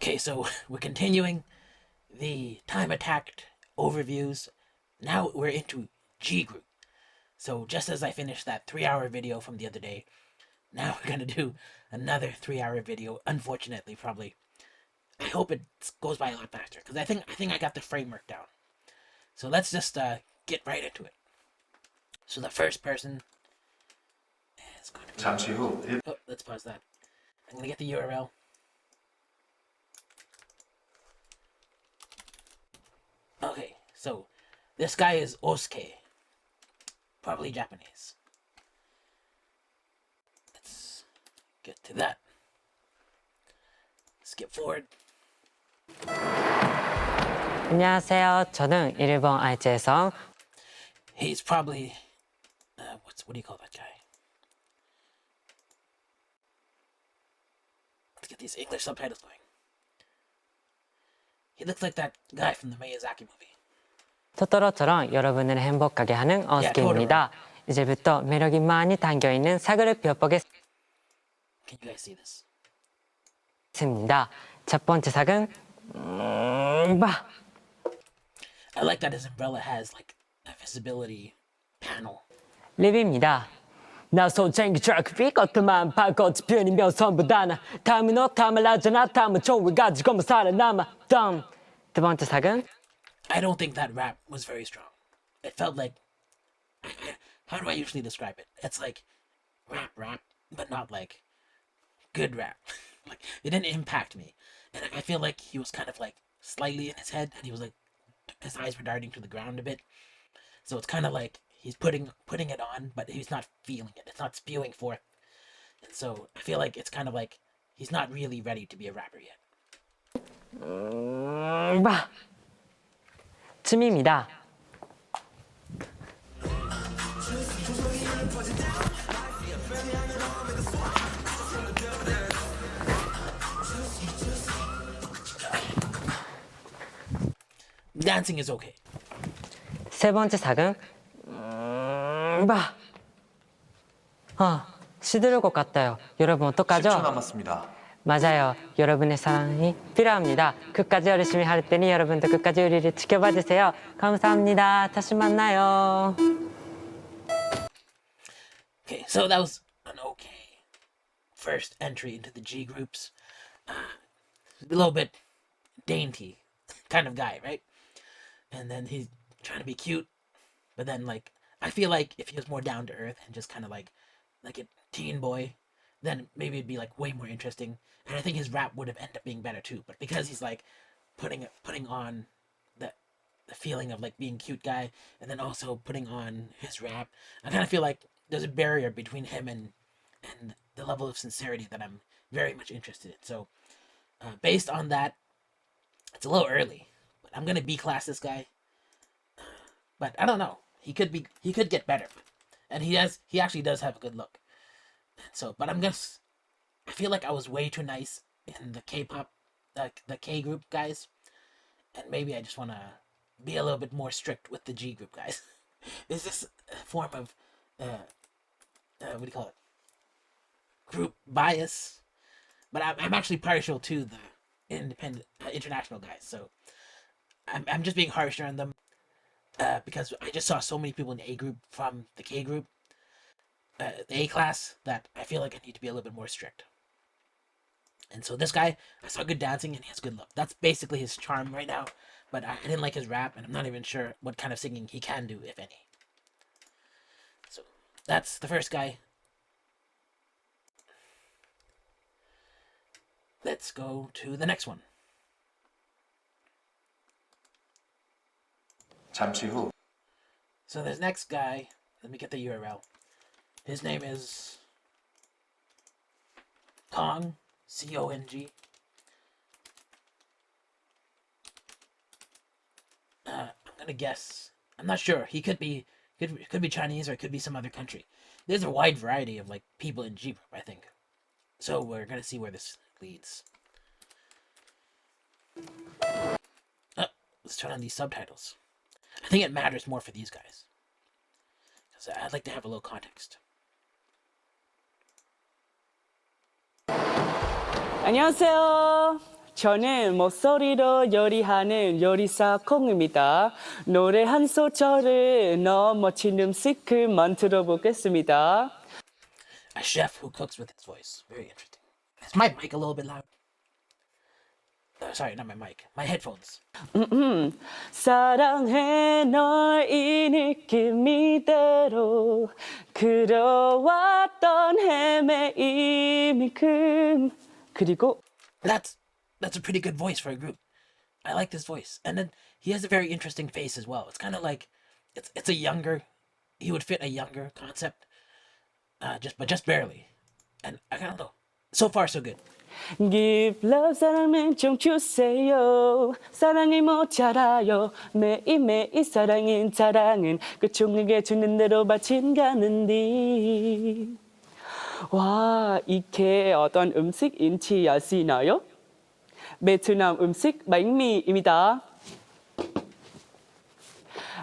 Okay, so we're continuing the time attacked overviews. Now we're into G group. So just as I finished that 3 hour video from the other day, now we're gonna do another 3 hour video. Unfortunately, probably. I hope it goes by a lot faster because I think I got the framework down. So let's just get right into it. So the first person is going to be. 잠시 후 Oh, let's pause that. I'm gonna get the URL. Okay, so this guy is Osuke, probably Japanese. Let's get to that. Skip forward. 안녕하세요. 저는 일본愛知에서 He's probably what do you call that guy? Let's get these English subtitles going. He looks like that guy from the Miyazaki movie. 토토로처럼 여러분을 행복하게 하는 어스케입니다. 이제부터 매력이 많이 담겨있는 사극을 Can you guys see this? 배워보겠습니다. 첫 번째 사극은 I like that his umbrella has like a visibility panel. 립입니다. 나 손챙이 트래픽 어떠만 발꽃 피우면 전부 다나 다음은 어탐을 하잖아 다음은 총을 가지고만 살아남아 두 번째 사극은 I don't think that rap was very strong. It felt like how do I usually describe it? It's like rap, but not like good rap. Like it didn't impact me. And I feel like he was kind of like slightly in his head and he was like his eyes were darting to the ground a bit. So it's kind of like he's putting it on, but he's not feeling it. It's not spewing forth. And so I feel like it's kind of like he's not really ready to be a rapper yet. 춤입니다. Dancing is okay. 세 번째 사극은 시들을 것 같아요. 여러분 10초 어떡하죠? 남았습니다. 맞아요. 여러분의 사랑이 필요합니다. 끝까지 열심히 할 테니 여러분도 끝까지 우리를 지켜봐 주세요. 감사합니다. 다시 만나요. Okay, so that was an okay first entry into the G groups. A little bit dainty kind of guy, right? And then he's trying to be cute, but then like I feel like if he was more down to earth and just kind of like a teen boy, then maybe it'd be like way more interesting. And I think his rap would have ended up being better too. But because he's like putting on the feeling of like being cute guy, and then also putting on his rap, I kind of feel like there's a barrier between him and the level of sincerity that I'm very much interested in. So based on that, it's a little early, but I'm gonna B class this guy. But I don't know. He could get better, and he actually does have a good look. So, but I feel like I was way too nice in the K-pop, the K group guys, and maybe I just want to be a little bit more strict with the G group guys. Is this a form of what do you call it? Group bias? But I'm actually partial to the independent international guys, so I'm just being harsher on them because I just saw so many people in the A group from the K group, the A class, that I feel like I need to be a little bit more strict. And so this guy, I saw good dancing and he has good look. That's basically his charm right now. But I didn't like his rap, and I'm not even sure what kind of singing he can do, if any. So that's the first guy. Let's go to the next one. 잠시 후 So this next guy, let me get the URL. His name is Kong, C-O-N-G. I'm gonna guess. I'm not sure. He could be Chinese or it could be some other country. There's a wide variety of like people in G group, I think. So we're gonna see where this leads. Let's turn on these subtitles. I think it matters more for these guys because I'd like to have a little context. 안녕하세요. 저는 목소리로 요리하는 요리사 콩입니다. 노래 한 소절을 넣어 멋진 음식을 만들어 보겠습니다. A chef who cooks with his voice. Very interesting. Is my mic a little bit loud? Sorry, not my mic. My headphones. 사랑해 널 이 느낌 이대로 그려왔던 헤매임이금 그리고 That's a pretty good voice for a group. I like this voice, and then he has a very interesting face as well. It's kind of like it's a younger. He would fit a younger concept, just barely. And I kind of know. So far, so good. Give love 사랑은 좀 주세요 사랑이 모자라요 매일매일 사랑은 그 종에게 주는 대로 바친다는디 와 이게 어떤 음식인지 아시나요? 베트남 음식 bánh mì 입니다.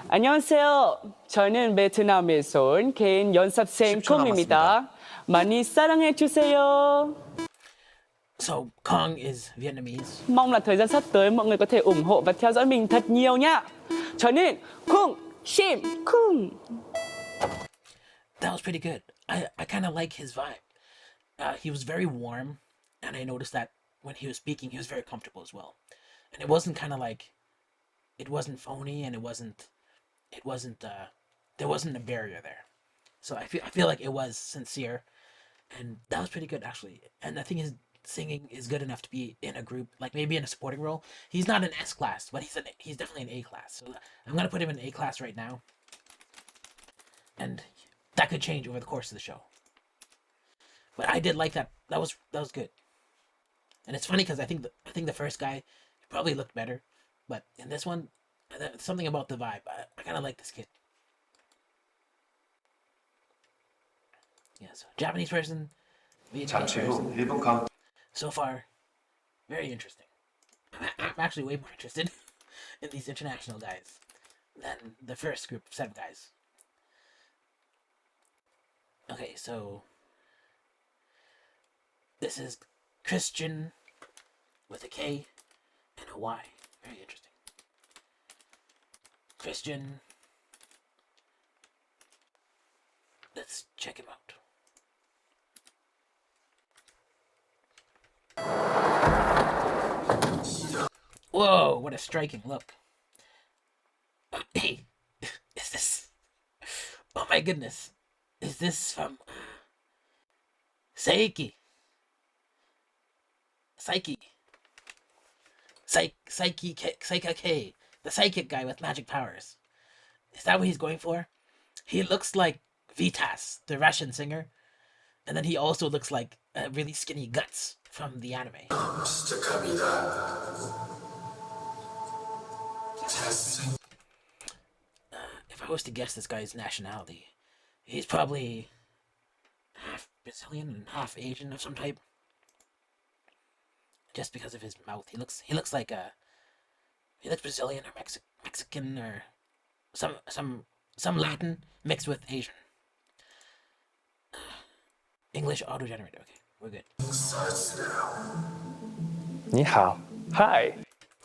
안녕하세요. 저는 베트남에서 온 개인 연습생 10초 콩입니다. 많이 사랑해 주세요. So Kong is Vietnamese. Mong là thời gian sắp tới mọi người có thể ủng hộ và theo dõi mình thật nhiều nha. 저는 쿵. That was pretty good. I kind of like his vibe. He was very warm, and I noticed that when he was speaking, he was very comfortable as well. And it wasn't kind of like, it wasn't phony, and it wasn't. There wasn't a barrier there. So I feel like it was sincere, and that was pretty good actually. And I think his singing is good enough to be in a group, like maybe in a supporting role. He's not an S class, but he's definitely an A class. So I'm gonna put him in A class right now, and that could change over the course of the show. But I did like that. That was good. And it's funny because I think the first guy probably looked better, but in this one, something about the vibe. I kind of like this kid. Yeah, so Japanese person, Vietnamese 잠시 후 person. 1분 카운트. So far, very interesting. I'm actually way more interested in these international guys than the first group of 7 guys. Okay, so this is Christian with a K and a Y. Very interesting. Christian. Let's check him out. Whoa, what a striking look. Hey, is this... Oh my goodness. Is this from... Psyche, K, the psychic guy with magic powers. Is that what he's going for? He looks like Vitas, the Russian singer, and then he also looks like really skinny Guts from the anime. If I was to guess this guy's nationality, he's probably half Brazilian and half Asian of some type. Just because of his mouth, he looks like Brazilian or Mexican or some Latin mixed with Asian. English auto-generated. Okay, we're good. 你好 Hi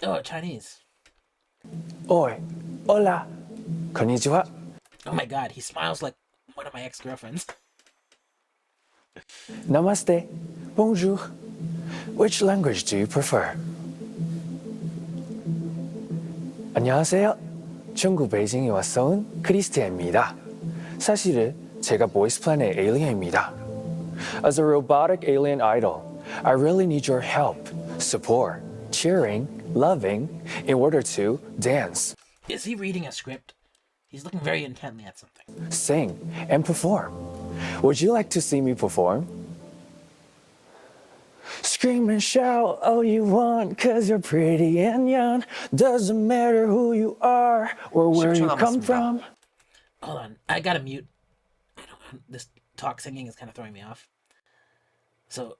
Oh, Chinese. Oi Hola Konnichiwa Oh my god, he smiles like one of my ex-girlfriends. Namaste Bonjour Which language do you prefer? 안녕하세요 중국 베이징에 와서 온 크리스티안입니다 사실은 제가 보이스 플랜의 에일리언입니다 As a robotic alien idol, I really need your help, support, cheering, loving, in order to dance, Is he reading a script? He's looking very intently at something. sing, and perform. Would you like to see me perform? Scream and shout all you want, cause you're pretty and young. Doesn't matter who you are or where 10초 you come 남았습니다. from. Hold on, I gotta mute. This talk singing is kind of throwing me off. So,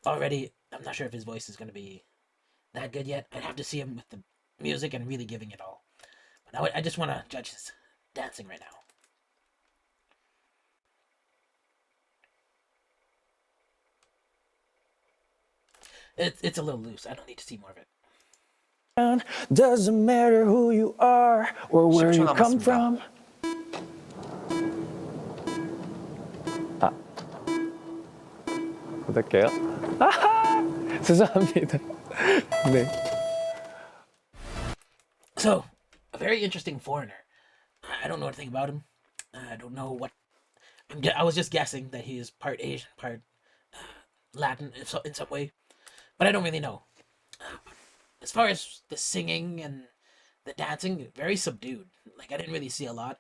already, I'm not sure if his voice is gonna be that good yet. I'd have to see him with the music and really giving it all. But I just want to judge his dancing right now. It's a little loose. I don't need to see more of it. Doesn't matter who you are or where 10초 you come 남았습니다. from. 부탁해요. 아하! 죄송합니다. 네. So, a very interesting foreigner. I don't know anything about him. I don't know what. I was just guessing that he is part Asian, part Latin in some way, but I don't really know. As far as the singing and the dancing, very subdued. Like I didn't really see a lot.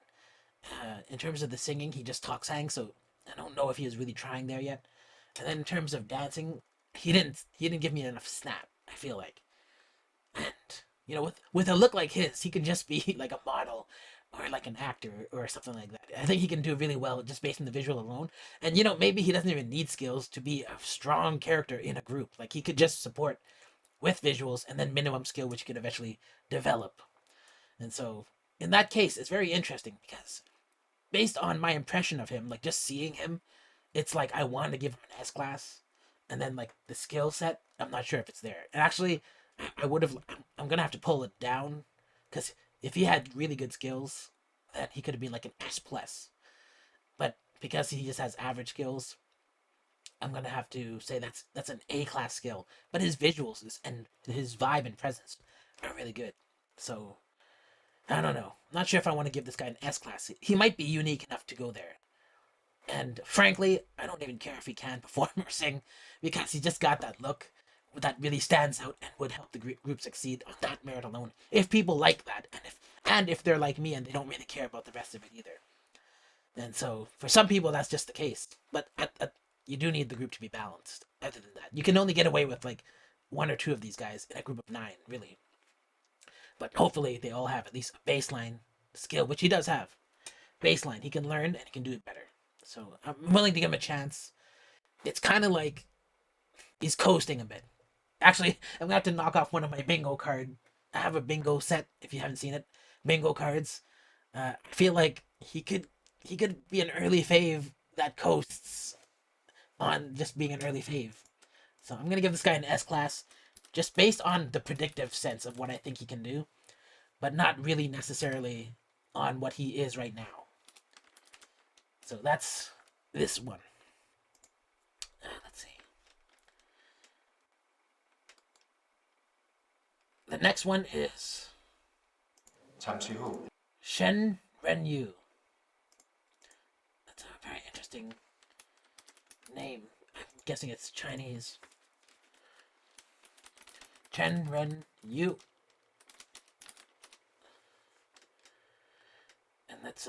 In terms of the singing, he just talk sang, so I don't know if he is really trying there yet. And then in terms of dancing, he didn't give me enough snap. I feel like, and with a look like his, he could just be like a model or like an actor or something like that. I think he can do really well just based on the visual alone. And maybe he doesn't even need skills to be a strong character in a group. Like he could just support with visuals and then minimum skill, which he could eventually develop. And so in that case, it's very interesting because based on my impression of him, like just seeing him, it's like I want to give him an S class, and then like the skill set, I'm not sure if it's there. And actually, I'm gonna have to pull it down, because if he had really good skills, then he could have been like an S plus. But because he just has average skills, I'm gonna have to say that's an A class skill. But his visuals and his vibe and presence are really good. So I don't know. Not sure if I want to give this guy an S class. He might be unique enough to go there. And frankly, I don't even care if he can perform or sing, because he just got that look that really stands out and would help the group succeed on that merit alone. If people like that, and if they're like me and they don't really care about the rest of it either. And so for some people that's just the case. But you do need the group to be balanced. Other than that, you can only get away with like one or two of these guys in a group of 9, really. But hopefully they all have at least a baseline skill, which he does have. Baseline, he can learn and he can do it better. So I'm willing to give him a chance. It's kind of like he's coasting a bit. Actually, I'm gonna have to knock off one of my bingo card. I have a bingo set, if you haven't seen it. Bingo cards. I feel like he could be an early fave that coasts on just being an early fave. So I'm gonna give this guy an S class, just based on the predictive sense of what I think he can do, but not really necessarily on what he is right now. So that's this one. Let's see. The next one is 잠시 후 Shen Renyu. That's a very interesting name. I'm guessing it's Chinese. Chen Ren Yu. And let's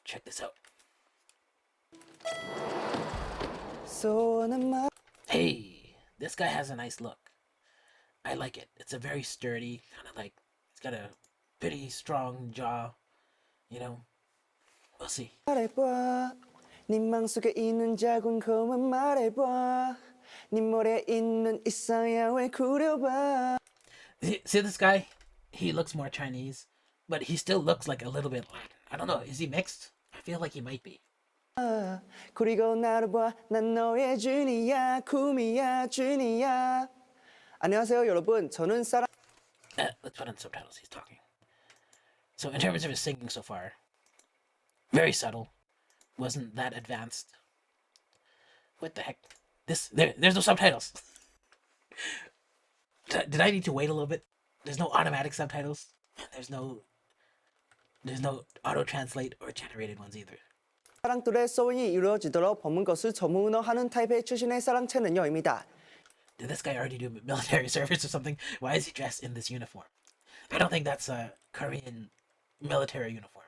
check this out. Hey, this guy has a nice look. I like it. It's a very sturdy, kind of like, it's got a pretty strong jaw, We'll see. 말해봐 네 맘속에 있는 작은 검은 말해봐 네 머리에 있는 이상야 왜 그려봐 See this guy? He looks more Chinese, but he still looks like a little bit Latin. I don't know. Is he mixed? I feel like he might be. 그리고 나를 봐난 너의 준이야 구미야 준이야 안녕하세요 여러분 저는 사랑 Let's put on subtitles. He's talking. So in terms of his singing so far, very subtle. Wasn't that advanced. What the heck? There's no subtitles. Did I need to wait a little bit? There's no automatic subtitles. There's no auto translate or generated ones either. 사랑들의 소원이 이루어지도록 법문 것을 전문어하는 타입의 출신의 사랑채는요입니다. Did this guy already do military service or something? Why is he dressed in this uniform? I don't think that's a Korean military uniform.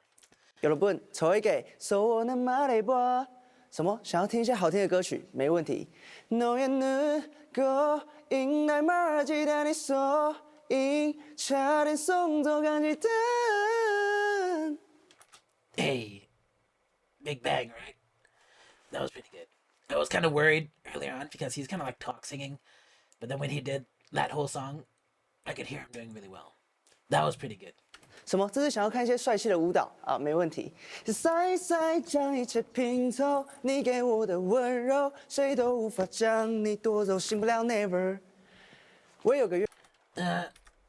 여러분 저에게 소원은 말해봐什么想要听一些好听的歌曲没问题 너의 눈고잉 날 말하지다 네 소잉 차린 송도 간질 듯 Hey, Big Bang, right? That was pretty good. I was kind of worried earlier on because he's kind of like talk singing, but then when he did that whole song, I could hear him doing really well. That was pretty good. 什么？这是想要看一些帅气的舞蹈啊？没问题。塞塞将一切拼凑，你给我的温柔，谁都无法将你夺走，醒不了 never。我有个愿。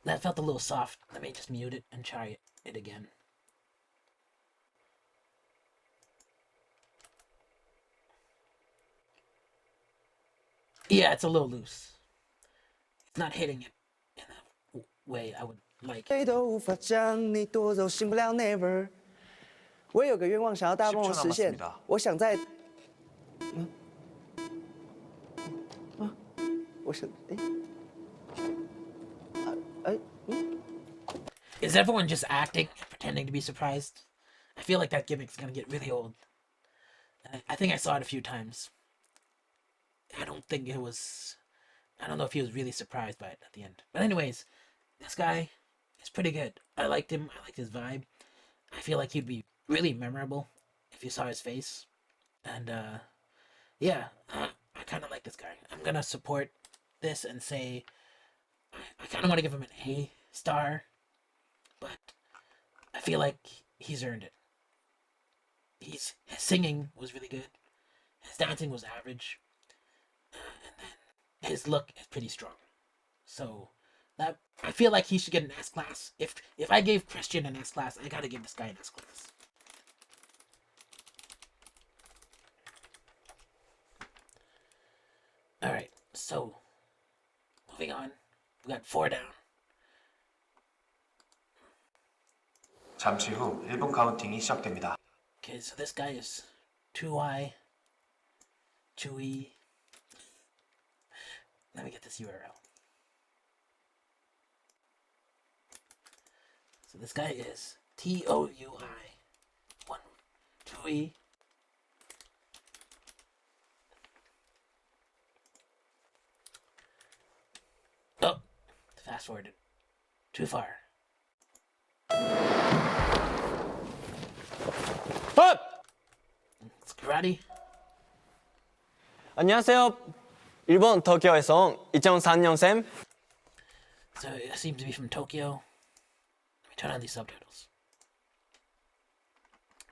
That felt a little soft. Let me just mute it and try it again. Yeah, it's a little loose. It's not hitting it in the way I would like. 谁都无法将你夺走，醒不了 never。我有个愿望，想要大梦的实现 10초 남았습니다 。我想在，我想，Is everyone just acting, pretending to be surprised? I feel like that gimmick's gonna get really old. And I think I saw it a few times. I don't know if he was really surprised by it at the end. But anyways, this guy is pretty good. I liked him. I liked his vibe. I feel like he'd be really memorable if you saw his face. And yeah, I kind of like this guy. I'm gonna support this and say I kind of want to give him an A star, but I feel like he's earned it. His singing was really good. His dancing was average. And then his look is pretty strong. So that I feel like he should get an S class. If I gave Christian an S class, I gotta give this guy an S class. Alright, so moving on. We got 4 down. 잠시 후 1분 카운팅이 시작됩니다. Okay, so this guy is 2Y, 2E. Let me get this URL. So this guy is TOUI 1 2E. Oh, fast forwarded. Too far. It's karate. 안녕하세요. 일본 도쿄에서 온 2004년생 So it seems to be from Tokyo. Let me turn on these subtitles.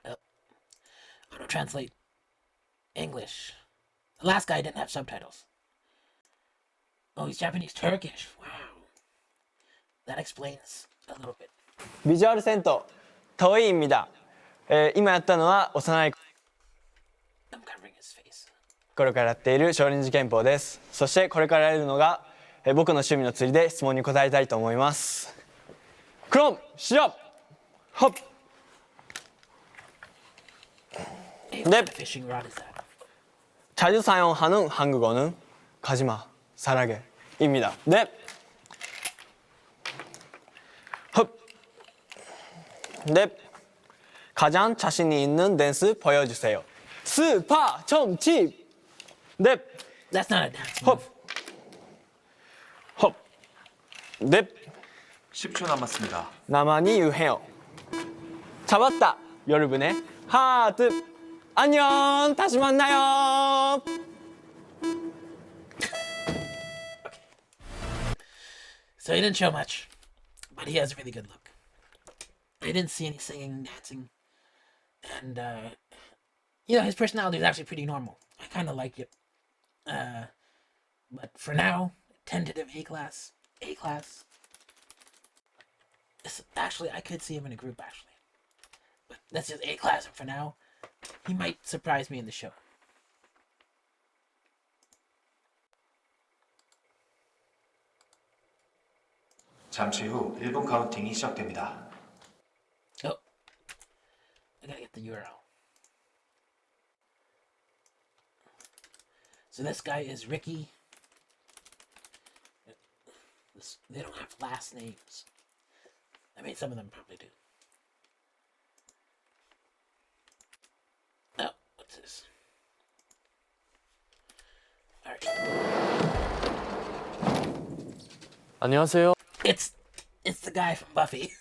Oh. Auto translate English. The last guy didn't have subtitles. Oh, he's Japanese Turkish. Wow. That explains a little bit. ビジュアルセントトイ입니다. 今やったのは幼い I'm covering his face. 頃からやっている少林寺拳法です。そしてこれからやるのが、僕の趣味の釣りで質問に答えたいと思います。그럼 시작! 헙! Hey, Yep. what kind of fishing rod is that? 자주 사용하는 한국어는 가지마, 사랑해입니다. 네. 헙. 네. 가장 자신이 있는 댄스 보여주세요. 스파 점칩. 네. That's not a dance 헙. move. 헙. 네. 10초 남았습니다. 나만이 유해요. 잡았다. 여러분의 하트. 안녕. 다시 만나요. So he didn't show much, but he has a really good look. I didn't see any singing, dancing, and his personality is actually pretty normal. I kind of like it. But for now, tentative A class, A class. Actually, I could see him in a group actually, but that's just A class. And for now, he might surprise me in the show. 잠시 후 1분 카운팅이 시작됩니다. Oh, I gotta get the URL. So this guy is Ricky. They don't have last names. I mean, some of them probably do. Oh, what's this? Alright. 안녕하세요. It's the guy from Buffy.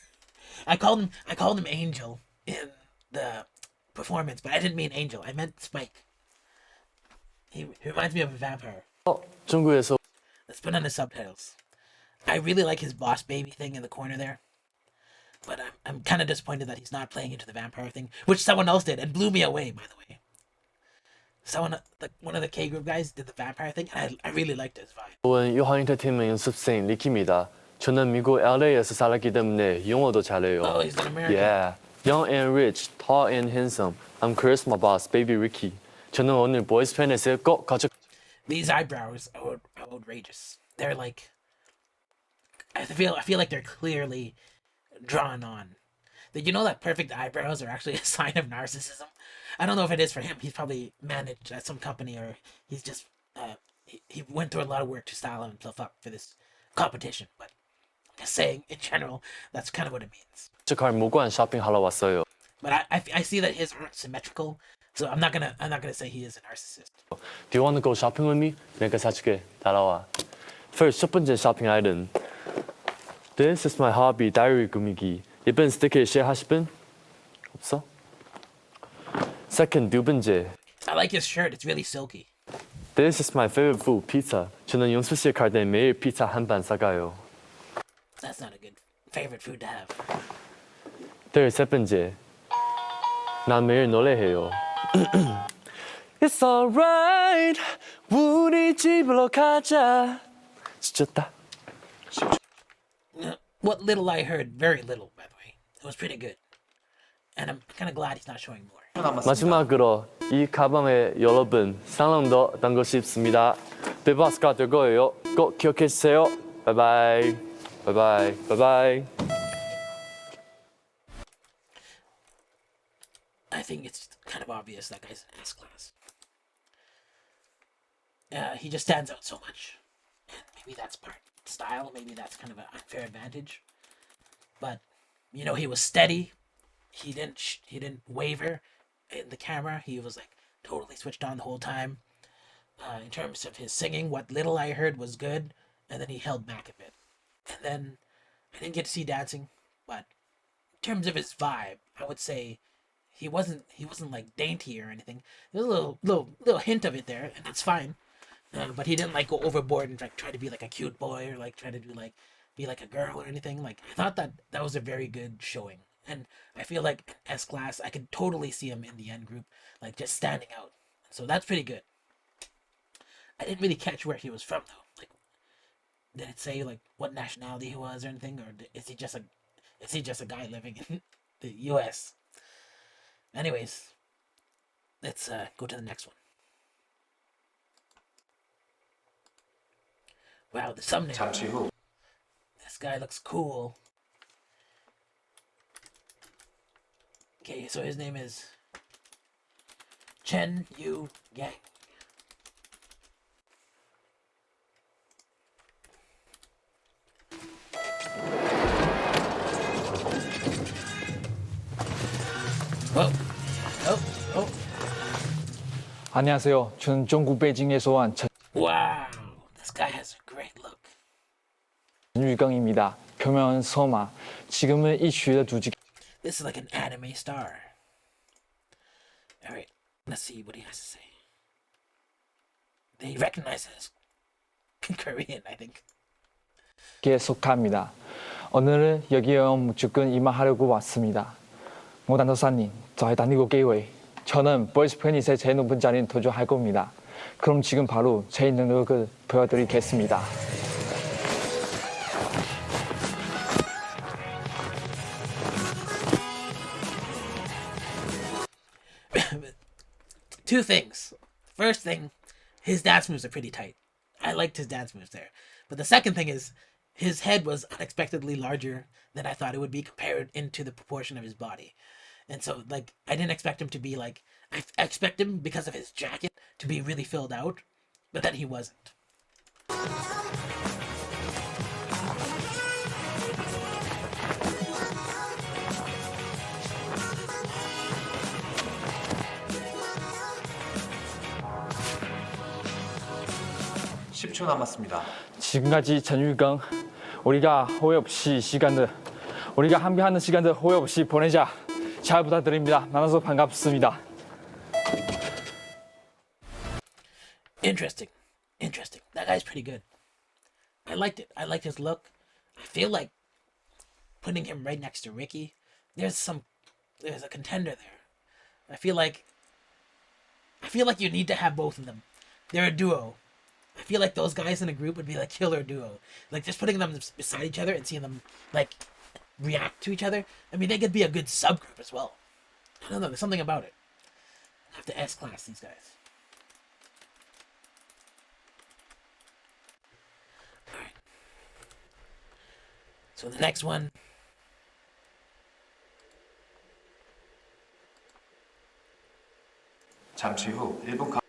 I called him Angel in the performance, but I didn't mean Angel. I meant Spike. He reminds me of a vampire. 중국에서 Let's put on the subtitles. I really like his boss baby thing in the corner there. But I'm kind of disappointed that he's not playing into the vampire thing, which someone else did and blew me away, by the way. One of the K group guys did the vampire thing, and I really liked his vibe. 저는 유한 엔터테인먼트 연습생 리키입니다. 저는 미국 LA에서 살았기 때문에 영어도 잘해요. Oh, he's an American. Yeah, young and rich, tall and handsome. I'm Chris, my boss, baby Ricky. 저는 오늘 보이스 팬에서 꼭 가족. These eyebrows are outrageous. They're like, I feel like they're clearly drawn on. Did you know that perfect eyebrows are actually a sign of narcissism? I don't know if it is for him. He's probably managed at some company, or he's just he went through a lot of work to style himself up for this competition. But I'm just saying, in general, that's kind of what it means. 가족할 무관 쇼핑하러 왔어요. But I see that his aren't symmetrical, so I'm not gonna say he is a narcissist. Do you want to go shopping with me? 내가 사줄게. 따라와. First, 첫 번째 쇼핑 아이템. This is my hobby, 다이어리 꾸미기. 예쁜 스티커 쉐어하실 분? 없어? Second, 두 번째. I like his shirt. It's really silky. This is my favorite food, pizza. 저는 연습실 갈 때 매일 피자 한 반 사가요. That's not a good favorite food to have. Third, 세 번째. 난 매일 노래해요. It's alright. 우리 집으로 가자. 지쳤다. What little I heard, very little, by the way. It was pretty good. And I'm kind of glad he's not showing more. 10초 남았습니다. 마지막으로 이 가방에 여러분 사랑도 담고 싶습니다. 베바스가 될 거예요. 꼭 기억해 주세요. 바이바이. 바이바이. 바이바이. I think it's kind of obvious that guy's an S class. He just stands out so much. And maybe that's part style, maybe that's kind of an unfair advantage. But, you know, he was steady. He didn't waver in the camera. He was like totally switched on the whole time. In terms of his singing, what little I heard was good, and then he held back a bit. And then I didn't get to see dancing, but in terms of his vibe, I would say he wasn't like dainty or anything. There's a little hint of it there, and that's fine. But he didn't like go overboard and like try to be like a cute boy or like try to do like be like a girl or anything. Like I thought that was a very good showing, and I feel like S class I could totally see him in the end group, like just standing out. So that's pretty good. I didn't really catch where he was from though. Like, did it say like what nationality he was or anything, or is he just a guy living in the U.S.? Anyways, let's go to the next one. Wow, the thumbnail. 잠시 후 This guy looks cool. Okay, so his name is Chen Yu Yang. Whoa. Oh. 안녕하세요. 저는 중국 베이징에서 온 Wow. This guy has a great look. 전유경입니다. 표면 서마. 지금은 이슈의 두지. This is like an anime star. Alright, let's see what he has to say. They recognize it as Korean, I think. 에 속합니다. 오늘은 여기에 온 무조건 임하하려고 왔습니다. 모단도사님, 저희 다니고 계획. 저는 보이스 팬이세 제일 높은 자리에 도전할 겁니다. 그럼 지금 바로 제 능력을 보여드리겠습니다. Two things. First thing, his dance moves are pretty tight. I liked his dance moves there. But the second thing is, his head was unexpectedly larger than I thought it would be compared into the proportion of his body. And so, like, I didn't expect him to be like, I expect him because of his jacket to be really filled out, but then he wasn't. (10초) 남았습니다. 지금까지 전유경, 우리가 후회 없이 우리가 함께하는 시간들 후회 없이 보내자. 잘 부탁드립니다. 만나서 반갑습니다. Interesting. That guy's pretty good. I liked it. I liked his look. I feel like putting him right next to Ricky. There's a contender there. I feel like you need to have both of them. They're a duo. I feel like those guys in a group would be like killer duo. Like just putting them beside each other and seeing them like react to each other. I mean, they could be a good subgroup as well. I don't know. There's something about it. I have to S-class these guys. All right. So the next one. 잠시 후 1분 카...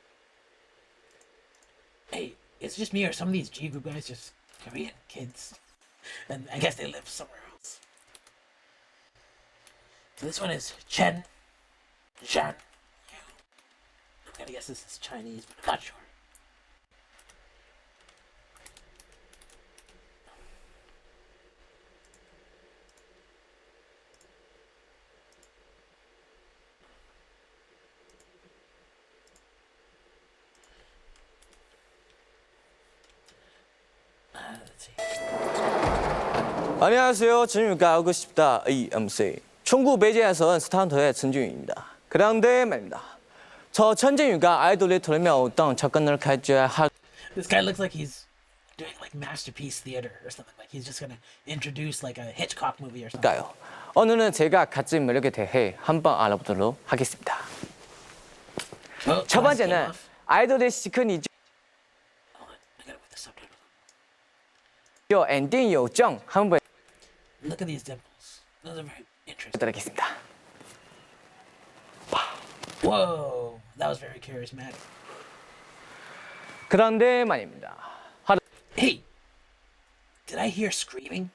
Hey, it's just me or some of these G group guys just Korean kids. And I guess they live somewhere else. So this one is Chen Zhan Yu. I'm gonna guess this is Chinese, but I'm not sure. Let's see. 안녕하세요. 진유가 하고 싶다 EMC. 중국 베이징에서 스타운터의陈俊宇입니다. 그런데 말입니다. 저 천진유가 아이돌이 되려면 어떤 접근을 가져야 할까요? This guy looks like he's doing like masterpiece theater or something. Like he's just gonna introduce like a Hitchcock movie or something. 오늘은 제가 가진 매력에 대해 한번 알아보도록 하겠습니다. Oh, 첫 glasses came 번째는 off. 아이돌의 시크니죠. Hold on, I gotta put the subtitle. 엔딩 요정 한번 Look at these dimples. Those are very interesting. 보여드리겠습니다. Whoa, that was very charismatic. 그런데 말입니다. Hey, did I hear screaming?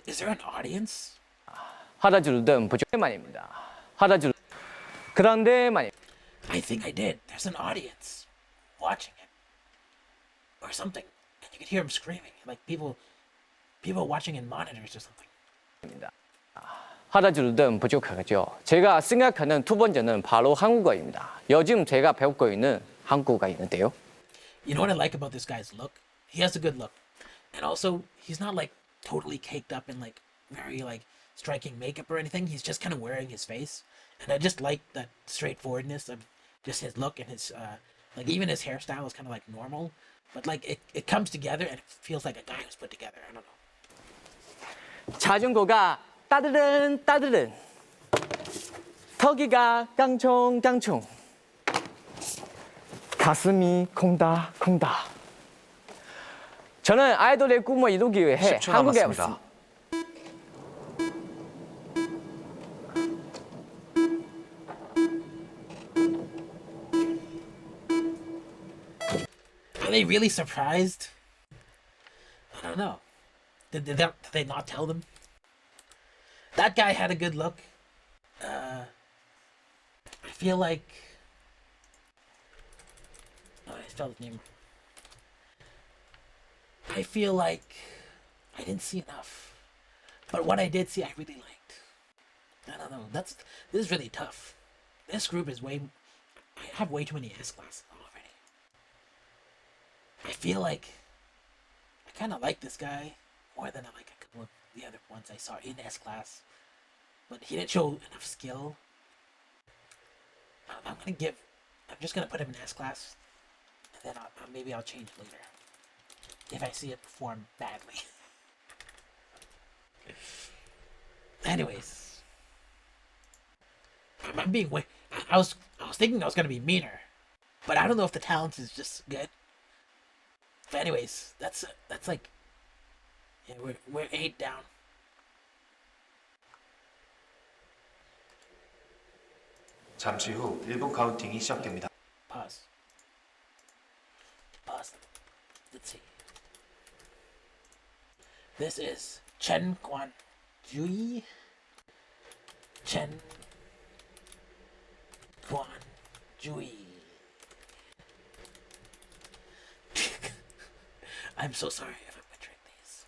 Is there an audience? 하다주르든 부족해 말입니다. 하다주르 그런데 말입니다. I think I did. There's an audience watching it, or something, and you could hear him screaming, like people watching in monitors or something. 하다주르든 부족하죠. 제가 생각하는 두 번째는 바로 한국어입니다. 요즘 제가 배우고 있는 한국어가 있는데요. You know what I like about this guy's look? He has a good look, and also he's not like totally caked up in like very like striking makeup or anything. He's just kind of wearing his face, and I just like that straightforwardness of just his look and his like even his hairstyle is kind of like normal, but like it comes together and it feels like a guy who's put together. I don't know. 자전거가 따드른 따드른 턱이가 깡총깡총 가슴이 콩닥콩닥 저는 아이돌의 꿈을 이루기 위해 10초 한국에 남았습니다. 왔습니다. Are they really surprised? I don't know. Did they not tell them? That guy had a good look. I feel like... Oh, I spelled his name. I feel like I didn't see enough. But what I did see, I really liked. I don't know. This is really tough. This group is I have way too many S classes already. I feel like I kind of like this guy more than I like a couple of the other ones I saw in S class. But he didn't show enough skill. I'm just gonna put him in S class, and then maybe I'll change later if I see it perform badly. Anyways, I'm being way. I was thinking I was gonna be meaner, but I don't know if the talent is just good. But anyways, that's like, yeah, we're 8 down. 잠시 후 1분 카운팅이 시작됩니다. Pause. Let's see. This is Chen Guanjui. Chen Guanjui. I'm so sorry if I'm butchering these.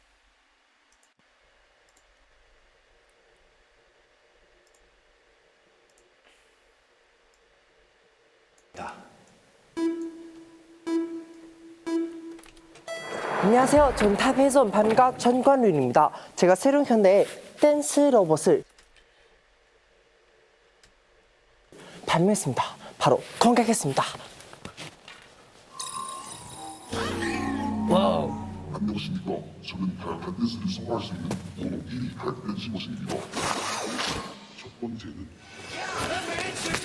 안녕하세요. 전 타이페이에서 온 반가 전관륜입니다. 제가 새로운 현대의 댄스 로봇을 발명했습니다. 바로 공개하겠습니다. Whoa. 안녕하십니까. 저는 다양한 댄스를 소화할 수 있는 번호 1위 댄스 머신입니다. 첫 번째는 두 번째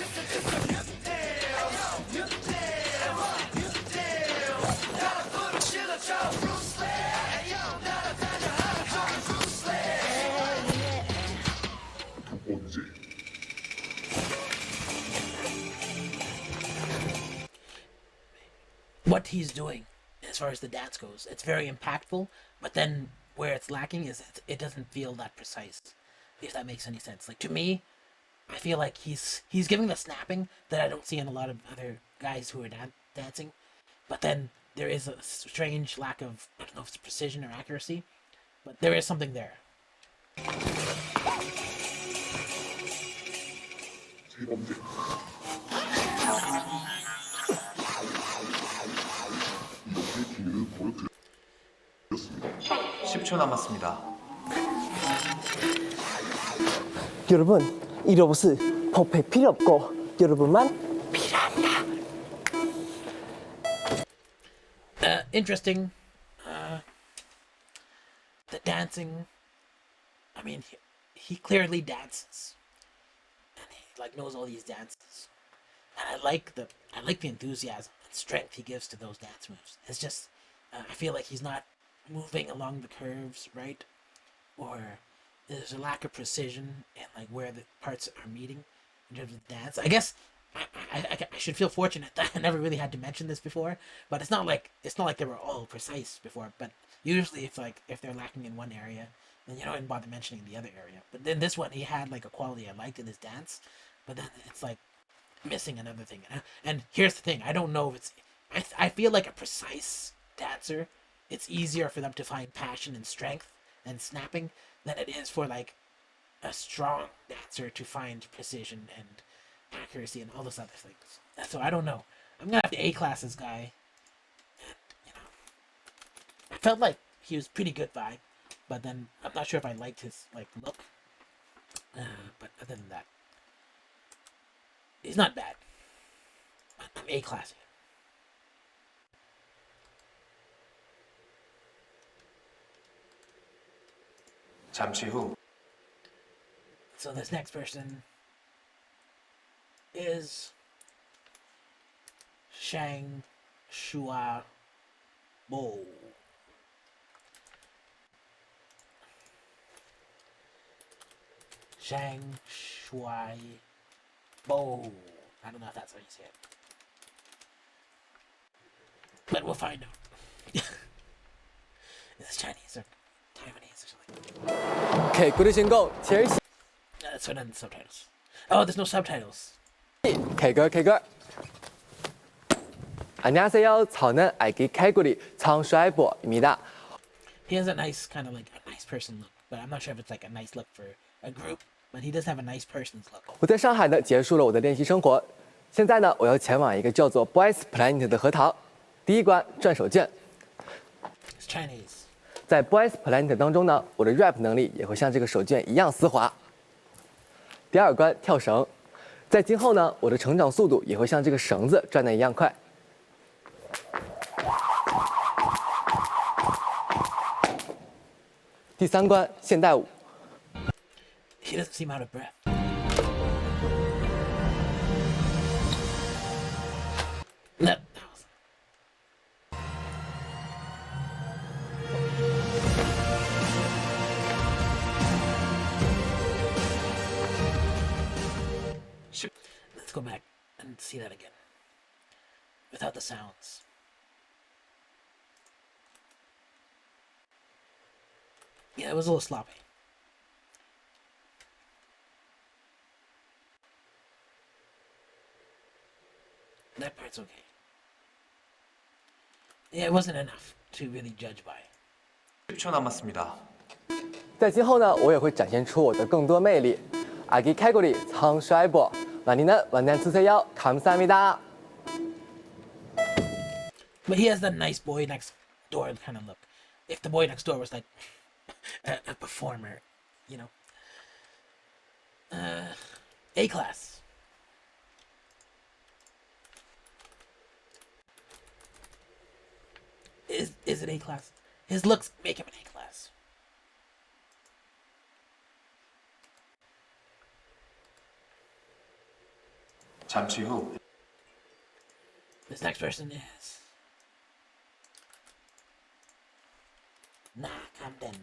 What he's doing as far as the dance goes, it's very impactful, but then where it's lacking is it doesn't feel that precise, if that makes any sense. Like to me, I feel like he's giving the snapping that I don't see in a lot of other guys who are dancing, but then there is a strange lack of, I don't know if it's precision or accuracy, but there is something there. 세 번째 이렇게 기회를 보여드렸습니다. 10초 남았습니다. 여러분, 이 로봇은 법에 필요 없고 여러분만 필요합니다. Interesting. The dancing. I mean, he clearly dances, and he like knows all these dances. And I like the enthusiasm and strength he gives to those dance moves. It's just, I feel like he's not moving along the curves right, or there's a lack of precision in like where the parts are meeting in terms of dance. I guess I should feel fortunate that I never really had to mention this before, but it's not like they were all precise before. But usually, if they're lacking in one area, then you don't even bother mentioning the other area. But then this one, he had like a quality I liked in his dance, but then it's like missing another thing. And here's the thing: I don't know if it's. I feel like a precise dancer, it's easier for them to find passion and strength and snapping than it is for like a strong dancer to find precision and accuracy and all those other things. So I don't know. I'm gonna have to A-class this guy. And, you know, I felt like he was pretty good vibe, but then I'm not sure if I liked his like look. But other than that, he's not bad. I'm A-class. 잠시 후 So this next person is Shang Shua Bo. Shang Shui Bo. I don't know if that's how you say it. But we'll find out. Is this Chinese or Taiwanese or something? 개꿀이 신고 제일 That's what the subtitles. Oh, there's no subtitles. 개걸. 안녕하세요. 저는 아기 개구리 청슈아이보입니다. He has a nice kind of like a nice person look, but I'm not sure if it's like a nice look for a group. But he does have a nice person's look. 我在上海呢结束了我的练习生活，现在呢我要前往一个叫做 Boys Planet 的荷塘。第一关转手绢， It's Chinese. 在 Boys Planet 当中呢，我的 rap 能力也会像这个手绢一样丝滑。第二关跳绳，在今后呢，我的成长速度也会像这个绳子转的一样快。第三关现代舞， He doesn't seem out of breath. No, that was. Let's go back and see that again. Without the sounds. Yeah, it was a little sloppy. That part's okay. Yeah, it wasn't enough to really judge by. 10초 남았습니다. 在今后呢，我也会展现出我的更多魅力。아기 개구리 청슈아이보 많이는 만나주세요. 감사합니다. But he has that nice boy next door kind of look. if the boy next door was like a performer, you know. A class. Is it A class? His looks make him an A class. 잠시 후 This next person is Na Camden.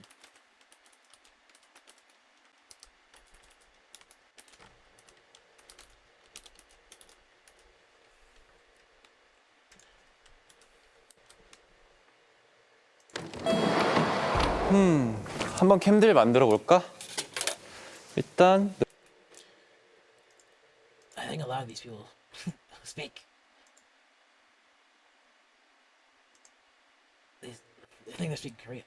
한번 캠들 만들어 볼까? 일단 I think a lot of these people speak. I think they speak Korean.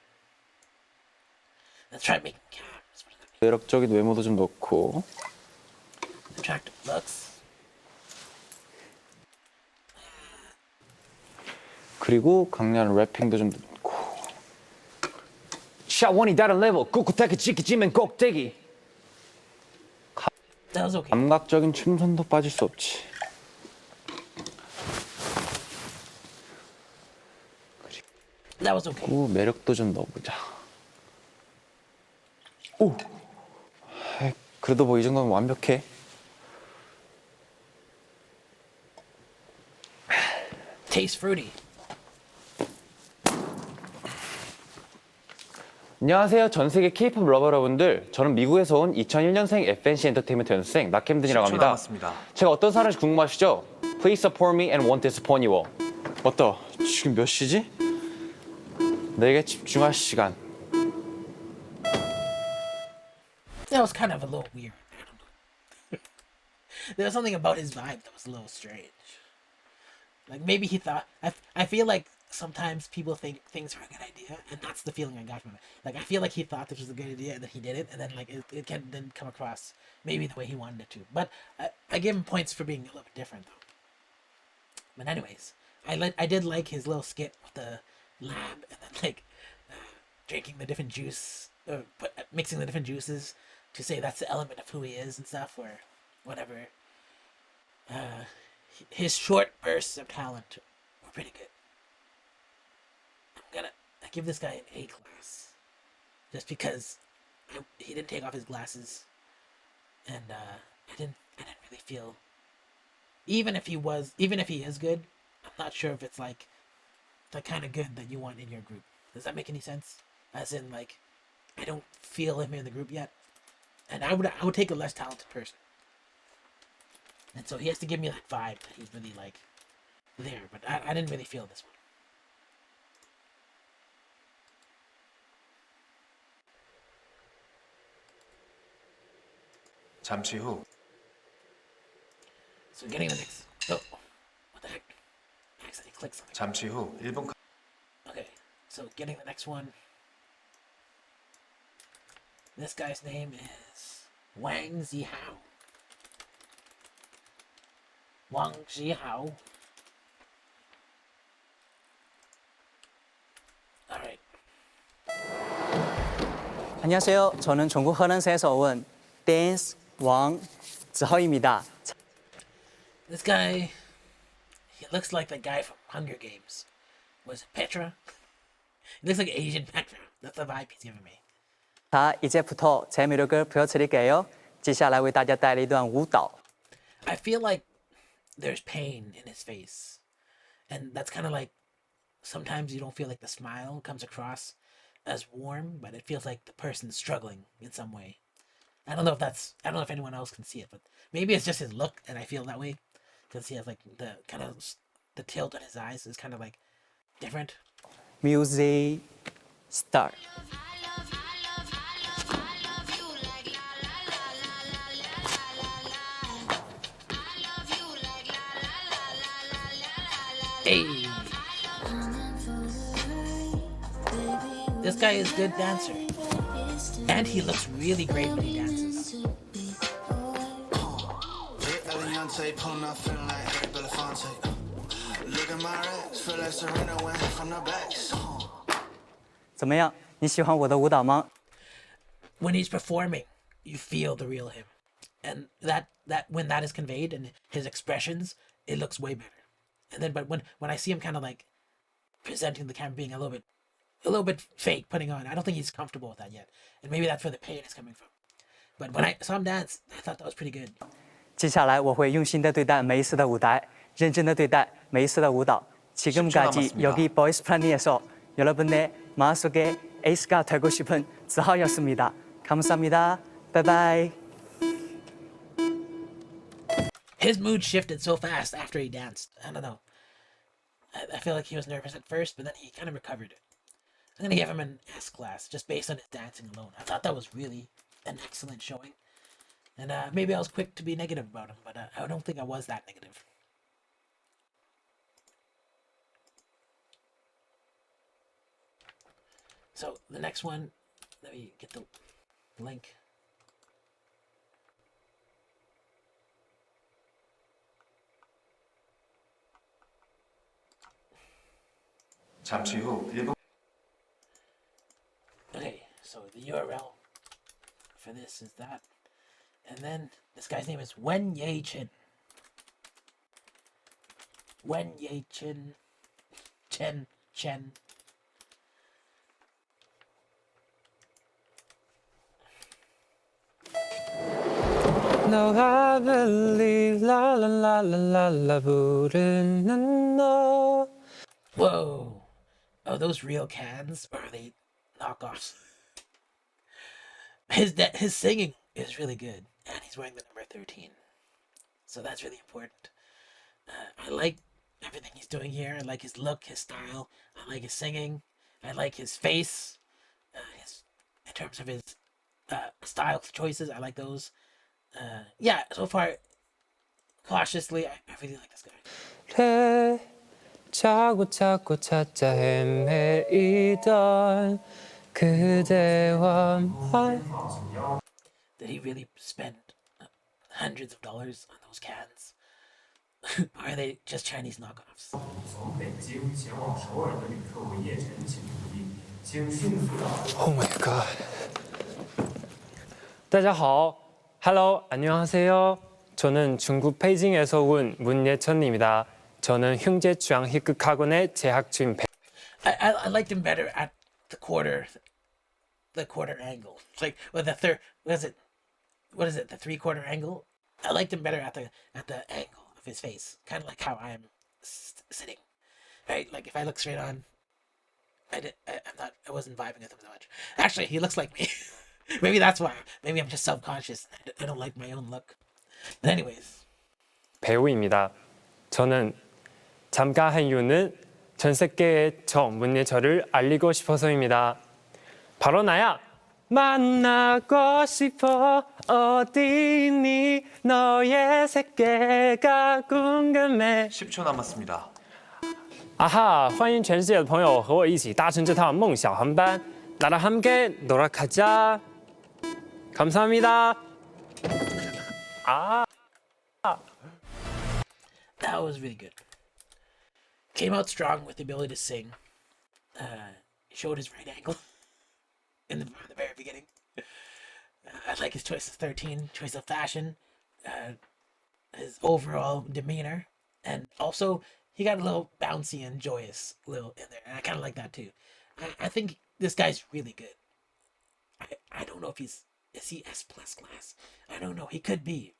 Let's try making cams. What does that mean? 매력적인 외모도 좀 넣고 Attractive looks. 그리고 강렬한 래핑도 좀 넣고 샤원이 다른 레벨 꿋꿋하게 지키지면 꼭대기. That was okay. 감각적인 춤선도 빠질 수 없지. That was okay. 그리고 매력도 좀 넣어보자. 오, 그래도 뭐 이 정도면 완벽해. Tastes fruity. 안녕하세요. 전 세계 K-pop 러버 여러분들. 저는 미국에서 온 2001년생 FNC 엔터테인먼트 연습생 낙캠든이라고 합니다. 제가 어떤 사람인지 궁금하시죠? Please support me and won't disappoint you all. 맞다. 지금 몇 시지? 내게 집중할 시간. That was kind of a little weird. I don't know. There was something about his vibe that was a little strange. Like maybe he thought. I feel like sometimes people think things are a good idea, and that's the feeling I got from it. Like I feel like he thought this was a good idea, and then he did it, and then like it didn't come across maybe the way he wanted it to. But I give him points for being a little bit different though. But anyways, I did like his little skit with the lab and then like drinking the different juice, mixing the different juices to say that's the element of who he is and stuff, or whatever. His short bursts of talent were pretty good. I give this guy an A class, just because he didn't take off his glasses, and I didn't really feel. Even if he is good, I'm not sure if it's like the kind of good that you want in your group. Does that make any sense? As in, like, I don't feel him in the group yet, and I would take a less talented person. And so he has to give me that vibe that he's really like there, but I didn't really feel this one. 잠시 후 So getting the next. Oh, what the heck? I accidentally clicked something. 잠시 후 1분 Okay, so getting the next one. This guy's name is Wang Zihao. Wang Zihao. Alright. 안녕하세요. 저는 중국河南省에서 온 댄스 왕 지하오입니다. This guy, he looks like the guy from Hunger Games. Was it Petra? He looks like Asian Petra. That's the vibe he's giving me. 자, 이제부터 제 매력을 보여드릴게요. 接下来为大家带来一段舞蹈. I feel like there's pain in his face. And that's kind of like, sometimes you don't feel like the smile comes across as warm, but it feels like the person's struggling in some way. I don't know if anyone else can see it, but maybe it's just his look and I feel that way. Because he has like the kind of, the tilt on his eyes is kind of like different. Music start. Hey! This guy is a good dancer. And he looks really great when he dances. 怎么样？你喜欢我的舞蹈吗？ When he's performing, you feel the real him, and that when that is conveyed in his expressions, it looks way better. And then, but when I see him kind of like presenting the camera being a little bit fake, putting on, I don't think he's comfortable with that yet, and maybe that's where the pain is coming from. But when I saw him dance, I thought that was pretty good. 接下来我会用心的对待每一次的舞台，认真的对待每一次的舞蹈。 지금까지 여기 보이스 플래닛에서 여러분의 마음속에 에이스가 되고 싶은 즈하오였습니다. 감사합니다. 바이바이. His mood shifted so fast after he danced. I don't know. I feel like he was nervous at first, but then he kind of recovered it. I'm gonna give him an S class just based on his dancing alone. I thought that was really an excellent showing, and maybe I was quick to be negative about him, but I don't think I was that negative. So the next one, let me get the link. 잠시 후 1분 Okay, so the URL for this is that. And then this guy's name is Wen Ye Chin. Wen Ye Chin. Chen. No, I believe la la la la la la 부르는 너. Whoa. Are those real cans or are they knockoffs? His singing is really good, and he's wearing the number 13. So that's really important. I like everything he's doing here. I like his look, his style. I like his singing. I like his face. In terms of his style choices, I like those. Yeah, so far, cautiously, I really like this guy. 자고 찾자 헤매이던 그대와 Did he really spend hundreds of dollars on those cans? Or are they just Chinese knockoffs? Oh my god. 大家好. Hello, 안녕하세요. 저는 중국 베이징에서 온 문예천입니다. 저는 형제 취향 희극학원에 재학 중인 I liked him better at the quarter angle. It's like with the third, what is it? The 3/4 angle. I liked him better at the angle of his face, kind of like how I'm sitting, right? Like if I look straight on, I wasn't vibing with him so much. Actually, he looks like me. Maybe that's why. Maybe I'm just self-conscious. I don't like my own look. But anyways. 배우입니다. 저는 잠깐 한 이유는 전 세계에 저 문예철을 알리고 싶어서입니다. 바로 나야. 만나고 싶어 어디 있니 너의 세계가 궁금해. 10초 남았습니다. 啊哈！欢迎全世界的朋友和我一起搭乘这趟梦想航班，나랑 함께 놀아가자. 감사합니다. That was really good. Came out strong with the ability to sing. Showed his right ankle in the very beginning. I like his choice of 13, choice of fashion, his overall demeanor, and also he got a little bouncy and joyous little in there, and I kind of like that too. I think this guy's really good. I don't know if is he S+ class? I don't know. He could be.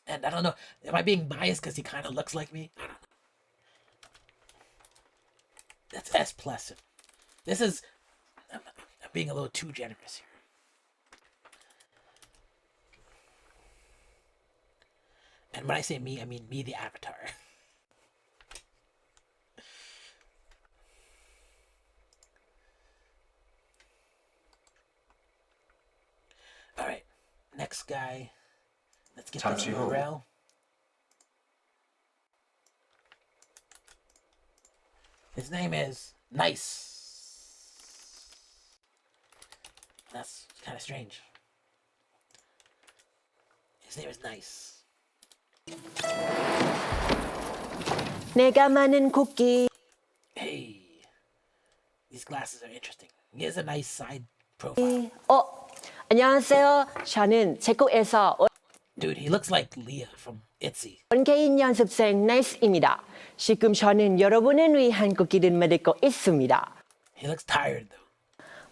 And I don't know, am I being biased because he kind of looks like me? I don't know. That's S+. This is, I'm being a little too generous here. And when I say me, I mean me, the avatar. All right, next guy. Let's get this URL. His name is Nice. That's kind of strange. His name is Nice. 내가 많은 곡기. Hey, these glasses are interesting. He has a nice side profile. 안녕하세요. 저는 체코에서 Dude, he looks like Leah from ITZY. 온 개인 연습생 나이스입니다. 지금 저는 여러분을 위한 곡기를 만들고 있습니다. He looks tired though.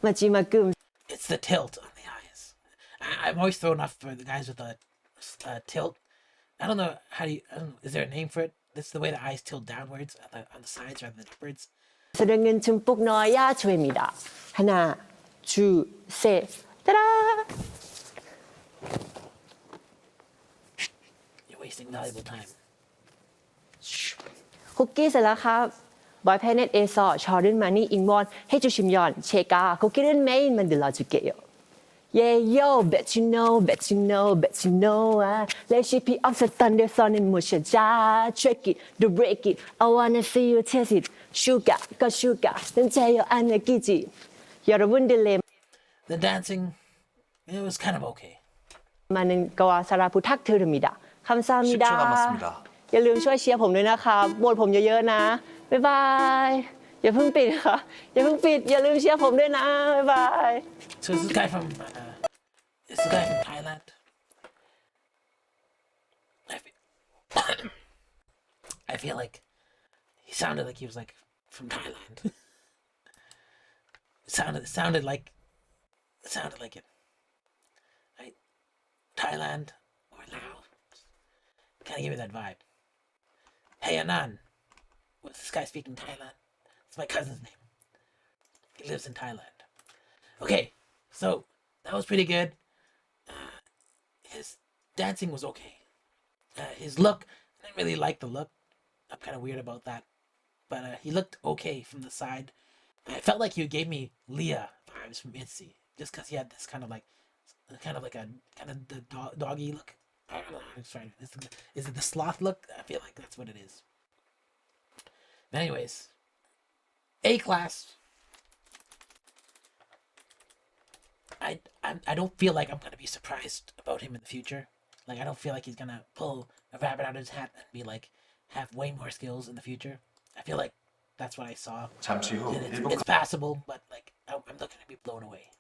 마지막 금 It's the tilt on the eyes. I'm always thrown off for the guys with the tilt. I don't know how do you. I don't know, is there a name for it? This is the way the eyes tilt downwards on the sides rather than upwards. 사랑은 듬뿍 넣어야 됩니다. 하나, 둘, 셋, 따라. You're wasting valuable time. 곡기 셀라카 버페넷에서 저를 많이 응원해 주시면 제가 곡기를 매일 만들어 줄게요. Yeah, yo, bet you know, bet you know, bet you know. 레시피 없었던 내 손은 무셔자. Check it, to break it. I wanna see you taste it. Sugar, got sugar. 난 제어 안 느끼지. 여러분들의 The dancing, it was kind of okay. 많은 거와 사랑 부탁드립니다. 감사합니다. 10초 남았습니다. อย่าลืมช่วยเชียร์ผมด้วยนะครับโหวตผมเยอะๆนะ บ๊ายบาย อย่าเพิ่งปิดค่ะ อย่าเพิ่งปิด อย่าลืมเชียร์ผมด้วยนะ บ๊ายบาย So is this guy from Thailand? I feel like he sounded like he was like from Thailand. sounded like it. Right? Thailand or Laos. Kind of give me that vibe. Hey Anand. What's this guy speaking Thailand? It's my cousin's name. He lives in Thailand. Okay, so that was pretty good. His dancing was okay. His look, I didn't really like the look. I'm kind of weird about that. But he looked okay from the side. I felt like he gave me Leah vibes from ITZY. Just because he had this kind of like the doggy look. I don't know how to describe it. Is it the sloth look? I feel like that's what it is. But anyways, A class. I don't feel like I'm gonna be surprised about him in the future. Like I don't feel like he's gonna pull a rabbit out of his hat and be like have way more skills in the future. I feel like that's what I saw. 잠시 후 And 1분 it's passable, but like I'm not gonna be blown away.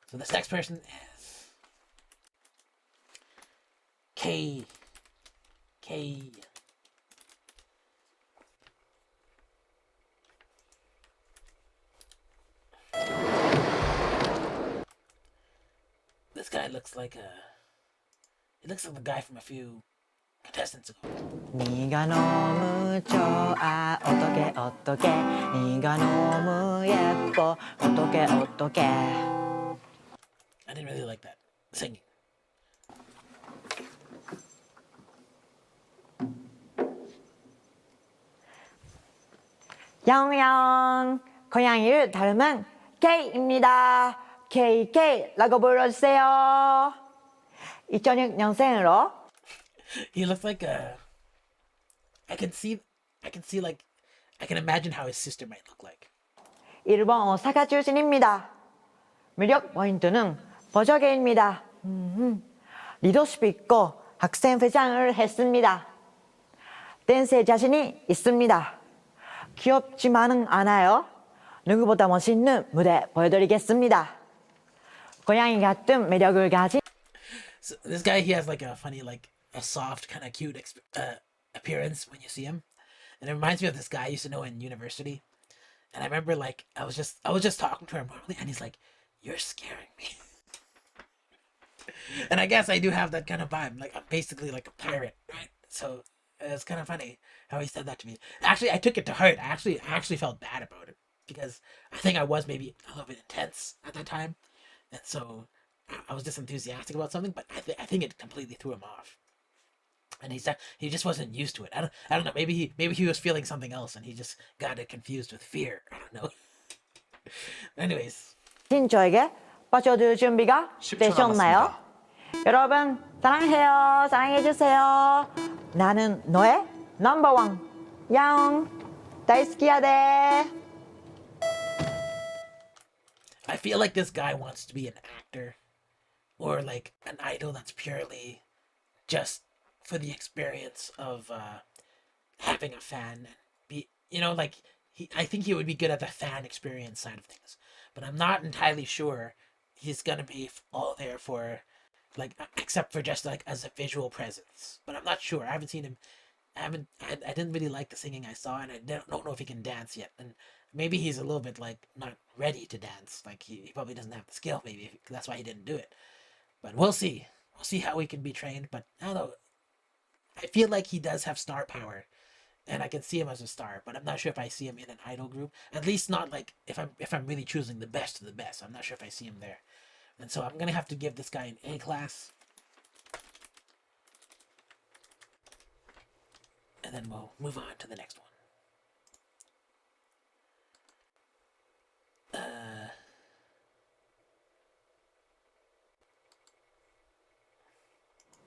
So this next person is K. This guy looks like he looks like the guy from a few contestants ago. 네가 너무 좋아 어떡해 어떡해 네가 너무 예뻐 어떡해 어떡해 I didn't really like that singing. 영영 고양이를 닮은 K입니다. KK라고 불러주세요. 2006년생으로 He looks like I can imagine how his sister might look like. 일본 오사카 출신입니다. 매력 포인트는 보조개입니다. 리더십 있고 학생 회장을 했습니다. 댄스에 자신이 있습니다. 귀엽지만은 않아요. 누구보다 멋있는 무대 보여드리겠습니다. 고양이 같은 매력을 가진 So this guy, he has like a funny, like a soft, kind of cute appearance when you see him, and it reminds me of this guy I used to know in university. And I remember, like, I was just talking to him normally, and he's like, "You're scaring me." And I guess I do have that kind of vibe. Like I'm basically like a pirate, right? So it's kind of funny how he said that to me. Actually, I took it to heart. I actually felt bad about it because I think I was maybe a little bit intense at that time, and so I was just enthusiastic about something. But I think it completely threw him off, and he just wasn't used to it. I don't know. Maybe he was feeling something else, and he just got it confused with fear. I don't know. Anyways. 저에게 빠져들 준비가 10초 되셨나요? 남았습니다. 여러분 사랑해요. 사랑해주세요. 나는 너의 넘버원 야옹 다이스키야 돼. I feel like this guy wants to be an actor or like an idol that's purely just for the experience of having a fan and be, like I think he would be good at the fan experience side of things, but I'm not entirely sure he's gonna be all there for, like, except for just like as a visual presence. But I'm not sure. I haven't seen him. I didn't really like the singing I saw, and I don't know if he can dance yet. And maybe he's a little bit like not ready to dance. Like he probably doesn't have the skill. Maybe that's why he didn't do it. But we'll see. We'll see how he can be trained. But I don't know. I feel like he does have star power, and I can see him as a star. But I'm not sure if I see him in an idol group. At least not like if I'm really choosing the best of the best. I'm not sure if I see him there. And so I'm gonna have to give this guy an A class. And then we'll move on to the next one.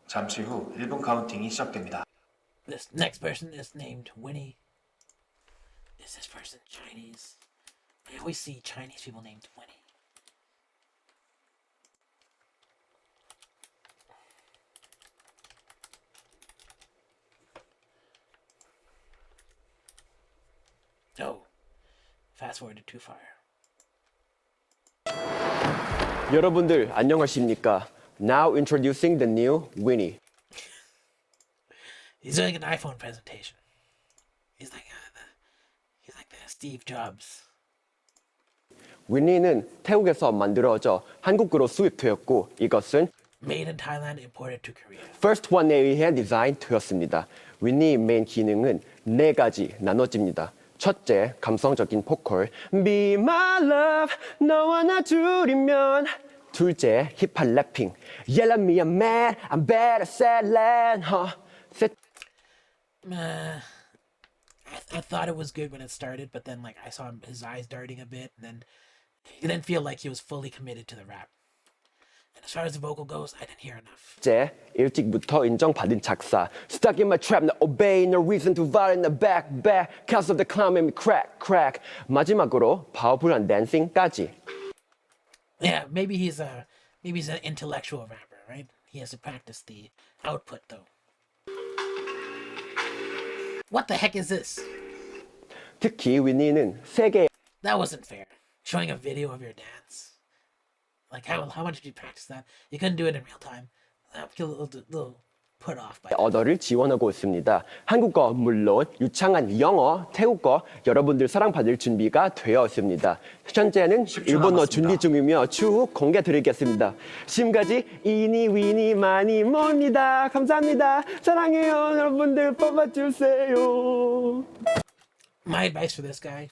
잠시 후 1분 카운팅이 시작됩니다. This next person is named Winnie. Is this person Chinese? I always see Chinese people named Winnie. Oh, fast forwarded too far. 여러분들 안녕하십니까? Now introducing the new Winnie. He's doing an iPhone presentation. He's like the Steve Jobs. 위니는 태국에서 만들어져 한국으로 수입되었고 이것은 Made in Thailand, imported to Korea. First One에 의해 디자인되었습니다. 위니 메인 기능은 4가지 나눠집니다. 첫째, 감성적인 보컬 Be my love, 너와 나 둘이면. 둘째, 힙합 래핑 Yell at me, I'm mad, I'm better, sad land. I thought it was good when it started, but then like I saw his eyes darting a bit, and then it didn't feel like he was fully committed to the rap. And as far as the vocal goes, I didn't hear enough. 째, 일찍부터 인정받은 작사 Stuck in my trap, no obey, no reason to violate in the back Cause of the clown made me crack 마지막으로 파워풀한 댄싱까지. Yeah, maybe he's an intellectual rapper, right? He has to practice the output though. What the heck is this? 특히 위니는 세계 That wasn't fair. Showing a video of your dance. Like how much did you practice that? You couldn't do it in real time. I feel a little put off by it. 언어를 지원하고 있습니다. 한국어 물론 유창한 영어, 태국어 여러분들 사랑받을 준비가 되어 있습니다. 현재는 일본어 준비 중이며 추후 공개드리겠습니다. 지금까지 이니 위니 많이 멉니다. 감사합니다. 사랑해요. 여러분들 뽑아주세요. My advice for this guy,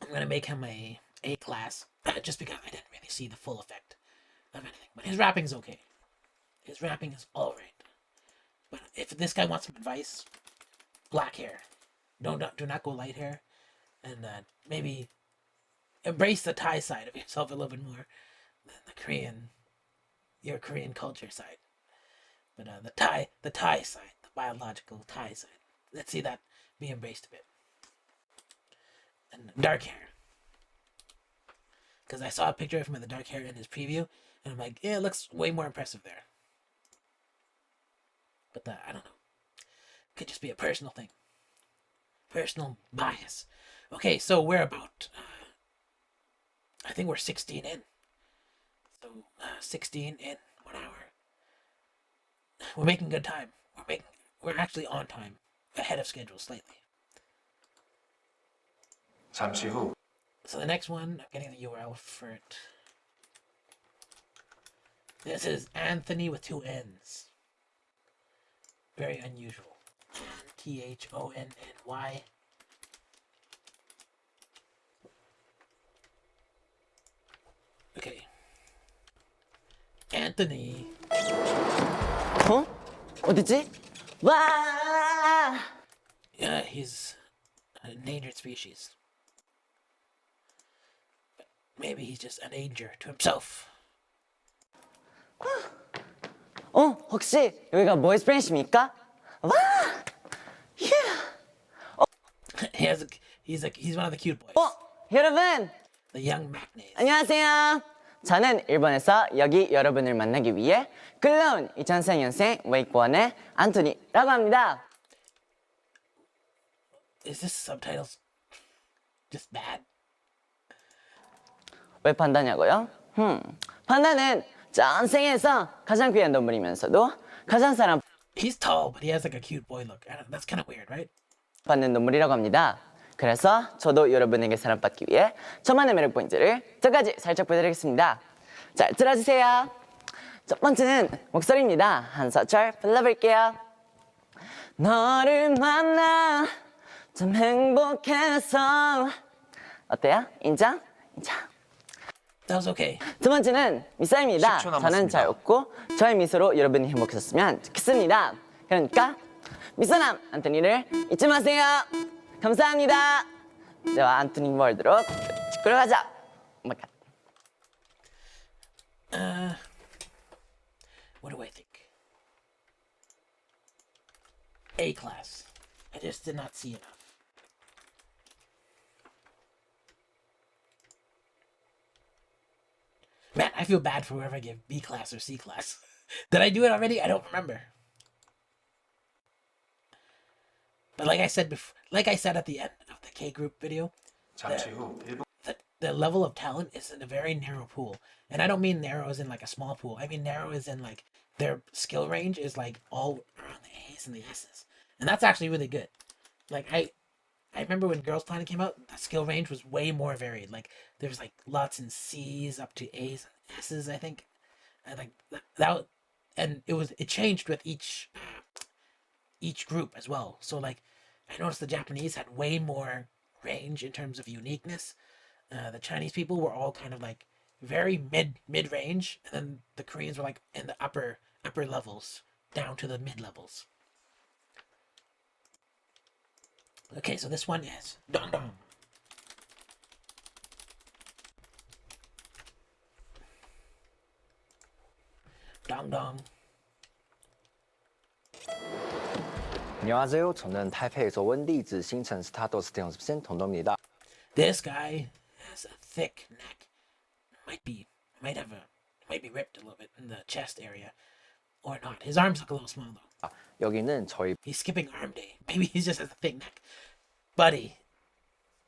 I'm gonna make him A class, just because I didn't really see the full effect of anything. But his rapping's okay. His rapping is alright. But if this guy wants some advice, black hair. Do not go light hair. And maybe embrace the Thai side of yourself a little bit more than your Korean culture side. But the Thai side, the biological Thai side, let's see that be embraced a bit. And dark hair. Because I saw a picture of him with the dark hair in his preview, and I'm like, yeah, it looks way more impressive there. But I don't know. Could just be a personal thing. Personal bias. Okay, so we're about, I think we're 16 in. So 16 in 1 hour. We're making good time. We're actually on time, ahead of schedule slightly. 잠시 후 So the next one, I'm getting the URL for it. This is Anthony with 2 N's. Very unusual. Thonny. Okay. Anthony. 어? 어딨지? 와! Yeah, he's an endangered species. But maybe he's just a danger to himself. 혹시 여기가 보이스프렌십니까? 와! He's one of the cute boys. 여러분! The young matinee. 안녕하세요. 저는 일본에서 여기 여러분을 만나기 위해 끌려온 2004년생 웨이크원의 안토니라고 합니다. Is this subtitles just bad? 왜 판다냐고요? 판다는 전 세계에서 가장 귀한 동물이면서도 가장 사랑 He's tall, but he has like a cute boy look. That's kind of weird, right? 받는 동물이라고 합니다. 그래서 저도 여러분에게 사랑받기 위해 저만의 매력 포인트를 두 가지 살짝 보여드리겠습니다. 잘 들어주세요. 첫 번째는 목소리입니다. 한 소절 불러볼게요. 너를 만나 참 행복해서. 어때요? 인정? 인정. That was okay. 두 번째는 미사입니다. 10초 남았습니다. 저는 잘 웃고 저의 미소로 여러분이 행복하셨으면 좋겠습니다. 그러니까 미소남 안토니를 잊지 마세요. 감사합니다. 저와 안토니 월드로 끌어가자. Oh my God. What do I think? A class. I just did not see enough. Man, I feel bad for whoever I give B class or C class. Did I do it already? I don't remember. But like I said before, like I said at the end of the K group video, 잠시 후 1분 the level of talent is in a very narrow pool. And I don't mean narrow as in like a small pool. I mean narrow as in like their skill range is like all around the A's and the S's. And that's actually really good. Like I remember when Girls Planet came out, the skill range was way more varied. Like there's like lots in C's up to A's and S's, I think. And like that and it changed with each group as well. So like I noticed the Japanese had way more range in terms of uniqueness. The Chinese people were all kind of like very mid range, and then the Koreans were like in the upper levels down to the mid levels. Okay, so this one is Dong Dong. Dong Dong. 안녕하세요. 저는 타이페이에서 온 리즈 신천 스타더스트 연습생 동동입니다. This guy has a thick neck. Might be ripped a little bit in the chest area, or not. His arms look a little small though. 여기는 저희 He's skipping arm day. Maybe he just has a thick neck. Buddy,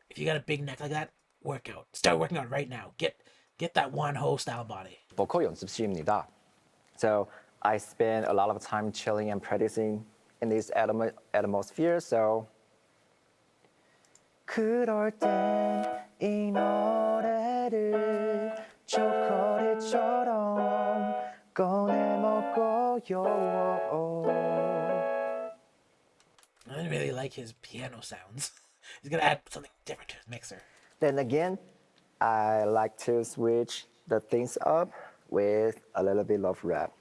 if you got a big neck like that, work out. Start working out right now. Get that Wonho style body. 보컬 연습실입니다. So I spend a lot of time chilling and practicing in this atmosphere. So 그럴 땐 이 노래를 초콜릿처럼 꺼내 먹어요. I didn't really like his piano sounds. He's gonna add something different to his mixer. Then again, I like to switch the things up with a little bit of rap.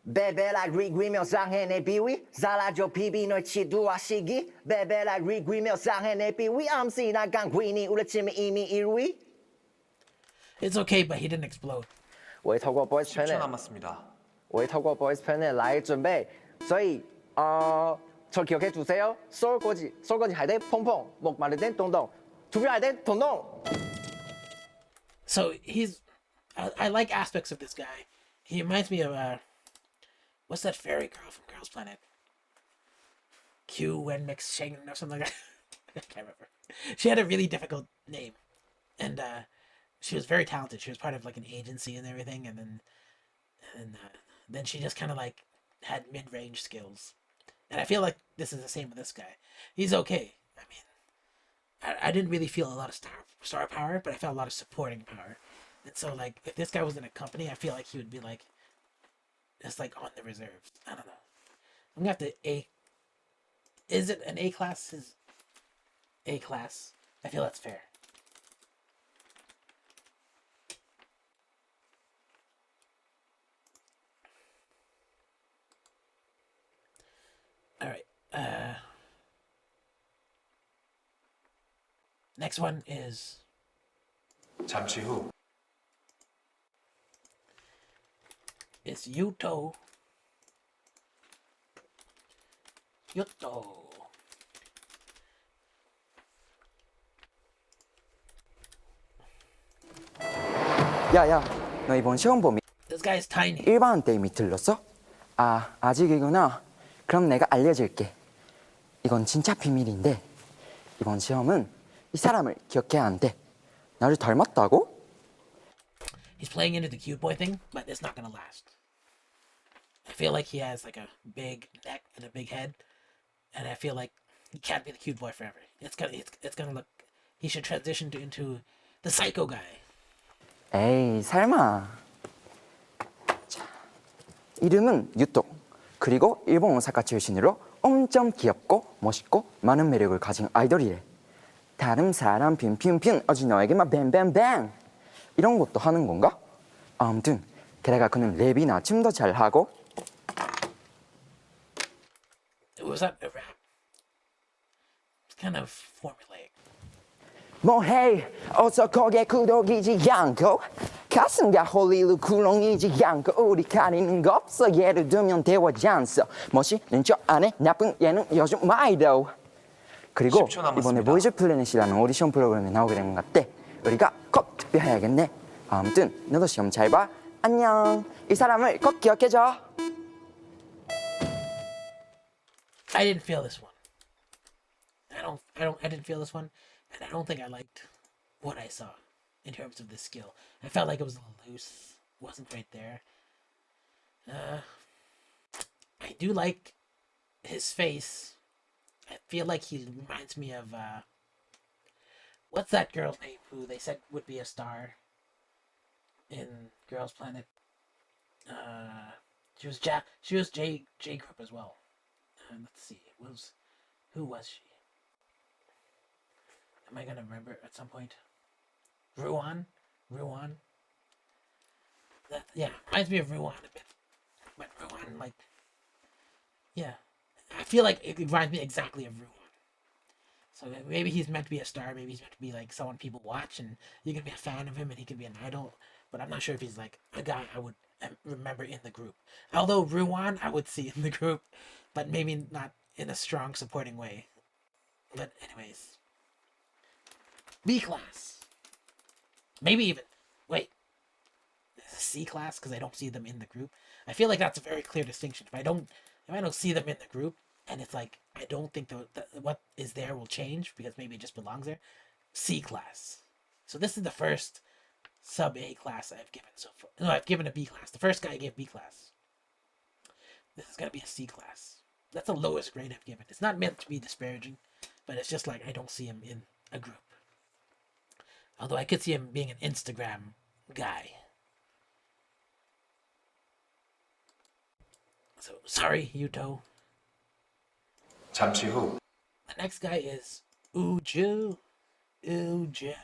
베베라 리그리며 상해 내 비위 사라져 비비 널 치두와 시기 베베라 리그리며 상해 내 비위 암시 나간 귀니 우려침이 이미 1위. It's okay, but he didn't explode. 我会透过 voice 10초 panel 남았습니다. 我会透过 voice panel 来准备，所以저 기억해 주세요. 솔고지 할 때 퐁퐁, 목 마를 때 동동, 투표할 때 동동. So I like aspects of this guy. He reminds me of what's that fairy girl from Girls Planet? Q Wen Mix Sheng or something like that. I can't remember. She had a really difficult name, and she was very talented. She was part of like an agency and everything, and then she just kind of like had mid-range skills. And I feel like this is the same with this guy. He's okay. I mean, I didn't really feel a lot of star power, but I felt a lot of supporting power. And so like if this guy was in a company, I feel like he would be like just like on the reserves. I don't know. I'm gonna have to is it an A class? Is A class? I feel that's fair. All right. Next one is 잠시 후 it's Yuto. 야야, 너 이번 시험 범위 This guy's tiny. 일반 때이미 틀렸어? 아, 아직이구나. 그럼 내가 알려줄게. 이건 진짜 비밀인데 이번 시험은 이 사람을 기억해야 한대. 나를 닮았다고? He's playing into the cute boy thing, but it's not gonna last. I feel like he has like a big neck and a big head, and I feel like he can't be the cute boy forever. It's gonna look. He should transition into the psycho guy. 에이, 설마. 자, 이름은 유토. 그리고 일본 오사카 출신으로 엄청 귀엽고 멋있고 많은 매력을 가진 아이돌이래. 다른 사람 핀핀핀 어지 너에게만 뱅뱅뱅 이런 것도 하는 건가? 아무튼 게다가 그는 랩이나 춤도 잘하고. Was that a rap? It's kind of formulaic. 뭐해 어서 거기에 구독이지 않고 가슴과 홀리루 구렁이지 않고 우리 가리는 거 없어. 예를 들면 대화 잔서 멋있는 저 안에 나쁜 얘는 요즘 마이도. 그리고 10초 남았습니다. 이번에 보이즈 플래닛이라는 오디션 프로그램에 나오게 된 것 같대. 우리가 꼭 투표해야겠네. 아무튼 너도 시험 잘 봐. 안녕. 이 사람을 꼭 기억해줘. I didn't feel this one. I didn't feel this one, and I don't think I liked what I saw in terms of the skill. I felt like it was a little loose. Wasn't right there. I do like his face. I feel like he reminds me of what's that girl's name who they said would be a star in Girls Planet? She was J group as well. Let's see. Who was she? Am I gonna remember at some point? Ruan. That reminds me of Ruan a bit. But Ruan, like, yeah, I feel like it reminds me exactly of Ruan. So maybe he's meant to be a star. Maybe he's meant to be like someone people watch, and you can be a fan of him, and he can be an idol. But I'm not sure if he's like a guy I would remember in the group. Although Ruan I would see in the group, but maybe not in a strong supporting way. But anyways, B class. Maybe even wait, C class because I don't see them in the group. I feel like that's a very clear distinction. If I don't see them in the group, and it's like I don't think what is there will change because maybe it just belongs there. C class. So this is the first sub A class I've given so far. No, I've given a B class. The first guy gave B class. This is gonna be a C class. That's the lowest grade I've given. It's not meant to be disparaging, but it's just like I don't see him in a group. Although I could see him being an Instagram guy. So sorry, Yuto. 잠시 후 The next guy is Uju. OUJU.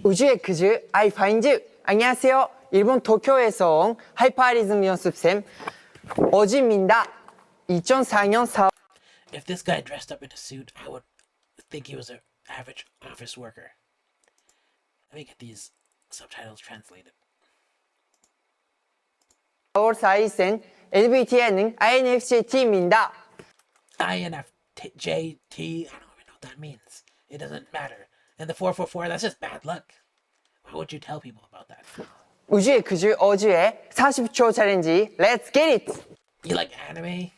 우주의 그즈 아이파인즈. 안녕하세요. 일본 도쿄에서 온 하이파리즘 연습생 어지입니다. 2004년 4월. If this guy dressed up in a suit, I would think he was an average office worker. Let me get these subtitles translated. 4월 4일 생 LBT는 INFJT입니다. INFJT, I don't even know what that means. It doesn't matter. And the 444, that's just bad luck. Why would you tell people about that? 우주의 그즈 어주의 40초 챌린지. Let's get it! You like anime?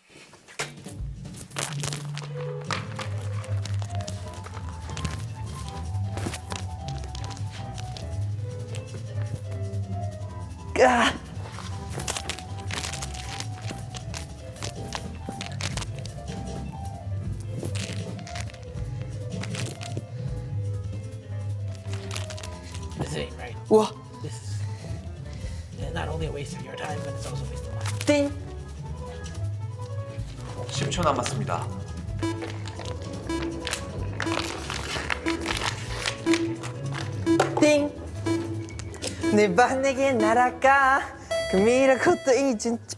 This ain't right. 우와. This is not only a waste of your time, but it's also a waste of mine. 띵! 10초 남았습니다. 띵! 내가 내게 날아가 그 미래 것도 이 진짜.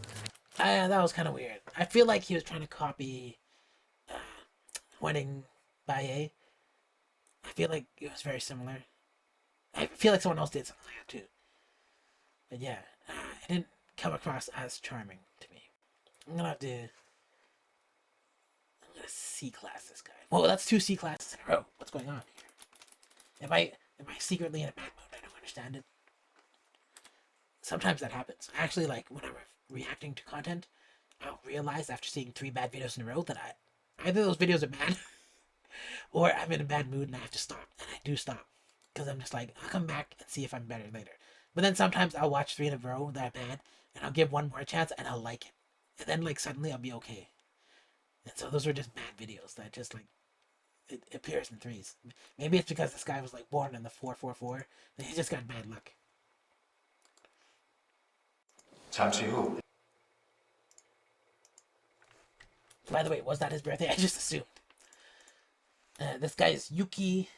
That was kind of weird. I feel like he was trying to copy Winning by A. I feel like it was very similar. I feel like someone else did something like that too. But yeah, it didn't come across as charming to me. I'm gonna have to a C class, this guy. Well, that's 2 C classes in a row. What's going on here? Am I secretly in a bad mood? I don't understand it. Sometimes that happens. Actually, like, when I'm reacting to content, I'll realize after seeing 3 bad videos in a row that either those videos are bad or I'm in a bad mood and I have to stop. And I do stop. Because I'm just like, I'll come back and see if I'm better later. But then sometimes I'll watch 3 in a row that are bad and I'll give one more chance and I'll like it. And then, like, suddenly I'll be okay. And so those were just bad videos that just, like, it appears in 3s. Maybe it's because this guy was, like, born in the 444. And he just got bad luck. 잠시 후 By the way, was that his birthday? I just assumed. This guy is Yuki.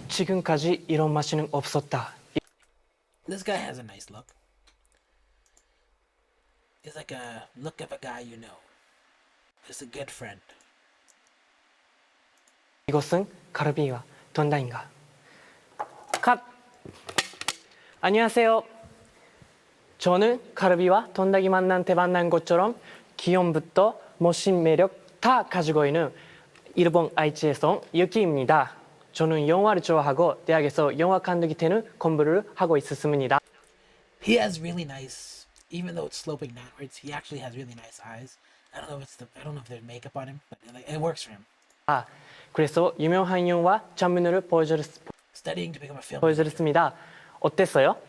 지금까지 이런 맛이는 없었다. This guy has a nice look. He's like a look of a guy you know. Just a good friend. 이것은 카르비와 돈다인가? 컷! 안녕하세요. 저는 카르비와 돈다기 만난 때 만난 것처럼 기염부터 멋진 매력 다 가지고 있는 일본 아이치에서 온 유키입니다. 저는 영화를 좋아하고 대학에서 영화 감독이 되는 공부를 하고 있었습니다. He has really nice, even though it's sloping downwards, he actually has really nice eyes. I don't know if there's makeup on him, but it works for him. 아, 그래서 유명한 영화 장면을 Studying to become a film. 보여드렸습니다. 어땠어요?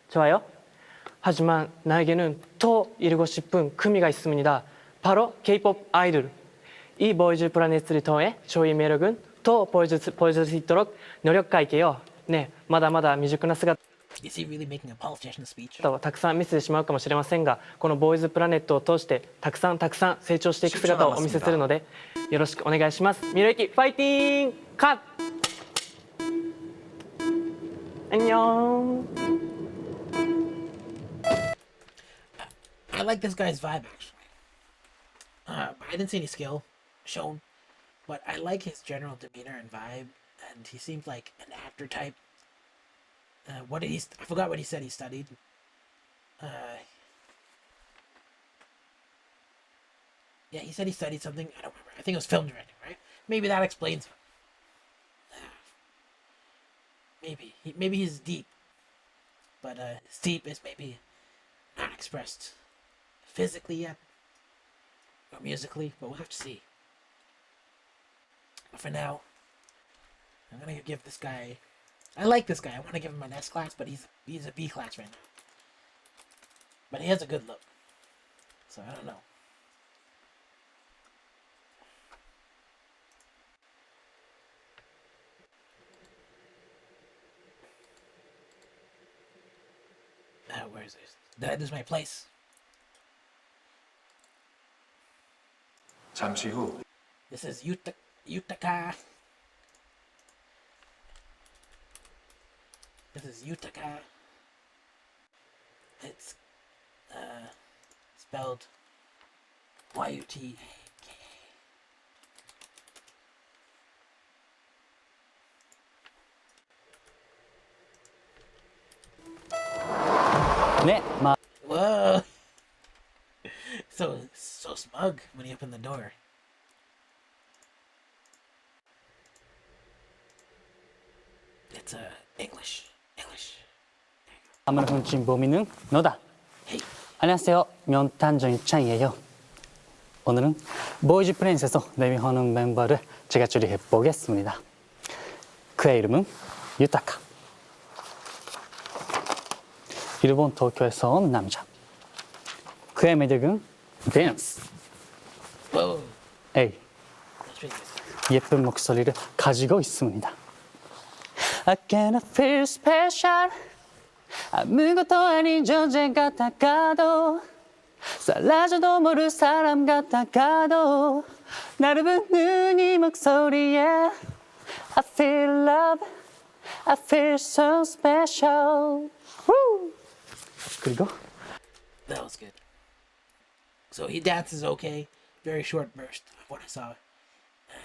좋아요? 하지만 나에게는 더 이루고 싶은 꿈이 있습니다. 바로 K-pop 아이돌. 이 보이즈 플래닛을 통해 저희 매력은 더 보여줄 수 있도록 노력할게요. 네, 마다마다 미숙한姿 Is he really making a politician speech? たくさん見せてしまうかもしれませんが、このボーイズプラネットを通してたくさん成長していく姿をお見せするのでよろしくお願いします。ミルエキファイティングカッ안녕. I like this guy's vibe actually. I didn't see any skill shown, but I like his general demeanor and vibe, and he seems like an actor type. I forgot what he said he studied. Yeah, he said he studied something. I don't remember. I think it was film directing, right? Maybe that explains him. Maybe he's deep, but his deep is maybe not expressed physically yet or musically, but we'll have to see. But for now, I'm gonna give this guy. I like this guy. I want to give him an S class, but he's a B class right now. But he has a good look, so I don't know. Where is this? This is my place. 잠시 후 This is Yutaka. This is Yutaka. It's spelled Y-U-T-A-K. 네, Whoa! So smug when he opened the door. It's English. 아무래도 진보미는 너다. 안녕하세요. 면탄정 유창이에요. 오늘은 보이즈 플래닛에서 데뷔하는 멤버를 제가 추리해 보겠습니다. 그의 이름은 유타카. 일본 도쿄에서 온 남자. 그의 매력은 댄스. 에이, 예쁜 목소리를 가지고 있습니다. I cannot feel special. 아무것도 아닌 존재 같아가도 사라져도 모를 사람 같아가도 나를 부르는 이 목소리에 I feel love. I feel so special. Woo! 그리고 That was good. So he dances okay. Very short burst of what I saw.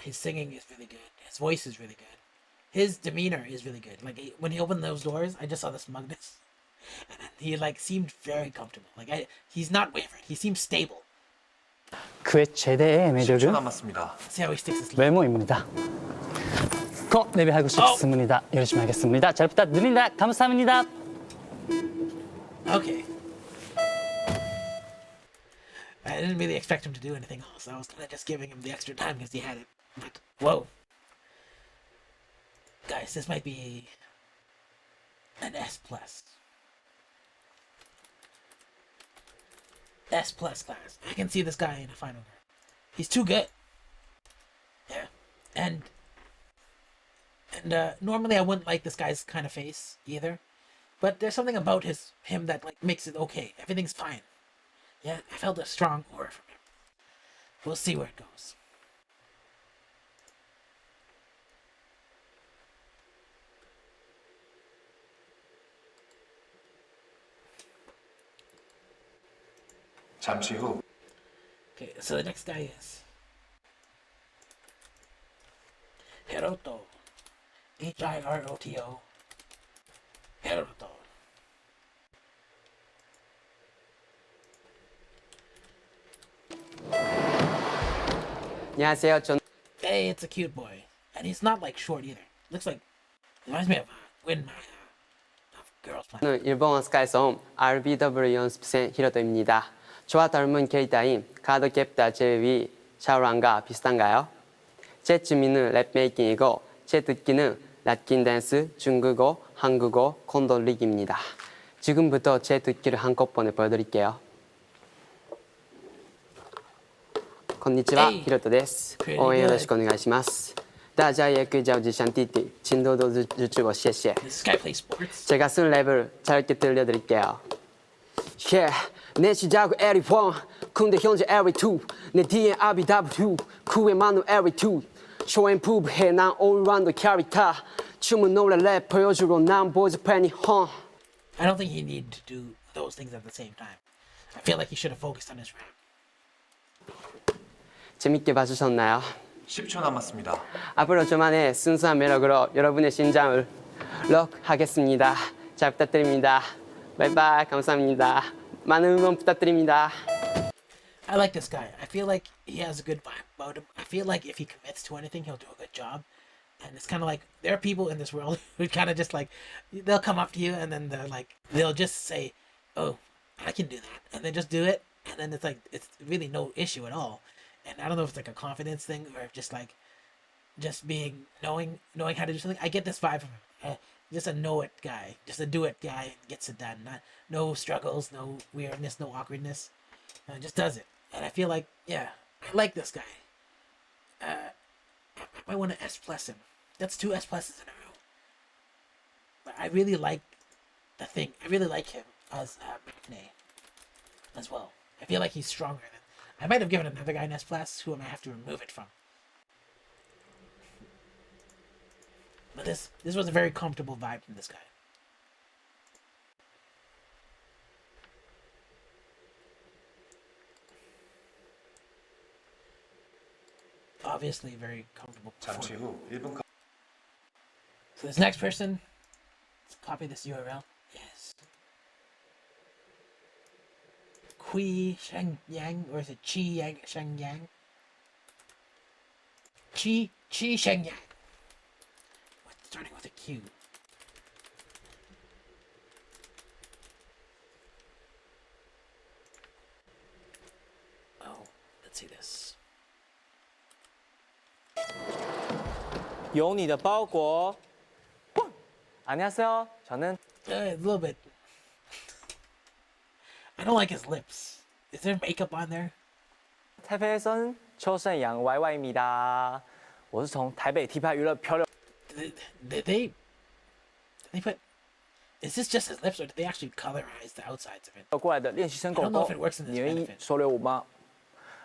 His singing is really good. His voice is really good. his demeanor is really good. Like when he opened those doors, I just saw the smugness, and he like seemed very comfortable. Like he's not wavering. He seems stable. 그의 최대의 10초 매력은 남았습니다. See how he sticks his. 외모입니다. 꼭 내비하고 싶습니다. 열심히 하겠습니다. 잘 부탁드립니다. 감사합니다. Okay. I didn't really expect him to do anything else. I was kind of just giving him the extra time because he had it. But whoa, guys, this might be an S+. S+ class. I can see this guy in a final round. He's too good. Yeah, and normally I wouldn't like this guy's kind of face either, but there's something about him that like makes it okay. Everything's fine. Yeah, I felt a strong aura from him. We'll see where it goes. 잠시 후 Okay, so the next guy is Hiroto. Hiroto. Hiroto. 안녕하세요. 전 Hey, it's a cute boy. And he's not like short either. Looks like, reminds me of when my of girls play. 저는 일본 오사카에서 온 RBW 연습생 히로토입니다. 저와 닮은 캐릭터인 카드 캡터 제위 샤오랑과 비슷한가요? 제 취미는 랩메이킹이고 제 듣기는 라틴 댄스, 중국어, 한국어, 콘돌리기입니다. 지금부터 제 듣기를 한꺼번에 보여드릴게요. こんにちは、ヒロトです。応援よろしくお願いします。大家也可以叫吉祥弟弟，请多多支持我，谢谢。 This guy plays sports. 제가 쓴 랩을 짧게 들려드릴게요. Yeah, 내 시작은 every one, 근데 현재 every two. 내 뒤엔 RBW, 그에 많은 every two. Show and prove 해, 난 all-round 캐릭터. 춤은 노래 랩 보여주러 난 보여주팬이 huh. I don't think he needed to do those things at the same time. I feel like he should have focused on his rap. 재밌게 봐주셨나요? 10초 남았습니다. 앞으로 저만의 순수한 매력으로 여러분의 심장을 록하겠습니다. 잘 부탁드립니다. 바이바이, 감사합니다. 많은 응원 부탁드립니다. I like this guy. I feel like he has a good vibe about him. I feel like if he commits to anything, he'll do a good job. And it's kind of like there are people in this world who kind of just like they'll come up to you and then they'll just say, "Oh, I can do that," and then just do it, and then it's like it's really no issue at all. And I don't know if it's like a confidence thing or if just like just being knowing how to do something. I get this vibe from him. Just a know it guy, just a do it guy, gets it done. No struggles, no weirdness, no awkwardness. Just does it. And I feel like I like this guy. I might want to S+ him. That's 2 S+ in a row. But I really like the thing. I really like him as Maknae as well. I feel like he's stronger than. I might have given another guy an S+, who I might have to remove it from. But this was a very comfortable vibe from this guy. Obviously very comfortable. 잠시 후 1분 So this next person, let's copy this URL. Yes. Kui Sheng Yang, or is it Chi Yang Sheng Yang? Chi Sheng Yang. Starting with a Q. Oh, let's see this. 有你的包裹。안녕하세요. 저는 A little bit. I don't like his lips. Is there makeup on there? 台北生邱胜阳 YY입니다. 我是从台北 T派娱乐漂流。 Did they put? Is this just his lips, or did they actually colorize the outsides of it? 过来的练习生 I 狗 don't know 狗 if it works in，this 你愿意 benefit. 收留我吗？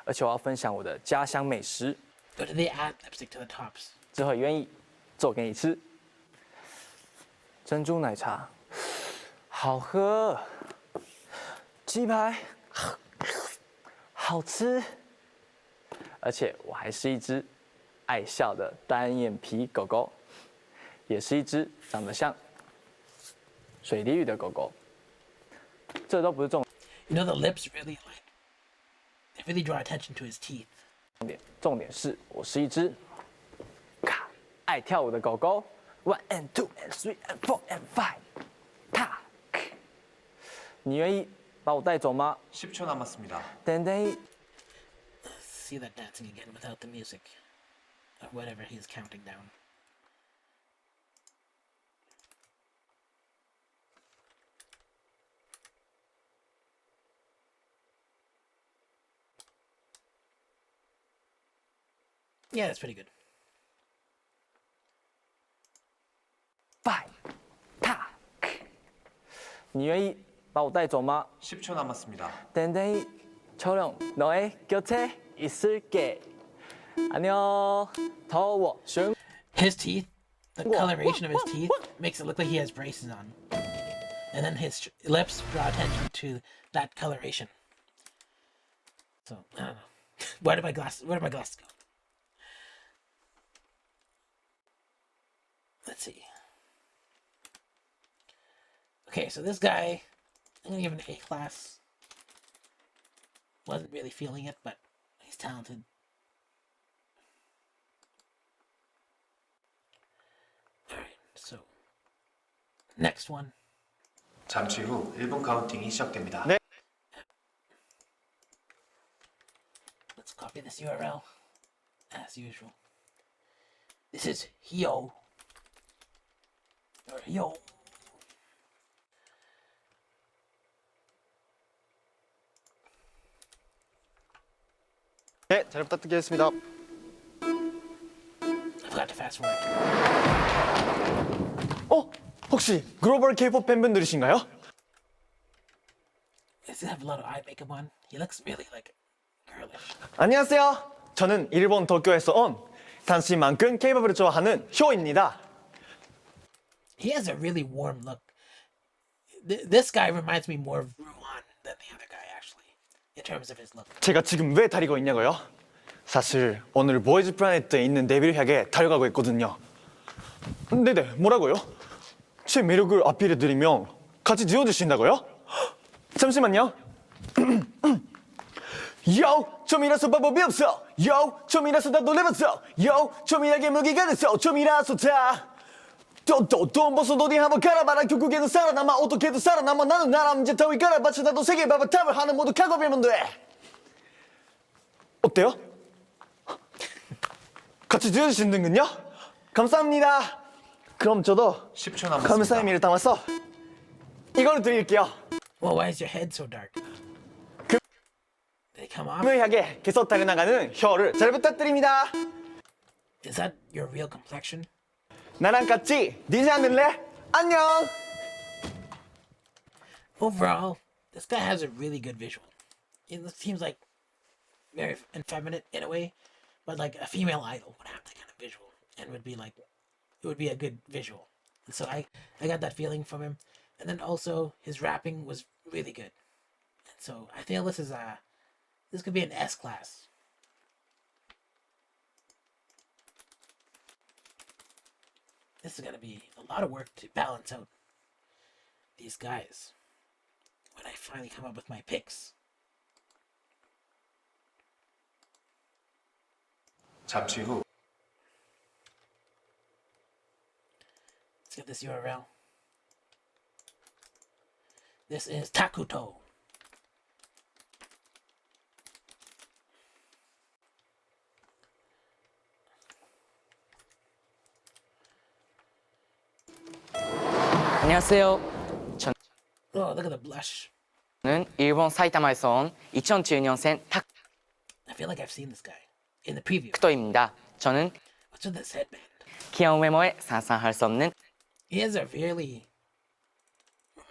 而且我要分享我的家乡美食， Or did they add lipstick to the tops? 之后也愿意做给你吃。珍珠奶茶，好喝；鸡排，好吃。而且我还是一只爱笑的单眼皮狗狗。也是一只长得像水梨鱼的狗狗。这都不是重 You know, the lips really they really draw attention to his teeth. 点，重点是我是一只咔爱跳舞的狗狗。One and two and three and four and five， 踏。你愿意把我带走吗？ 10초 남았습니다. 等等。 See that dancing again without the music. Or whatever he's counting down. Yeah, that's pretty good. Five， 踏。你愿意把我带走吗？ 10초 남았습니다. 땡땡이 촬영 너의 곁에 있을게. 안녕. 더워. 슝. His teeth, the coloration of his teeth, makes it look like he has braces on. And then his lips draw attention to that coloration. So, I don't know. Where did my glasses go? Let's see. Okay, so this guy, I'm gonna give him an A class. Wasn't really feeling it, but he's talented. Alright, so next one. 잠시 후 1분 카운팅이 시작됩니다. 네. Let's copy this URL as usual. This is Hyo. Or Hyo. 네, 잘 부탁드리겠습니다. I forgot to fast forward. 혹시 글로벌 K-pop 팬분들이신가요? Does he have a lot of eye makeup on? He looks really like girlish. 안녕하세요. 저는 일본 도쿄에서 온 당신만큼 K-pop을 좋아하는 효입니다. He has a really warm look. This guy reminds me more of Ruan than the other guy, actually, in terms of his look. 제가 지금 왜 다니고 있냐고요? 사실 오늘 보이즈 플래닛에 있는 데뷔를 향해 달려가고 있거든요. 네네, 뭐라고요? 제 매력을 어필해드리면 같이 지어주신다고요? 잠시만요. 요, 좀이라서 방법이 없어. 요, 좀이라서 다 놀래봤어. 요, 좀이라게 무기가 됐어. 좀이라서 다. 돈 벌써 어디 한번 갈아봐라. 결국에는 살아남아. 어떻게든 살아남아. 나는 나라 문제 따위 갈아받쳐. 나도 세계 바바탑을 하는 모두 각오하면 돼. 어때요? 같이 지어주시는군요? 감사합니다. 그럼 저도 10초 남았습니다. 감사의 의미를 담아서 이걸 드릴게요. Well, why is your head so dark? Did they come off? 금을 향해 계속 달려나가는 혀를 잘 부탁드립니다. Is that your real complexion? 나랑 같이 DJ 하늘래? 안녕. Overall, this guy has a really good visual. It seems like very effeminate in a way, but like a female idol would have that kind of visual and would be like, it would be a good visual. And so I got that feeling from him. And then also his rapping was really good. And so I feel this could be an S class. This is gonna be a lot of work to balance out these guys when I finally come up with my picks. 잠시 후 Let's get this URL. This is Takuto. 안녕하세요. Oh, look at the blush. 저는 일본 사이타마에서 온 2017년생 I feel like I've seen this guy in the preview. 탁토입니다. 저는 What's with this headband? 귀여운 외모에 상상할 수 없는 He has a really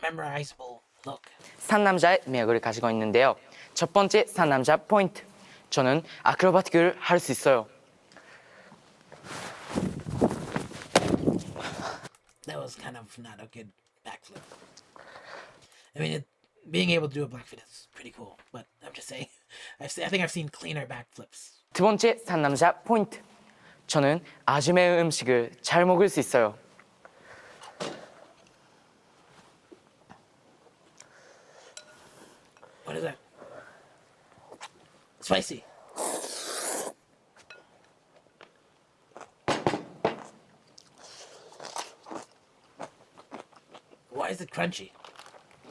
memorizable look. 상남자의 매력을 가지고 있는데요. 첫 번째 상남자 포인트. 저는 아크로바틱을 할 수 있어요. That was kind of not a good backflip. I mean, being able to do a backflip is pretty cool, but I'm just saying, I think I've seen cleaner backflips. 두 번째 상남자 포인트. 저는 아주 매운 음식을 잘 먹을 수 있어요. What is that? Spicy. Why is it crunchy?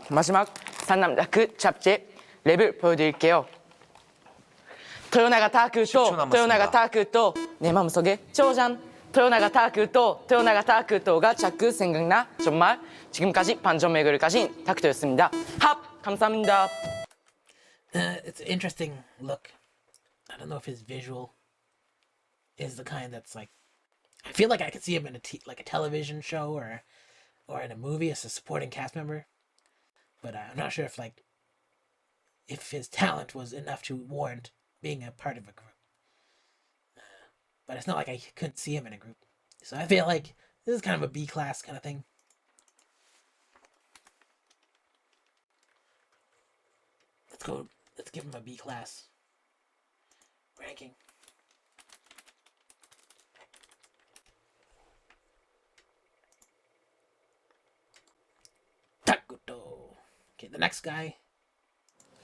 마지막 산남자 그 잡지 랩을 보여드릴게요. 토요나가 다크도 토요나가 다크도 내 마음속에 쪼잔 토요나가 다크도 토요나가 다크도가 자꾸 생각나 정말 지금까지 반전 매력을 가진 다크도였습니다. 합 감사합니다. It's an interesting look. I don't know if his visual is the kind that's like. I feel like I could see him in a television show or in a movie as a supporting cast member, but I'm not sure if his talent was enough to warrant being a part of a group. But it's not like I couldn't see him in a group, so I feel like this is kind of a B class kind of thing. Let's give him a B class ranking. Takuto. Okay, the next guy.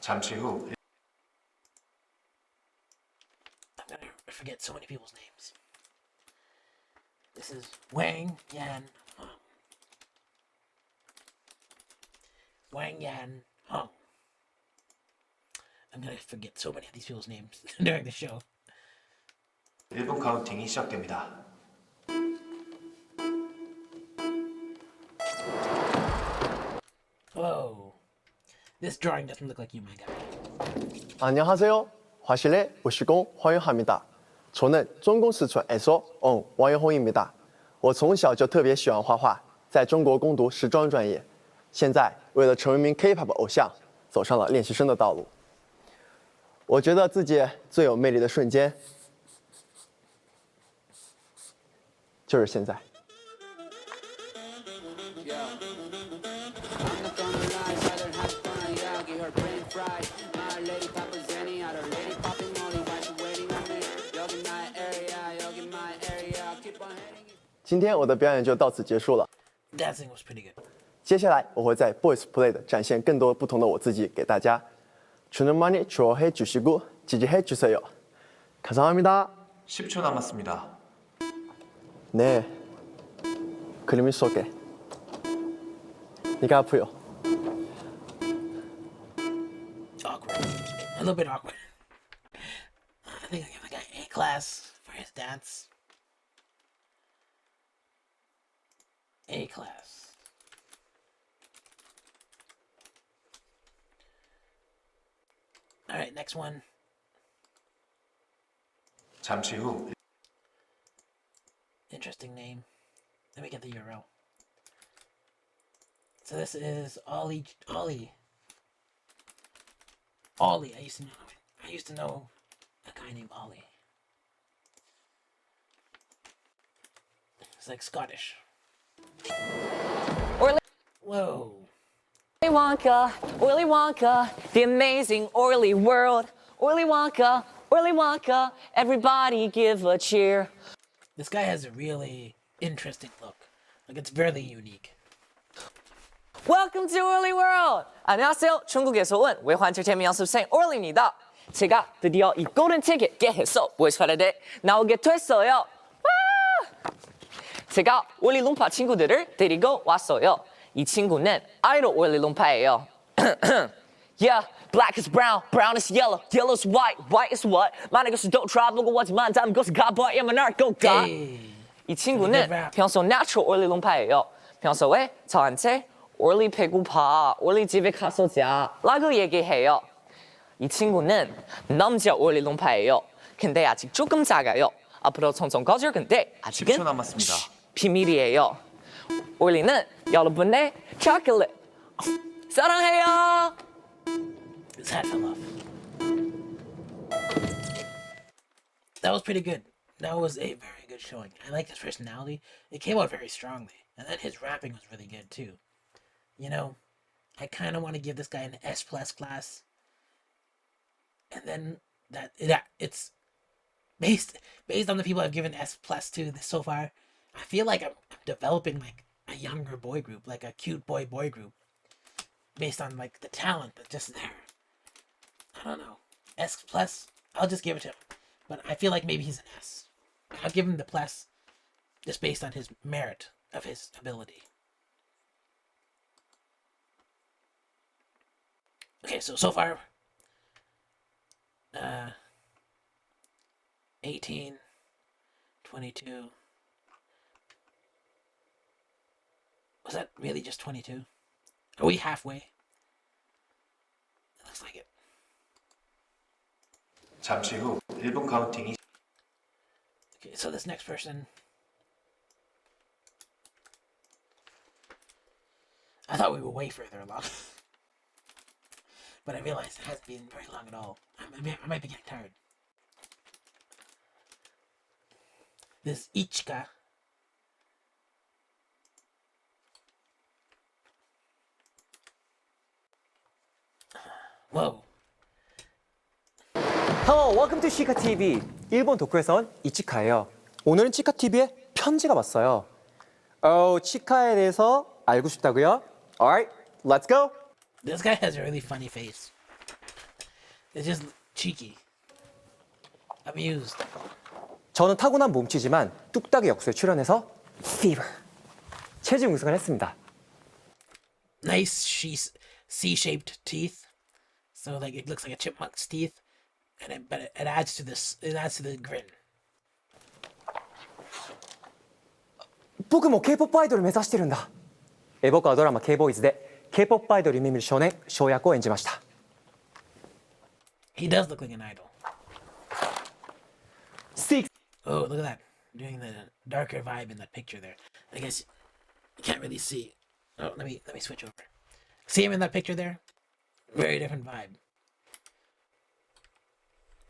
잠시 후 I'm gonna forget so many people's names. This is Wang Yan Hong. Wang Yan Hong. I'm gonna forget so many of these people's names during the show. 1분 카운팅이 시작됩니다. Whoa. This drawing doesn't look like you, my guy. 안녕하세요. 화실에 오시고 환영합니다. 저는 中共四川에서 온 왕영홍입니다.我从小就特别喜欢画画，在中国攻读时装专业，现在为了成为一名 K-pop 偶像，走上了练习生的道路。我觉得自己最有魅力的瞬间，就是现在。 今天我的表演就到此结束了。 Dancing was pretty good. 接下来我会在 Boys Play 的展现更多不同的我自己给大家。주는 많이 좋아해 주시고 지지해 주세요. 감사합니다. 10초 남았습니다. 네. 그림을 쏠게. 네가 아프요. Awkward. A little bit awkward. I think I'll give the guy A class for his dance. A class. Alright, next one. 잠시 후 Interesting name. Let me get the URL. So this is Ollie. I used to know a guy named Ollie. It's like Scottish. Whoa. Willy Wonka, the amazing Orly world. Willy Wonka, everybody give a cheer. This guy has a really interesting look. Like it's very unique. Welcome to Orly world. 안녕하세요. 중국에서 온 외환철 재미 연습생 Orly입니다. 제가 드디어 이 골든 티켓 깨해서 보이스 파레드에 나오게 됐어요. 제가 올리 롱파 친구들을 데리고 왔어요. 이 친구는 아이돌 올리 롱파예요. Yeah, black is brown, brown is yellow, yellow is white, white is what? 많은 것을 또 트라블고 하지만 다음 것을 가봐야 만날 거가. 이 친구는 평소 natural 올리 롱파예요. 평소에 저한테 올리 배고파, 올리 집에 가서 자 라고 얘기해요. 이 친구는 남자 올리 롱파예요. 근데 아직 조금 작아요. 앞으로 총총 커질 건데 아직은 10초 남았습니다. 비밀이에요. 올리는 여러분의 초콜릿 사랑해요. His hat fell off. That was pretty good. That was a very good showing. I like his personality. It came out very strongly. And then his rapping was really good too. You know, I kind of want to give this guy an S+ class. And then it's based on the people I've given S+ to so far. I feel like I'm developing like a younger boy group, like a cute boy group, based on like the talent that's just there. don't know. S plus. I'll just give it to him. But I feel like maybe he's an S. I'll give him the plus just based on his merit of his ability. Okay, so far 18, 22. Was that really just 22? Are we halfway? It looks like it. 잠시 후 1분 카운팅이 Okay, so this next person. I thought we were way further along. But I realized it hasn't been very long at all. I might be getting tired. This Ichika. Whoa. Hello, welcome to Chika TV. 일본 도쿄에서 온 이치카예요. 오늘은 치카 TV에 편지가 왔어요. 치카에 대해서 알고 싶다고요? Alright, let's go. This guy has a really funny face. It's just cheeky. Amused. 저는 타고난 몸치지만 뚝딱이 역수에 출연해서 Fever 최종 우승을 했습니다. Nice C-shaped teeth. So like it looks like a chipmunk's teeth, and but it adds to this. It adds to the grin. 僕も K-POP アイドル目指してるんだ。僕はドラマ K-BOYS で K-POP アイドル夢見る少年翔役を演じました。He does look like an idol. 6. Oh, look at that. Doing the darker vibe in that picture there. I guess you can't really see. Oh, let me switch over. See him in that picture there? Very different vibe.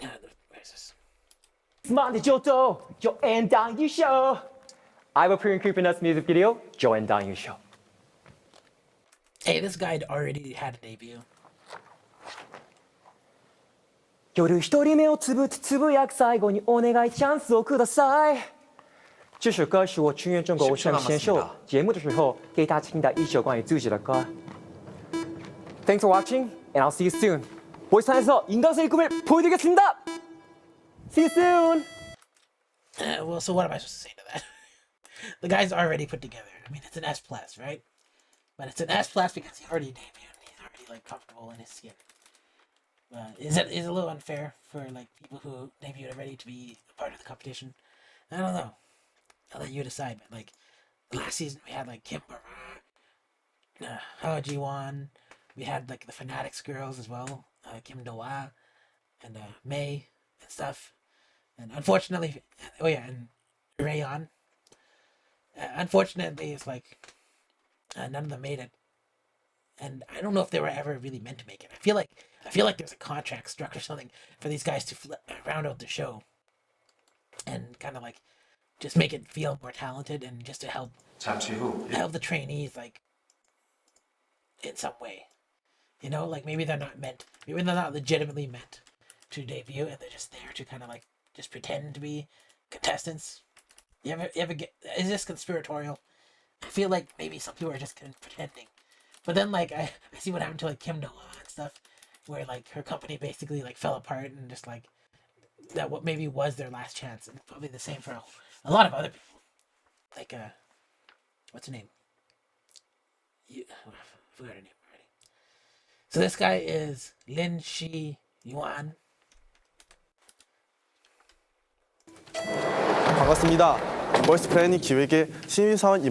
Where is this? スマンで上等助演男優勝 I will appear in Creeping Nuts music video 助演男優勝 Hey, this guy already had a debut. 夜一人目をつぶってつぶやく最後にお願いチャンスをください这首歌是我去年中国偶像选秀节目的时候给大家听的一首关于自己的歌 Thanks for watching and I'll see you soon 보이스타에서 인간성의 꿈을 보여드리겠습니다 See you soon Well, so what am I supposed to say to that? The guy's already put together. I mean, it's an S+, right? But it's an S+ because he already debuted. He's already like comfortable in his skin. Is it a little unfair for like people who debuted already to be a part of the competition? I don't know. I'll let you decide. But like last season, we had like Kim Bara, Hao Ji-won. We had like the Fanatics girls as well, Kim Do-ah and May and stuff. And unfortunately, oh yeah, and Rayon. Unfortunately, it's like none of them made it, and I don't know if they were ever really meant to make it. I feel like there's a contract struck or something for these guys to round out the show, and kind of like just make it feel more talented and just to help the trainees like in some way, you know, like maybe they're not legitimately meant to debut and they're just there to kind of like just pretend to be contestants. You ever get, is this conspiratorial? I feel like maybe some people are just pretending. But then like I see what happened to like Kim Do-ah and stuff, where like her company basically like fell apart and just like that what maybe was their last chance. And probably the same for a lot of other people. Like what's her name? I forgot her name already. So this guy is Lin Shi-yuan. 반갑습니다. 보이스 플래닛 기획의 신입사원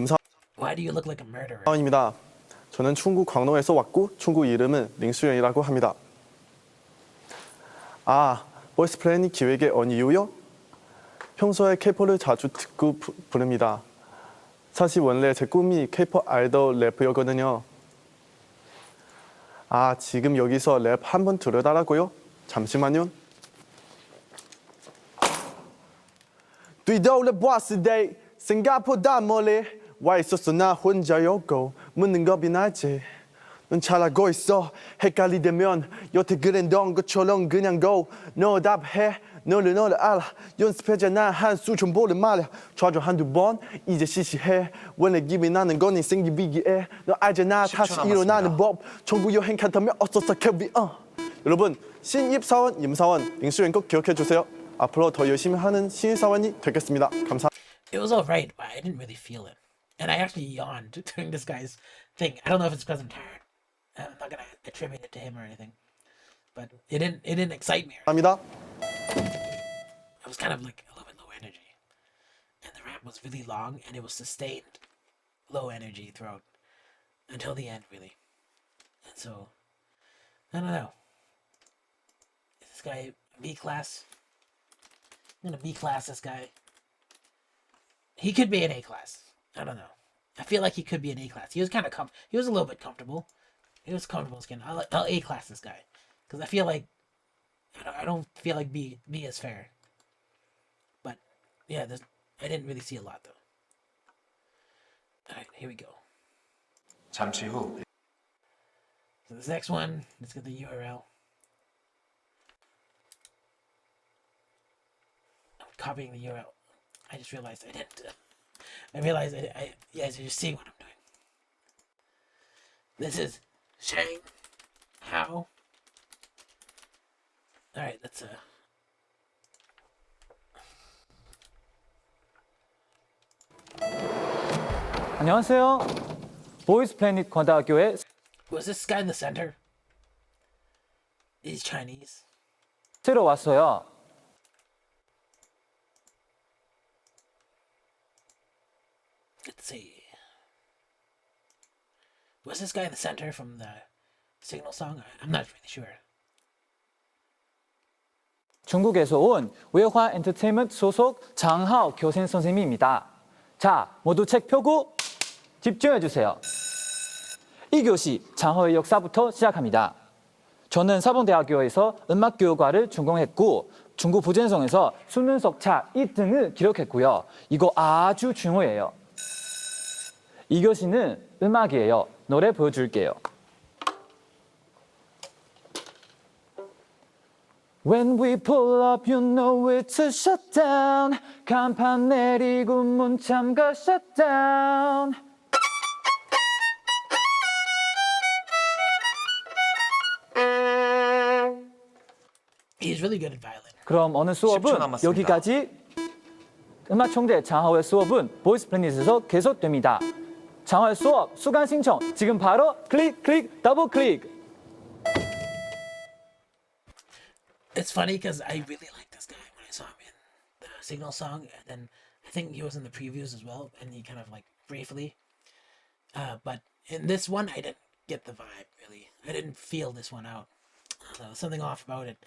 Why do you look like a murderer? 임사원입니다. 저는 중국 광동에서 왔고 중국 이름은 링수연이라고 합니다. 보이스 플래닛 기획의 언이유요? 평소에 K-팝을 자주 듣고 부릅니다. 사실 원래 제 꿈이 K-팝 아이돌 래퍼였거든요. 지금 여기서 랩 한번 들어달라고요? 잠시만요. 뒤돌아봤을 때 생각보다 멀리 와 있었어 나 혼자였고 묻는 겁이 나지 넌 잘 알고 있어 헷갈리되면 여태 그랬던 것처럼 그냥 go 너 답해 너를 알아 연습했잖아 한 수천 번을 말야 좌조 한두 번 이제 시시해 원래 기분 나는 건 인생 기비기에 너 알잖아 다시 일어나는 법 전국 여행 간다면 어서 carry on 여러분 신입사원, 임사원, 링수연 꼭 기억해 주세요. 앞으로 더 열심히 하는 신입사원이 되겠습니다. 감사합니다. It was alright, but I didn't really feel it. And I actually yawned during this guy's thing. I don't know if it's because I'm tired. I'm not gonna attribute it to him or anything. But it didn't excite me. 감사합니다. I was kind of like a little bit low energy. And the rap was really long and it was sustained low energy throughout until the end, really. And so, I don't know. Is this guy B class? I'm gonna B class this guy. He could be an A class. I don't know. I feel like he could be an A class. He was kind of he was a little bit comfortable. He was comfortable skin. I'll A class this guy because I feel like I don't feel like B is fair. But yeah, I didn't really see a lot though. All right, here we go. 잠시 후 So this next one, let's get the URL. I'm copying the URL. I just realized I didn't. I realized you guys are just seeing what I'm doing. This is Shang Hao. All right, let's 안녕하세요. 보이스 플래닛 관다학교의 Was this guy in the center? He's Chinese. 새로 왔어요. Let's see. Was this guy in the center from the Signal song? I'm not really sure. 중국에서 온 외화 엔터테인먼트 소속 장하오 교생 선생님입니다. 자, 모두 책 펴고 집중해 주세요. 1교시 장하오의 역사부터 시작합니다. 저는 사범대학교에서 음악교육과를 전공했고 중국 부젠성에서 수능석차 1등을 기록했고요. 이거 아주 중요해요. 2교시는 음악이에요. 노래 보여줄게요. When we pull up, you know it's a shutdown. 간판 내리고 문 잠가 shutdown. He's really good at violin. 그럼 오늘 수업은 여기까지. 음악총재 장하오의 수업은 보이스 플래닛에서 계속됩니다. 장하오의 수업 수강 신청 지금 바로 클릭 클릭 더블 클릭. It's funny because I really liked this guy when I saw him in the Signal song, and then I think he was in the previews as well, and he kind of like briefly. But in this one, I didn't get the vibe really. I didn't feel this one out. There was something off about it.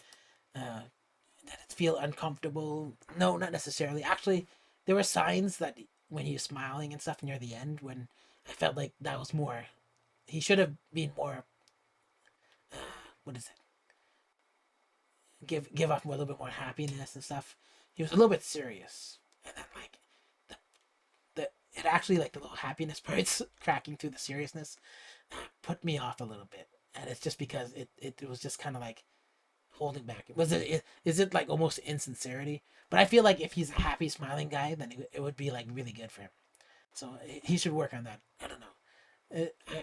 Did it feel uncomfortable? No, not necessarily. Actually, there were signs that when he was smiling and stuff near the end, when I felt like that was more. He should have been more. What is it? Give off a little bit more happiness and stuff. He was a little bit serious, and then like it actually like the little happiness parts cracking through the seriousness put me off a little bit, and it's just because it was just kind of like holding back. Is it like almost insincerity? But I feel like if he's a happy smiling guy, then it would be like really good for him. So he should work on that. I don't know.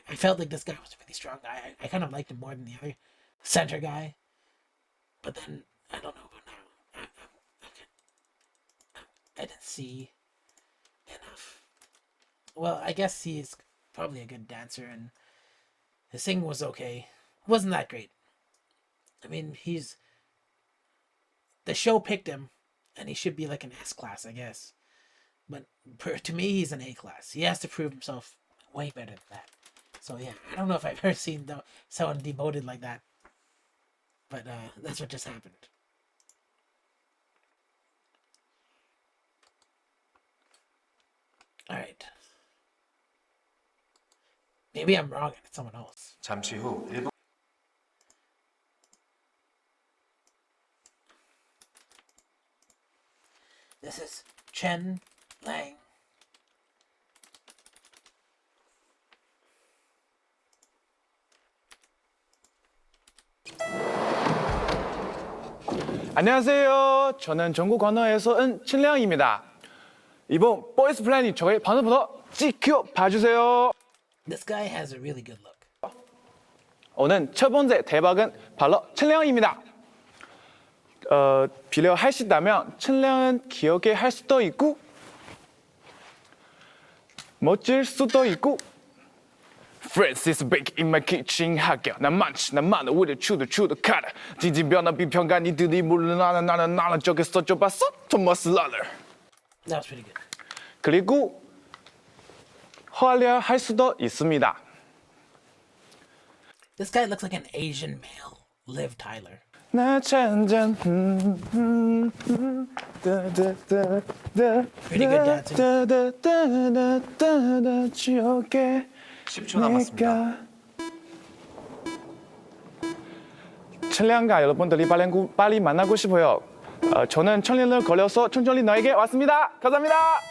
I felt like this guy was a really strong guy. I kind of liked him more than the other center guy. But then, I don't know about now. I didn't see enough. Well, I guess he's probably a good dancer, and his singing was okay. It wasn't that great. I mean, the show picked him, and he should be like an S class, I guess. But to me, he's an A class. He has to prove himself way better than that. So yeah, I don't know if I've ever seen someone demoted like that. But that's what just happened. All right. Maybe I'm wrong and it's someone else. 잠시 후 1분 This is Chen Lang. 안녕하세요. 저는 전국 언어에서 온 신량입니다. 이번 보이스 플래닛 저의 반응부터 지켜봐주세요. This guy has a really good look. 오늘 첫 번째 대박은 바로 신량입니다. 빌려 할 수 있다면 춘향은 기억에 할 수도 있고 멋질 수도 있고 Francis Bake in my kitchen 하게 난 많지 난 많아 오히려 추덕하라 진진 변화 비평가 니들이 몰라 나는 저기 써줘봤어 토마스 라러 That was pretty good. 그리고 허하려 할 수도 있습니다. This guy looks like an Asian male Liv Tyler. 나 잔잔 Pretty good dancing. 지옥에 10초 남았습니다. 천량가 여러분들이 빨리 만나고 싶어요. 저는 천년을 걸려서 천천히 너에게 왔습니다. 감사합니다.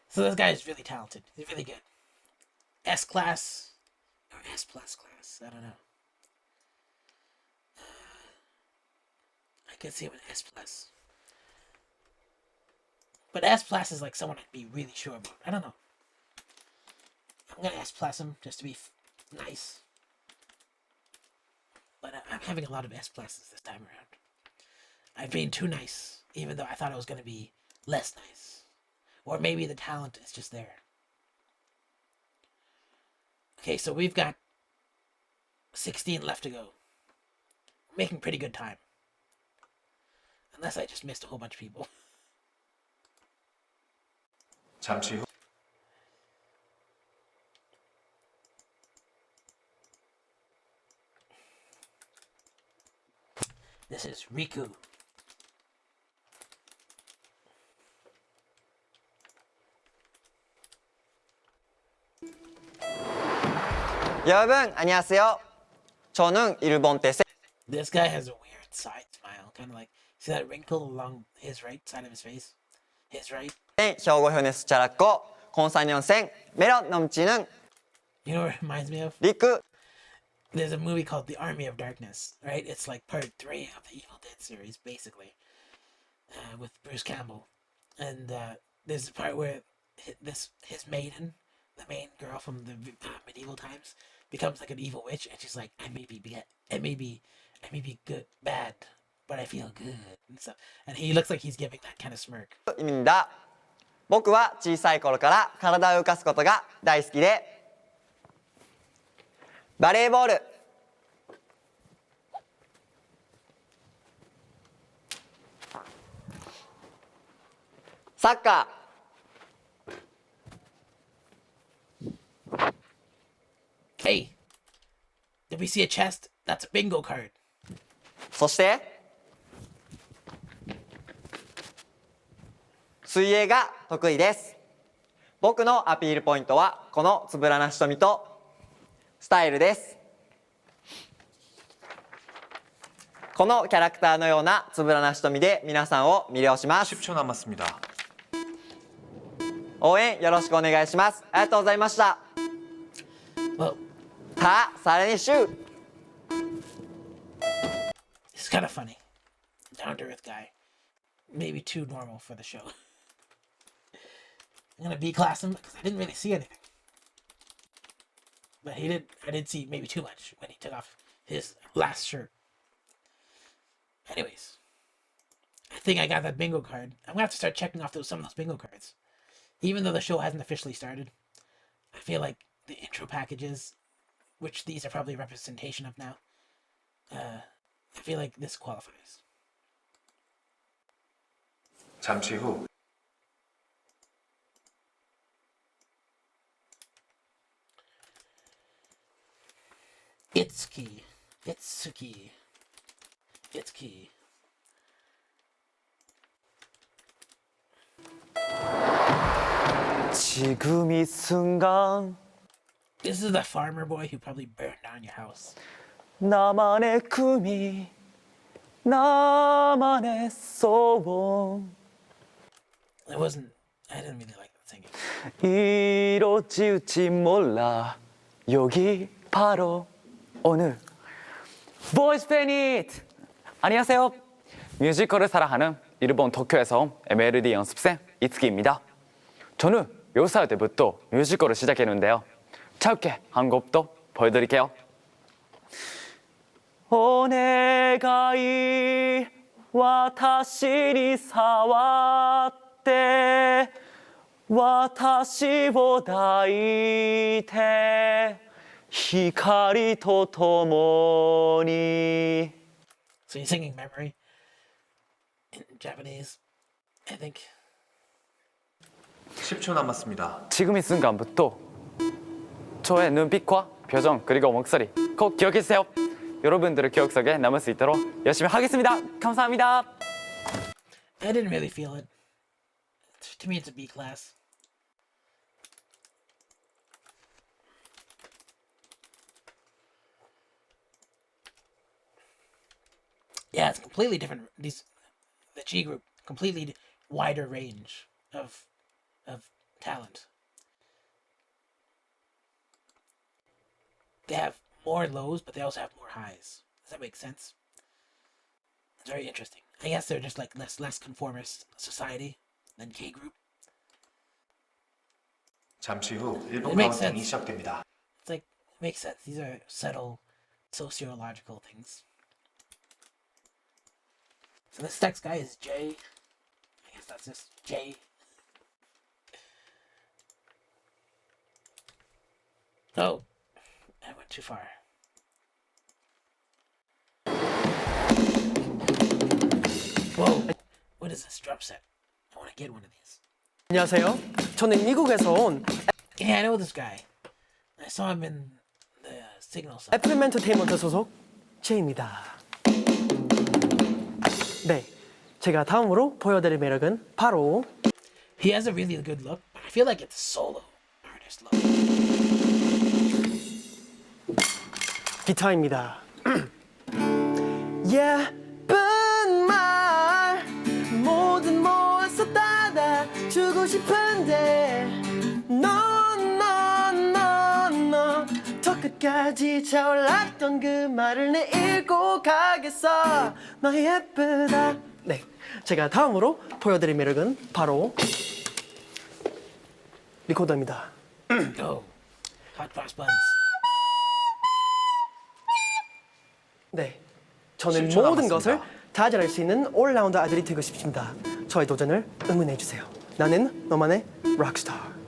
So this guy is really talented. He's really good. S class or S plus class. I don't know. I could see him in S plus. But S plus is like someone I'd be really sure about. I don't know. I'm gonna S plus him just to be nice. But I'm having a lot of S pluses this time around. I've been too nice, even though I thought it was gonna be less nice. Or maybe the talent is just there. Okay, so we've got 16 left to go. We're making pretty good time. Unless I just missed a whole bunch of people. 잠시 후 This is Riku. 여러분 안녕하세요. 저는 일본 때 This guy has a weird side smile. Kind of like, see that wrinkle along his right side of his face? His right?兵庫현에서 자랐고 04년생 매력 넘치는 You know what it reminds me of? 리크. There's a movie called The Army of Darkness, right? It's like part 3 of the Evil Dead series, basically, with Bruce Campbell. And there's a part where his maiden, the main girl from the medieval times, becomes like an evil witch, and she's like, I may be good, bad, but I feel good, and stuff. And he looks like he's giving that kind of smirk. だ。僕は小さい頃から体を動かすことが大好きで、バレーボール、サッカー、 Hey, did we see a chest? That's a bingo card. そして水泳が得意です。僕のアピールポイントはこのつぶらな瞳とスタイルです。このキャラクターのようなつぶらな瞳で皆さんを魅了します。 10초 남았습니다. 応援よろしくお願いします。ありがとうございました。さらにシュー。 It's kind of funny. Down to earth guy. Maybe too normal for the show. I'm gonna B-class him because I didn't really see anything. But I did see maybe too much when he took off his last shirt. Anyways. I think I got that bingo card. I'm gonna have to start checking off some of those bingo cards. Even though the show hasn't officially started. I feel like the intro packages, which these are probably a representation of now, I feel like this qualifies. 잠시 후 Itsuki. 지금 이 순간 This is the farmer boy who probably burned down your house. 나만의 꿈이 나만의 소원 I didn't really like that singing. 이로지울지 몰라 여기 바로 오늘 보이스 페닛 안녕하세요. 뮤지컬을 사랑하는 일본 도쿄에서 온 MLD 연습생 이츠키입니다. 저는 10살 때부터 뮤지컬을 시작했는데요. 짧게 한 곡도 보여드릴게요. 오네가이 와타시に触って私を抱いて光と共に So he's singing Memory in Japanese, I think. 10초 남았습니다. 지금 이 순간부터 저의 눈빛과 표정 그리고 목소리 꼭 기억해주세요. 여러분들의 기억 속에 남을 수 있도록 열심히 하겠습니다. 감사합니다. I didn't really feel it. To me, it's a B class. Yeah, it's completely different. The G group, completely wider range of talent. They have more lows, but they also have more highs. Does that make sense? It's very interesting. I guess they're just like less conformist society than K group. 잠시 후 1분 It makes 카운팅이 sense. 시작됩니다. It's like, it makes sense. These are subtle sociological things. So this next guy is J. I guess that's just J. Oh, I went too far. Whoa, what is this drum set? I want to get one of these. 안녕하세요. 저는 미국에서 온 Yeah, I know this guy. I saw him in the Signal song. FM 엔터테인먼트 소속 제이입니다. 네, 제가 다음으로 보여드릴 매력은 바로 He has a really good look, but I feel like it's solo artist look. 기타입니다. 예쁜 말 모든 모아서 따라주고 싶은데 너 더 끝까지 차올랐던 그 말을 내 읽고 가겠어 너 예쁘다. 네, 제가 다음으로 보여드릴 매력은 바로 리코더입니다. Go. Hot cross buns. 네, 저는 10초 모든 남았습니다. 것을 다 잘할 수 있는 올라운드 아들이 되고 싶습니다. 저의 도전을 응원해 주세요. 나는 너만의 락스타.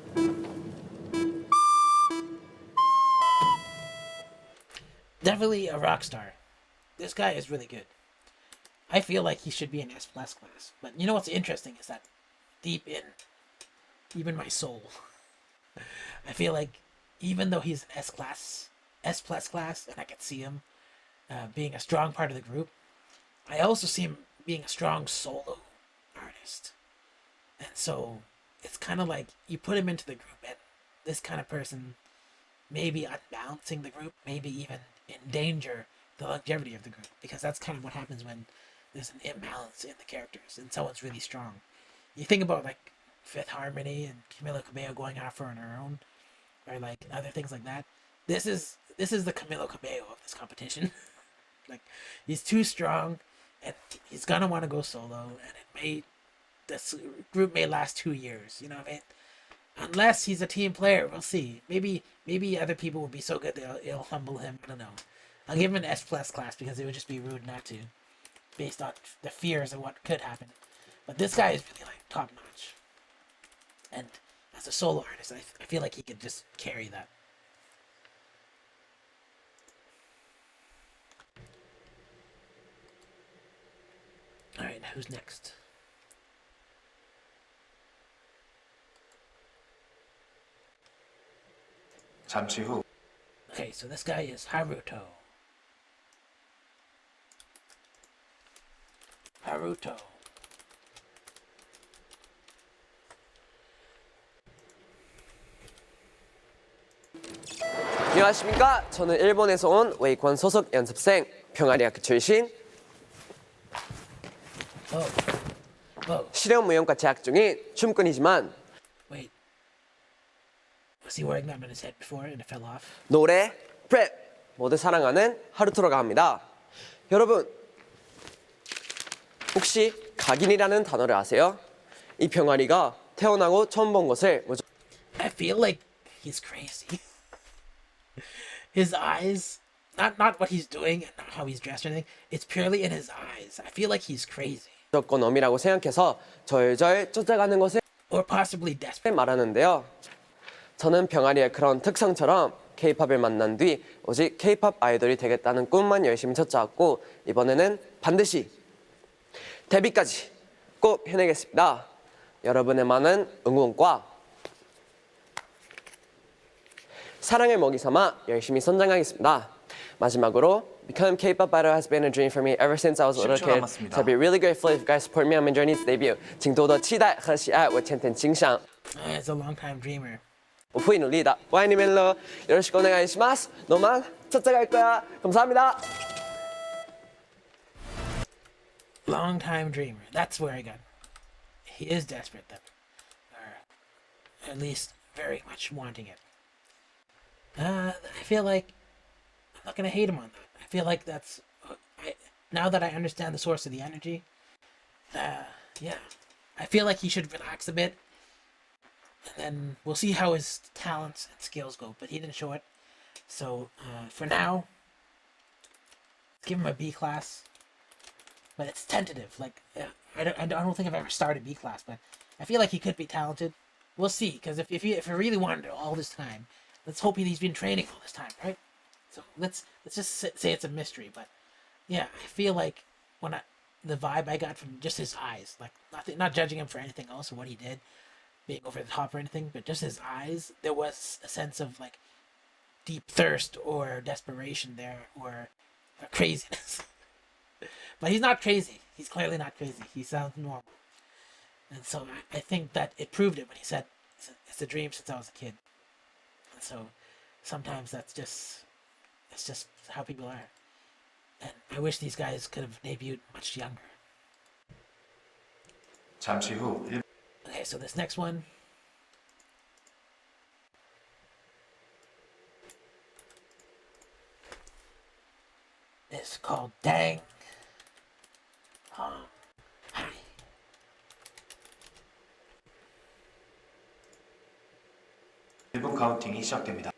Definitely a rock star. This guy is really good. I feel like he should be an S+ class. But you know what's interesting is that deep in, even my soul, I feel like even though he's an S+ class, and I could see him being a strong part of the group, I also see him being a strong solo artist. And so it's kind of like you put him into the group and this kind of person may be unbalancing the group, maybe even endanger the longevity of the group, because that's kind of what happens when there's an imbalance in the characters and someone's really strong. You think about like Fifth Harmony and Camila Cabello going off on her own, or like other things like that. This is the Camilo Cabello of this competition. Like he's too strong, and he's gonna want to go solo, and this group may last 2 years. You know what I mean? Unless he's a team player, we'll see. Maybe other people will be so good that it'll humble him. I don't know. I'll give him an S+ class because it would just be rude not to, based on the fears of what could happen. But this guy is really like top notch, and as a solo artist, I feel like he could just carry that. All right, who's next? 잠시 후 Okay, so this guy is Haruto. Haruto. 안녕하십니까. 저는 일본에서 온 웨이권 소속 연습생 병아리학교 출신 실용무용과 재학 중인 춤꾼이지만 Wait. Was he wearing that on his head before and it fell off? 노래, 랩 모두 사랑하는 하루토라고 합니다. 여러분 혹시 각인이라는 단어를 아세요? 이 병아리가 태어나고 처음 본 것을 I feel like he's crazy. His eyes not what he's doing and not how he's dressed or anything. It's purely in his eyes. I feel like he's crazy. 무조건 엄이라고 생각해서 절절 쫓아가는 것을 or possibly desperate 말하는데요. 저는 병아리의 그런 특성처럼 K-팝을 만난 뒤 오직 K-팝 아이돌이 되겠다는 꿈만 열심히 쫓아왔고 이번에는 반드시 데뷔까지 꼭 해내겠습니다. 여러분의 많은 응원과 사랑을 먹이 삼아 열심히 성장하겠습니다. 마지막으로 becoming K-pop idol has been a dream for me ever since I was a little kid. So I'd be really grateful if you guys support me on my journey to debut. 请多多期待和喜爱我甜甜金赏。 As a long-time dreamer. 我会努力的。我爱你们了。よろしくお願いします。너만 찾아갈 거야. 감사합니다. Long-time dreamer. That's where I got. He is desperate then, or at least very much wanting it. I feel like I'm not gonna hate him on that. I feel like that's now that I understand the source of the energy. Yeah, I feel like he should relax a bit, and then we'll see how his talents and skills go. But he didn't show it, so for now, let's give him a B class. But it's tentative. Like I don't think I've ever started B class, but I feel like he could be talented. We'll see, because if he really wanted it all this time, let's hope he's been training all this time, right? So let's just say it's a mystery. But yeah, I feel like the vibe I got from just his eyes, like not judging him for anything else or what he did, being over the top or anything, but just his eyes, there was a sense of like deep thirst or desperation there, or craziness. But he's not crazy. He's clearly not crazy. He sounds normal. And so I think that it proved it when he said, it's a dream since I was a kid. And so sometimes it's just how people are. And I wish these guys could have debuted much younger. 잠시 후 Okay, so this next one. Is called Dang. 일본 카운팅이 시작됩니다.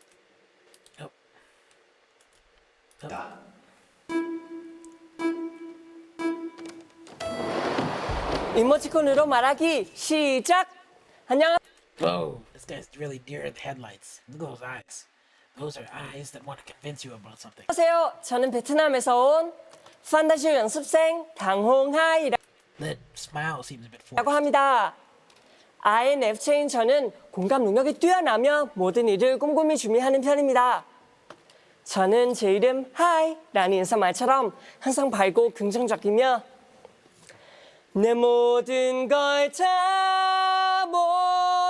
이모티콘으로 말하기 시작. 안녕. Whoa, this guy's really deer in the headlights. Look at those eyes. Those are eyes that want to convince you about something. 안녕하세요. 저는 베트남에서 온 판타지 연습생 강홍하이라고 That smile seems a bit forced. 합니다. INFJ인 저는 공감 능력이 뛰어나며 모든 일을 꼼꼼히 준비하는 편입니다. 저는 제 이름 하이라는 인사말처럼 항상 밝고 긍정적이며 내 모든 걸 다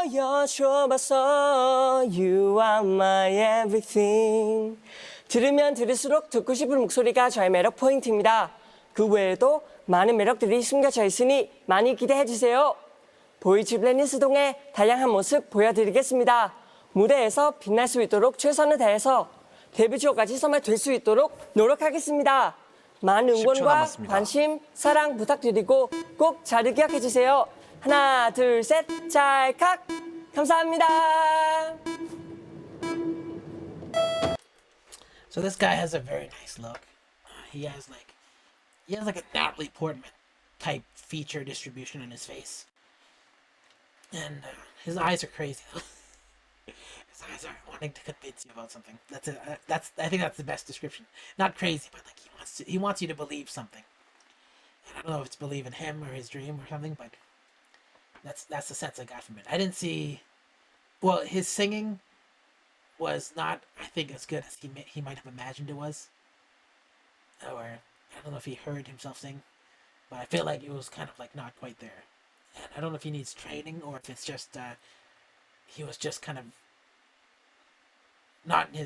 보여줘봤어. You are my everything. 들으면 들을수록 듣고 싶은 목소리가 저의 매력 포인트입니다. 그 외에도 많은 매력들이 숨겨져 있으니 많이 기대해주세요. 보이즈 플래닛스동의 다양한 모습 보여드리겠습니다. 무대에서 빛날 수 있도록 최선을 다해서 데뷔 초까지 선발 될 수 있도록 노력하겠습니다. 많은 응원과 관심, 사랑 부탁드리고 꼭 자리 기억해주세요. 하나, 둘, 셋, 찰칵! 감사합니다. So this guy has a very nice look. He has like a Natalie Portman type feature distribution in his face. And his eyes are crazy. His eyes are wanting to convince you about something. I think that's the best description. Not crazy, but like he wants you to believe something. And I don't know if it's believe in him or his dream or something, but that's the sense I got from it. I didn't see. Well, his singing was not, I think, as good as he might have imagined it was. Or I don't know if he heard himself sing, but I feel like it was kind of like not quite there. And I don't know if he needs training or if it's just he was just kind of not in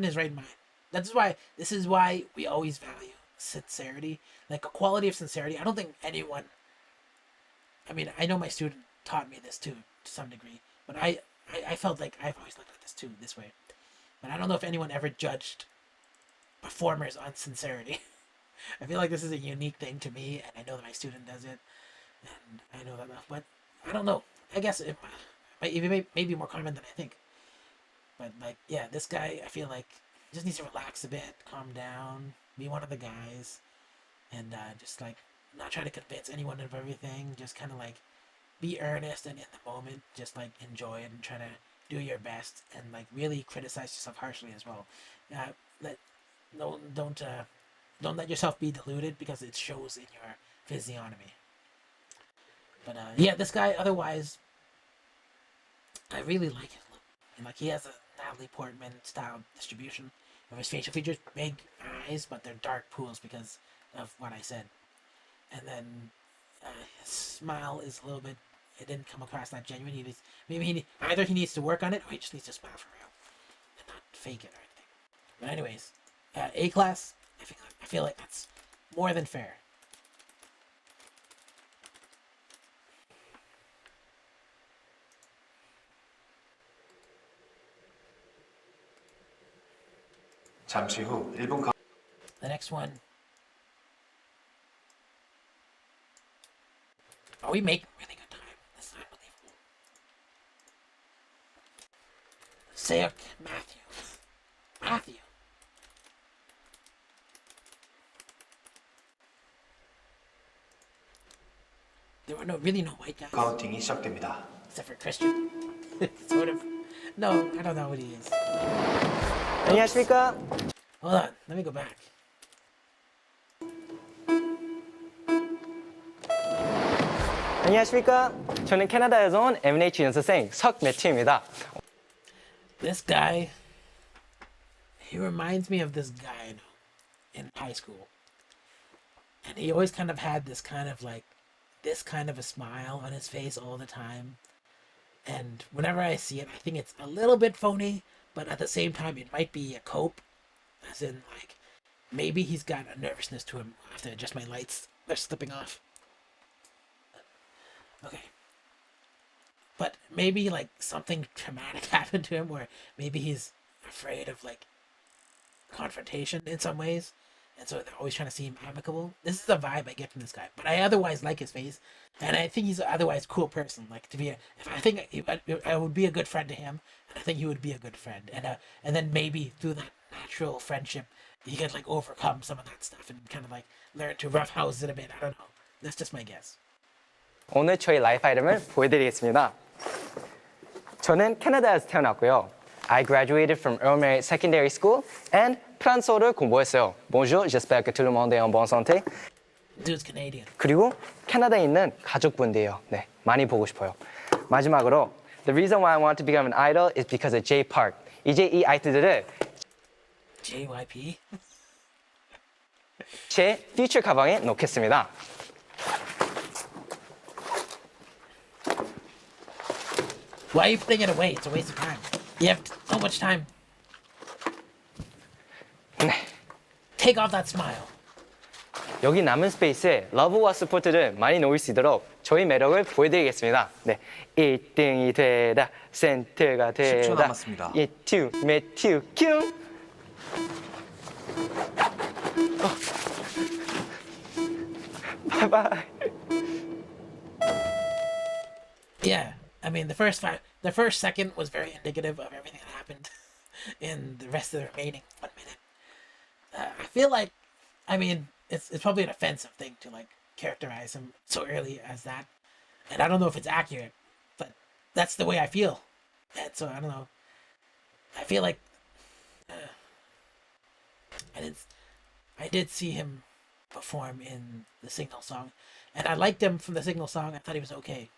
his right mind. This is why we always value sincerity, like a quality of sincerity. I don't think anyone. I mean, I know my student taught me this too to some degree, but I felt like I've always looked at this too this way. But I don't know if anyone ever judged performers on sincerity. I feel like this is a unique thing to me, and I know that my student does it. And I know that, but I don't know. I guess it may be more common than I think. But like, yeah, this guy, I feel like just needs to relax a bit, calm down, be one of the guys, and just like not try to convince anyone of everything. Just kind of like be earnest and in the moment, just like enjoy it and try to do your best, and like really criticize yourself harshly as well. Don't let yourself be deluded, because it shows in your physiognomy. But yeah, this guy otherwise, I really like his look. And like he has a Natalie Portman style distribution of his facial features, big eyes, but they're dark pools because of what I said. And then his smile is a little bit, it didn't come across that genuine. Either he needs to work on it, or he just needs to smile for real and not fake it or anything. But anyways, A class, I feel like that's more than fair. 잠시 후 1분 The next one. Oh, we make really good time. This is unbelievable. Sayok Matthew. Matthew. There were really no white guys. 카운팅이 시작됩니다. Except for Christian. Sort of. No, I don't know what he is. 안녕하십니까? Hold on, let me go back. 안녕하십니까? 저는 캐나다에서 온 M&H 연습생 석매튜입니다. This guy, he reminds me of this guy I know in high school. And he always kind of had this kind of a smile on his face all the time. And whenever I see it, I think it's a little bit phony, but at the same time, it might be a cope. As in, like, maybe he's got a nervousness to him. I have to adjust my lights. They're slipping off. Okay. But maybe, like, something traumatic happened to him, where maybe he's afraid of, like, confrontation in some ways. And so they're always trying to seem amicable. This is the vibe I get from this guy. But I otherwise like his face. And I think he's an otherwise cool person. Like, I would be a good friend to him. And I think he would be a good friend. And then maybe through that natural friendship, he could, like, overcome some of that stuff and kind of, like, learn to roughhouse it a bit. I don't know. That's just my guess. 오늘 저희 라이프 아이템을 보여드리겠습니다. 저는 캐나다에서 태어났고요. I graduated from Earl Marriott Secondary School and 프랑스어를 공부했어요. Bonjour, j'espère que tout le monde est en bonne santé. Dude's Canadian. 그리고 캐나다에 있는 가족분들이에요. 네, 많이 보고 싶어요. 마지막으로, the reason why I want to become an idol is because of Jay Park. 이제 이 아이들을 JYP? 제 퓨처 가방에 넣겠습니다. Why are you putting it away? It's a waste of time. You have so much time. Take off that smile. 여기 남은 스페이스에 러브와 스포츠를 많이 놓을 수 있도록 저희 매력을 보여드리겠습니다. 네, 1등이 되다, 센터가 되다. 10초 남았습니다. 매튜 큐. 바이바이. Yeah, I mean the first second was very indicative of everything that happened in the rest of the remaining 1 minute. I feel like, I mean, it's probably an offensive thing to, like, characterize him so early as that, and I don't know if it's accurate, but that's the way I feel, and so I don't know. I feel like I did see him perform in the Signal song, and I liked him from the Signal song. I thought he was okay.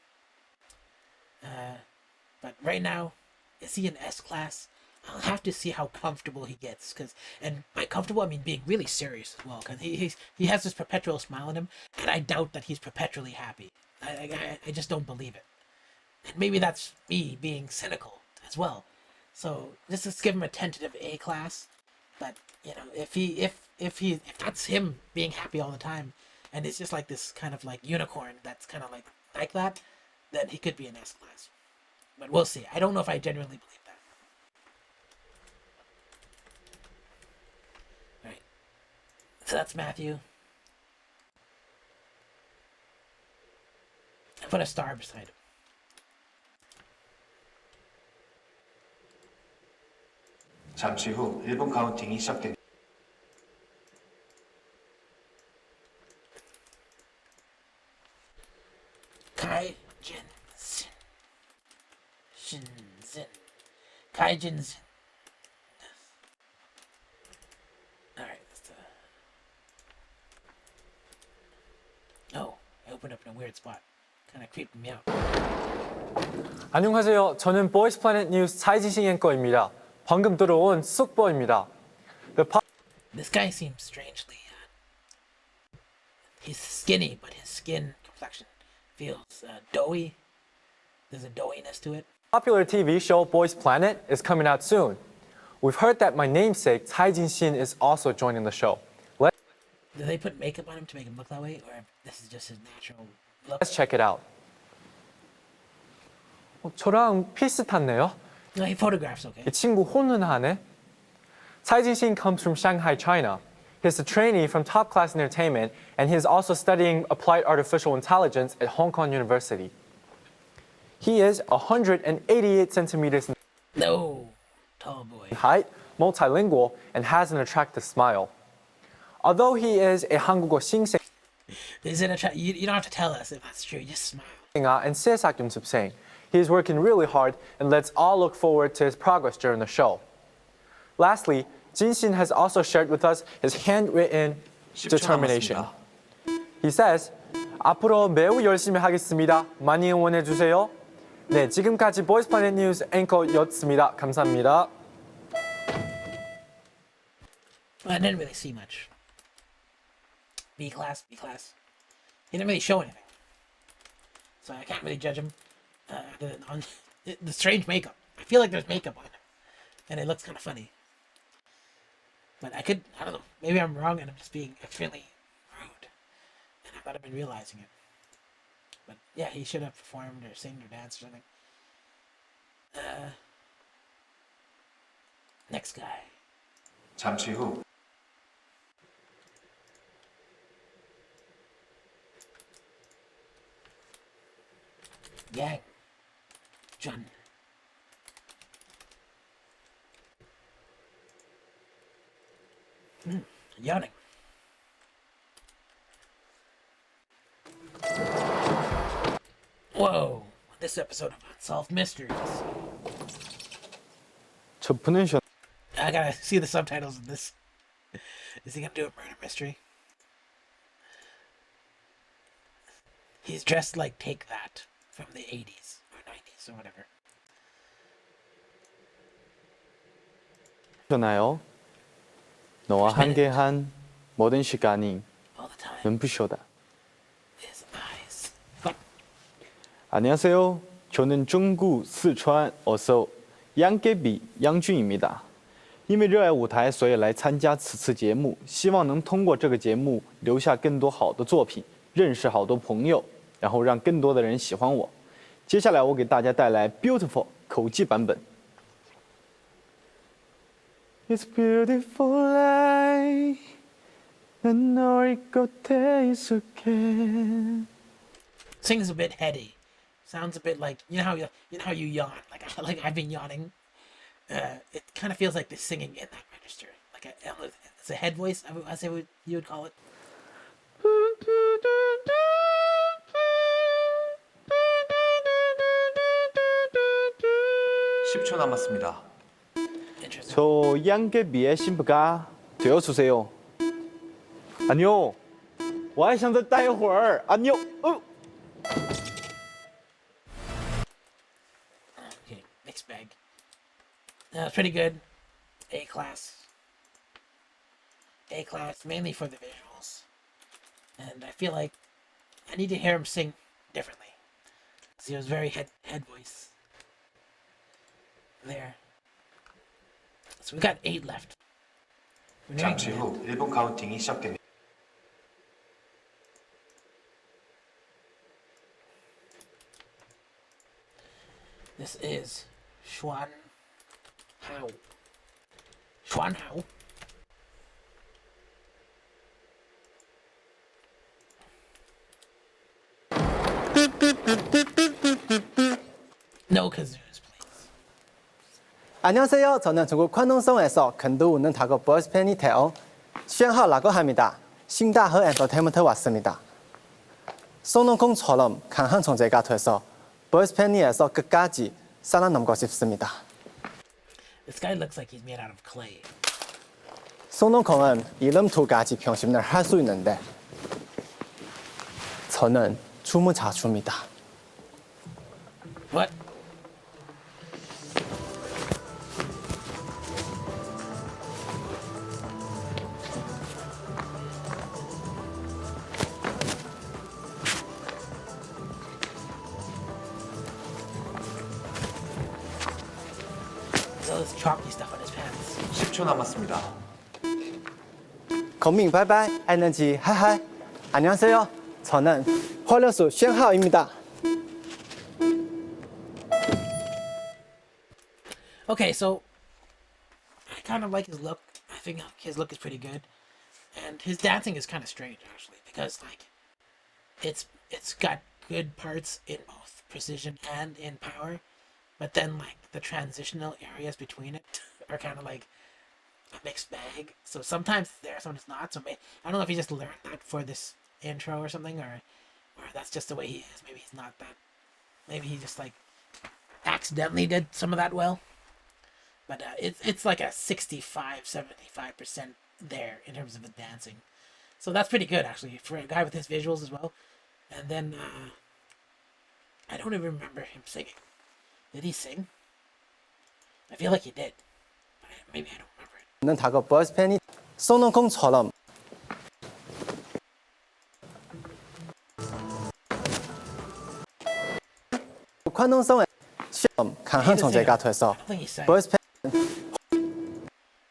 But right now, is he an S class? I'll have to see how comfortable he gets, and by comfortable I mean being really serious as well, because he has this perpetual smile on him, and I doubt that he's perpetually happy. I just don't believe it, and maybe that's me being cynical as well. So just give him a tentative A class, but you know, if that's him being happy all the time, and it's just like this kind of like unicorn that's kind of like that, then he could be an S class. But we'll see. I don't know if I genuinely believe that. Right. So that's Matthew. I put a star beside him. 잠시 후 1분 카운팅이 시작됩니다. Kai Jin Sin. Shin Zin. Kai Jin Sin. Alright, that's the. Oh, I opened up in a weird spot. Kind of creeped me out. 안녕하세요. 저는 보이스 플래닛 뉴스 차이진신 앵커입니다. 방금 들어온 숙보입니다. This guy seems strangely. He's skinny, but his skin complexion feels doughy. There's a doughiness to it. Popular TV show Boys Planet is coming out soon. We've heard that my namesake Tsai Jin-shin is also joining the show. Do they put makeup on him to make him look that way, or this is just his natural look? Let's check it out. 저랑 비슷하네요. No, he photographs okay. 이 친구 훈훈하네. Tsai Jin-shin comes from Shanghai, China. He's a trainee from Top Class Entertainment, and he's also studying applied artificial intelligence at Hong Kong University. He is 188 centimeters in tall boy. height, multilingual, and has an attractive smile. Although he is a 한국어 신생, You don't have to tell us if that's true. Just smile. and 세삭 연습생, he is working really hard, and let's all look forward to his progress during the show. Lastly, Jin-shin has also shared with us his handwritten determination. He says, 앞으로 매우 열심히 하겠습니다. 많이 응원해 주세요. 네, 지금까지 보이스 플래닛 뉴스 앵커였습니다. 감사합니다. I didn't really see much. B class. He didn't really show anything, so I can't really judge him. On the strange makeup. I feel like there's makeup on him, and it looks kind of funny. But I don't know. Maybe I'm wrong, and I'm just being extremely rude, and I've not been realizing it. But yeah, he should have performed or sing or danced or something. Next guy. 잠시 후 Yang. Jun. Yawning. Whoa. This episode of Unsolved Mysteries. I gotta see the subtitles in this. Is he gonna do a murder mystery? He's dressed like Take That from the 80s or 90s or whatever. 나요. 너와 함께한 모든 시간이 눈부셔다. 안녕하세요. 저는 중국四川어서 양계비 양준입니다.因为热爱舞台，所以来参加此次节目，希望能通过这个节目留下更多好的作品，认识好多朋友，然后让更多的人喜欢我。接下来我给大家带来 Beautiful 口技版本。It's beautiful life, 난 너의 곁에 있을게. Sings a bit heady. Sounds a bit like you know how you yawn. Like I've been yawning. It kind of feels like they're singing in that register. Like it's a head voice. I say what you would call it. 10초 남았습니다. 저 양계비의 신부가 되어주세요. 안녕. 我还想再待会儿。안녕. Okay, mixed bag. Pretty good. A class, mainly for the visuals. And I feel like I need to hear him sing differently. Because he was very head voice. There. So we got 8 left. 잠시 후 1분 카운팅이 시작됩니다. This is Xuan Hao. Xuan Hao. No kazoos, please. 안녕하세요. 저는 중국 콴농성에서 근도 웃는 다거 보이스팬이 되어 쉔하라고 합니다. 신다허 엔터테인먼트 왔습니다. 손흥콩처럼 강한 존재가 돼서 보이스팬이에서 끝까지 살아남고 싶습니다. This guy looks like he's made out of clay. 손흥콩은 이름 2가지 병신을 할 수 있는데 저는 춤을 잘 춥니다. What? So this chalky stuff on his pants. 10초 남았습니다. 건민 바이바이 에너지 하하이 안녕하세요. 저는 헐려수 쉔하오입니다. Okay, so I kind of like his look. I think his look is pretty good, and his dancing is kind of strange actually because like it's got good parts in both precision and in power, but then like the transitional areas between it are kind of like a mixed bag. So sometimes it's there, sometimes it's not. So I don't know if he just learned that for this intro or something, or that's just the way he is. Maybe he's not that. Maybe he just like accidentally did some of that well. But it's like a 65-75% there in terms of the dancing. So that's pretty good actually for a guy with his visuals as well. And then I don't even remember him singing. Did he sing? I feel like he did. But maybe I don't remember it. 는 다거 보이스팬이 손흥콩처럼 콴농성에 강한 존재가 돼서 보이스팬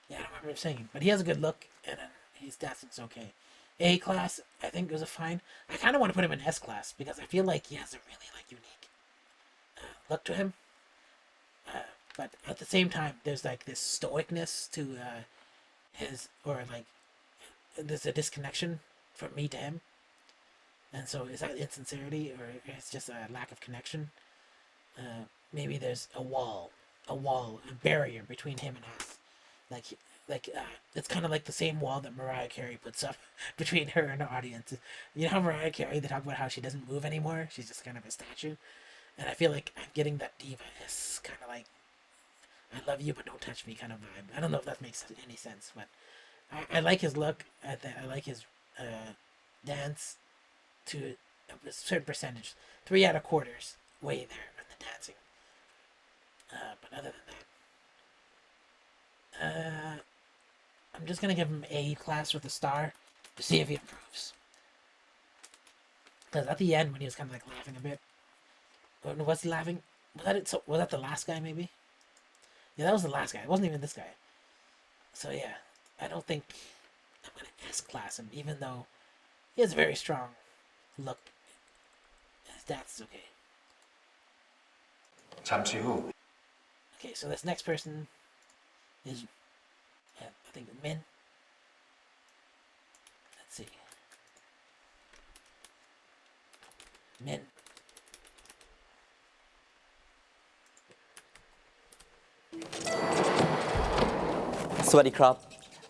Yeah, I don't remember him singing, but he has a good look and his dancing's okay. A class, I think was a fine. I kind of want to put him in S class because I feel like he has a really like unique look to him. But at the same time, there's like this stoicness to his, or like there's a disconnection from me to him. And so is that insincerity or it's just a lack of connection? Maybe there's a wall, a barrier between him and us. It's kind of like the same wall that Mariah Carey puts up between her and the audience. You know how Mariah Carey, they talk about how she doesn't move anymore? She's just kind of a statue. And I feel like I'm getting that diva-esque kind of like, I love you but don't touch me kind of vibe. I don't know if that makes any sense, but I like his look. I like his dance to a certain percentage. 3 out of quarters way there in the dancing. But other than that, I'm just gonna give him A class with a star to see if he improves. Because at the end when he was kind of like laughing a bit, was he laughing? Was that it? So was that the last guy maybe? Yeah, that was the last guy. It wasn't even this guy. So yeah, I don't think I'm gonna S class him, even though he has a very strong look. His dance is okay. 잠시 후 Okay, so this next person is, I think, Min. Let's see. Min. สวัสดีครับ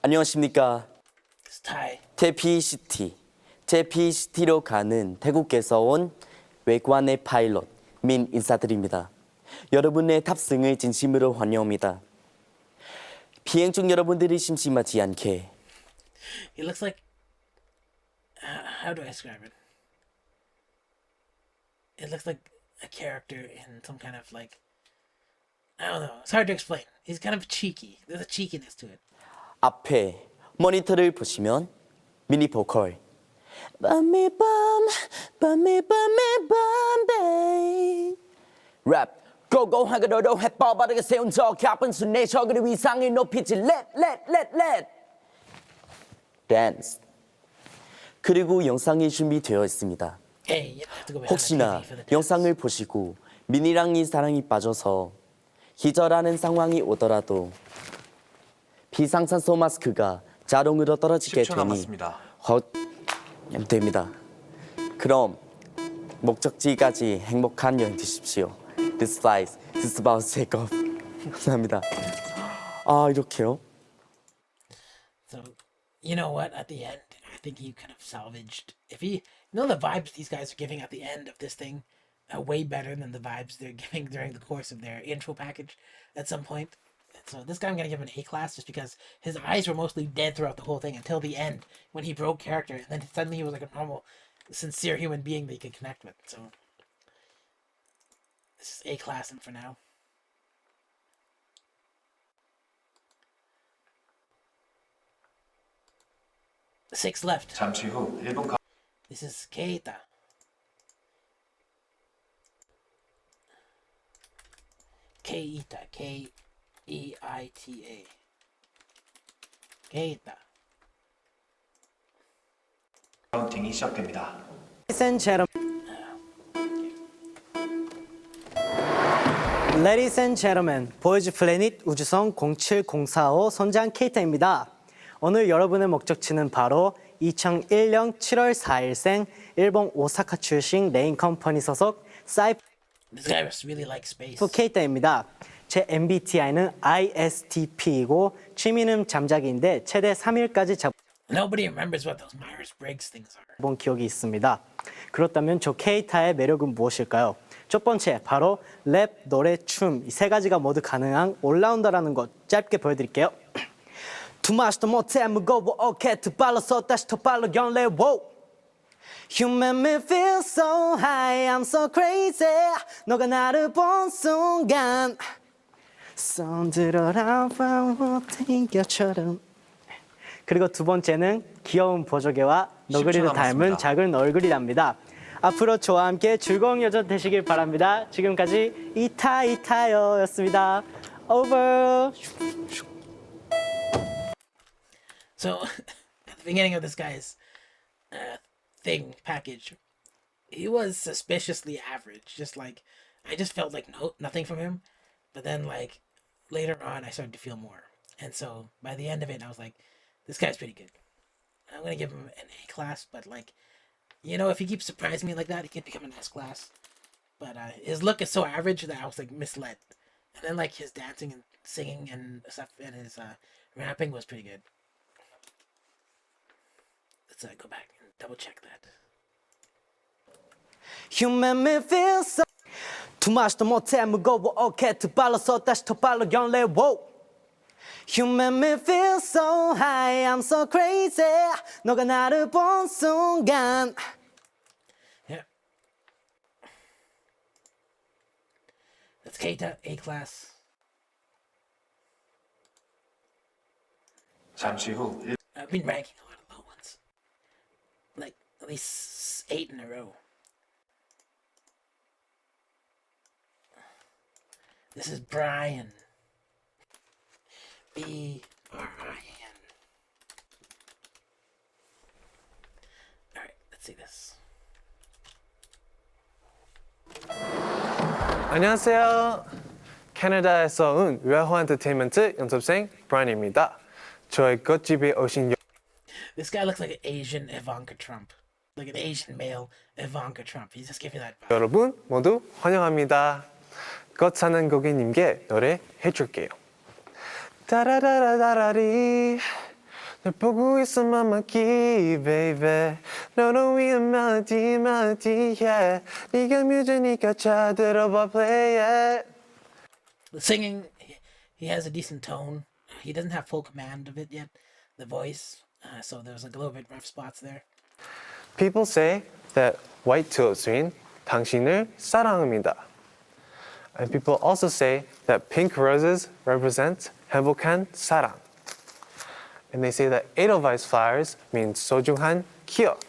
안녕하십니까. Thai. JPCT로 가는 태국에서 온 외관의 파일럿 민 인사드립니다. 여러분의 탑승을 진심으로 환영합니다. 비행 중 여러분들이 심심하지 않게. He looks like, how do I describe it? It looks like a character in some kind of like, I don't know. It's hard to explain. He's kind of cheeky. There's a cheekiness to it. 앞에 모니터를 보시면 미니 보컬 밤이 랩 고고하게로도 해법바르게 세운 저 가쁜 순내 저그리 위상을 높이지 let 댄스 그리고 영상이 준비되어 있습니다. Hey, you have to go behind 혹시나 the TV for the dance. 영상을 보시고 미니랑이 사랑이 빠져서 기절하는 상황이 오더라도 비상산소 마스크가 자동으로 떨어지게 10초 되니 남았습니다. 됩니다. 그럼 목적지까지 행복한 여행 되십시오. This flight is about to take off. 감사합니다. 아, 이렇게요? So, you know what? At the end, I think he could have salvaged. If he, the vibes these guys are giving at the end of this thing, are way better than the vibes they're giving during the course of their intro package at some point. So this guy, I'm gonna give him an A class just because his eyes were mostly dead throughout the whole thing until the end when he broke character, and then suddenly he was like a normal, sincere human being that you could connect with. So this is A class him for now. Six left. 잠시 후 1분 This is Keita. Keita. K-E-I-T-A. Keita. 카운팅이 시작됩니다. Ladies and gentlemen, 보이즈 플래닛 우주선 07045 선장 케이타입니다. 오늘 여러분의 목적지는 바로 2001년 7월 4일생 일본 오사카 출신 레인 컴퍼니 소속 This guy really likes space. 케이타입니다. 제 MBTI는 ISTP이고 취미는 잠자기인데 최대 3일까지 Nobody remembers what those Myers-Briggs things are. 본 기억이 있습니다. 그렇다면 저 케이타의 매력은 무엇일까요? 첫 번째, 바로 랩, 노래, 춤 이 세 가지가 모두 가능한 올라운더라는 것 짧게 보여드릴게요. 두 마시도 못해 무거워 어깨 두 발로 서 다시 더 발로 연례 wow. You make me feel so high, I'm so crazy. 너가 나를 본 순간 손 들어라 튕겨처럼. 그리고 두 번째는 귀여운 보조개와 너구리를 닮은 작은 얼굴이랍니다. 앞으로 저와 함께 즐거운 여정 되시길 바랍니다. 지금까지 이타이타요였습니다. Over. So, at the beginning of this guy's thing package, he was suspiciously average. Just like, I just felt like nothing from him. But then, like, later on, I started to feel more. And so, by the end of it, I was like, this guy's pretty good. I'm gonna give him an A class, but like, if he keeps surprising me like that, he can become an S class. But his look is so average that I was like misled. And then like his dancing and singing and stuff and his rapping was pretty good. Let's go back and double check that. You make me feel so. 두 마시도 못해 무거워 어깨 두 발로 서 다시 더 발로 연례 wow. You make me feel so high, I'm so crazy. 너가 나를 본 순간. Yeah. That's Keita, A class. 잠시 후 I've been ranking a lot of low ones. Like at least 8 in a row. This is Brian. B-R-I-N. Alright, let's see this. 안녕하세요. 캐나다에서 온 웨호 엔터테인먼트 연습생 브라이언입니다. 저의 꽃집에 오신 This guy looks like an Asian Ivanka Trump. Like an Asian male Ivanka Trump. He's just giving that vibe. 여러분 모두 환영합니다. 꽃 사는 고객님께 노래 해줄게요. 따라라라라리 널 보고 있어 맘먹기 baby 너를 위한 멜로디 yeah 네가 뮤즈니까 잘 들어봐 play it. The singing, he has a decent tone. He doesn't have full command of it yet, the voice. So there's like a little bit rough spots there. People say that white tulips mean 당신을 사랑합니다. And people also say that pink roses represent 행복한 사랑. And they say that edelweiss flowers mean 소중한 기억.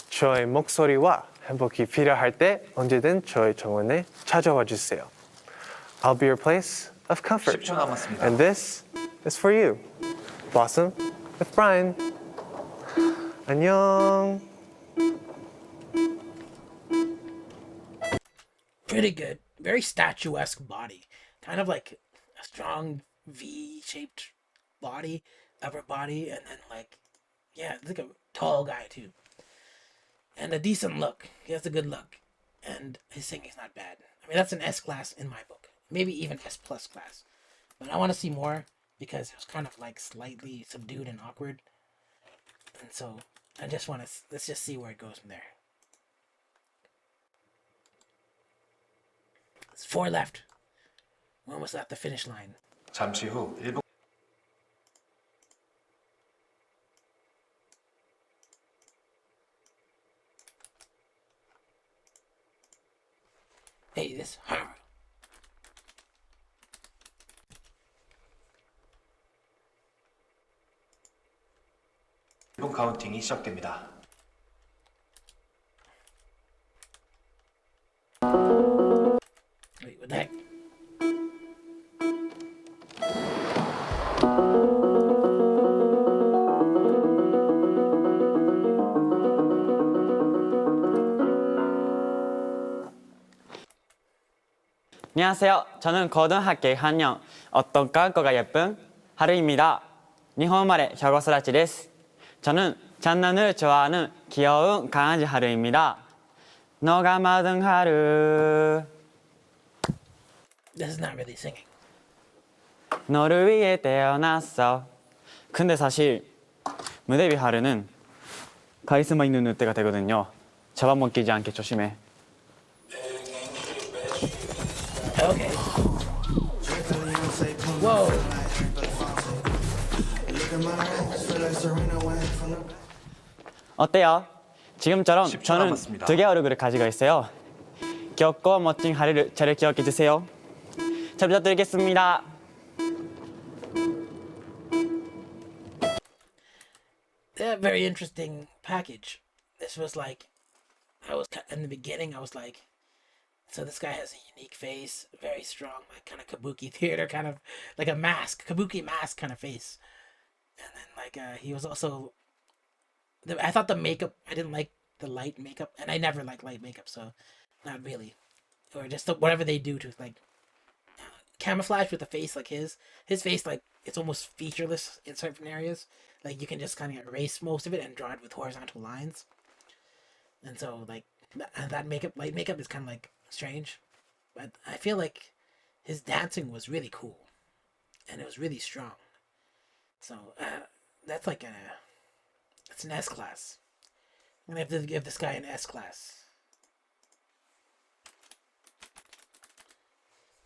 저의 목소리와 행복이 필요할 때 언제든 저의 정원에 찾아와 주세요. I'll be your place of comfort. 10초 남았습니다. And this is for you. Blossom with Brian. 안녕. Pretty good. Very statuesque body. Kind of like a strong V-shaped body, upper body, and then like, yeah, it's like a tall guy too. And a decent look. He has a good look. And his singing's not bad. I mean, that's an S class in my book. maybe even S+ class. But I want to see more because it was kind of like slightly subdued and awkward. And so I just want to, let's just see where it goes from there. It's 4 left. We're almost at the finish line. 잠시 후 1분 Hey, this. 1분 카운팅이 시작됩니다. Wait, what the heck? 안녕하세요. 저는 고등학교 1학년 어떤가 거가 예쁜 하루입니다. 일본말의 혀고育ちです. 저는 장난을 좋아하는 귀여운 강아지 하루입니다. 너가 만든 하루. This is not really singing. 너를 위해 태어났어. 근데 사실 무대비 하루는 카리스마 있는 누때가 되거든요. 잡아먹히지 않게 조심해. Okay. Whoa. 어때요? 지금처럼 저는 남았습니다. 2개의 얼굴을 가지고 있어요. 귀엽고 멋진 하루를 저를 기억해 주세요. 잘 부탁드리겠습니다. Yeah, very interesting package. This was like, in the beginning, I was like, so this guy has a unique face, very strong, like kind of kabuki theater, kind of like a mask, kabuki mask kind of face. And then like, he was also, I thought the makeup, I didn't like the light makeup, and I never like light makeup, so not really. Or just whatever they do to like, camouflage with a face like his face, like, it's almost featureless in certain areas. Like, you can just kind of erase most of it and draw it with horizontal lines. And so, like, that makeup, light makeup is kind of, like, strange. But I feel like his dancing was really cool. And it was really strong. So, that's like that's an S class. I'm gonna have to give this guy an S class.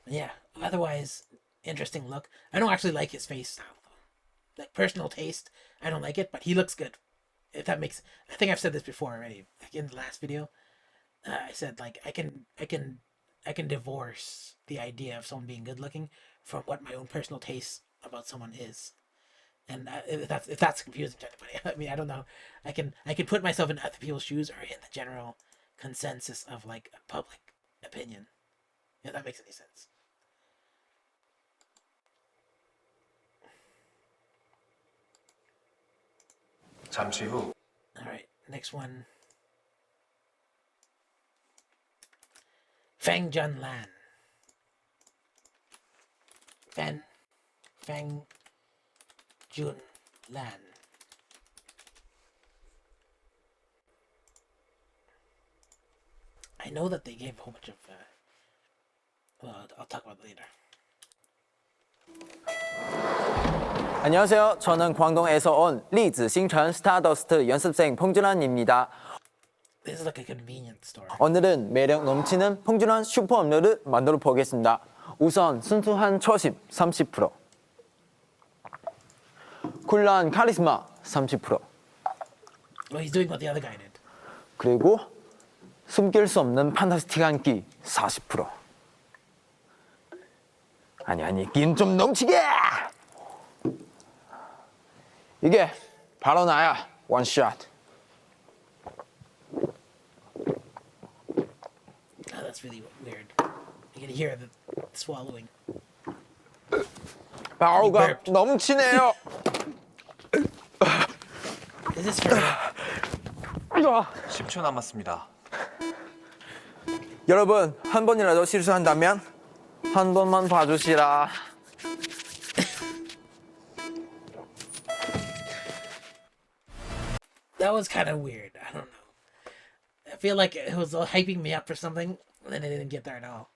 But yeah, otherwise, interesting look. I don't actually like his face style, though. Like, personal taste, I don't like it, but he looks good. If that makes, I think I've said this before already. Like in the last video, I said like I can divorce the idea of someone being good looking from what my own personal taste about someone is. And if that's confusing to anybody, I mean, I don't know. I can put myself in other people's shoes or in the general consensus of like a public opinion. If that makes any sense. 잠시 후 Alright, next one. Fang Jun Lan. Fang Jun Lan. I know that they gave a whole bunch of well, I'll talk about it later. 안녕하세요. 저는 광동에서 온 리즈싱천 스타더스트 연습생 봉준환입니다. This is like a convenience store. 오늘은 매력 넘치는 봉준환 슈퍼 음료를 만들어 보겠습니다. 우선 순수한 초심 30%, 쿨한 카리스마 30%, Well, he's doing what the other guy did. 그리고 숨길 수 없는 판타스틱한 끼 40%. 아니 끼는 좀 넘치게! 이게 바로 나야. 원샷. Oh, that's really weird. You can hear the swallowing. 바로가 넘치네요. Is this for real? 10초 남았습니다. 여러분, 한 번이라도 실수한다면 한 번만 봐주시라. That was kind of weird. I don't know. I feel like it was hyping me up for something, and then it didn't get there at all.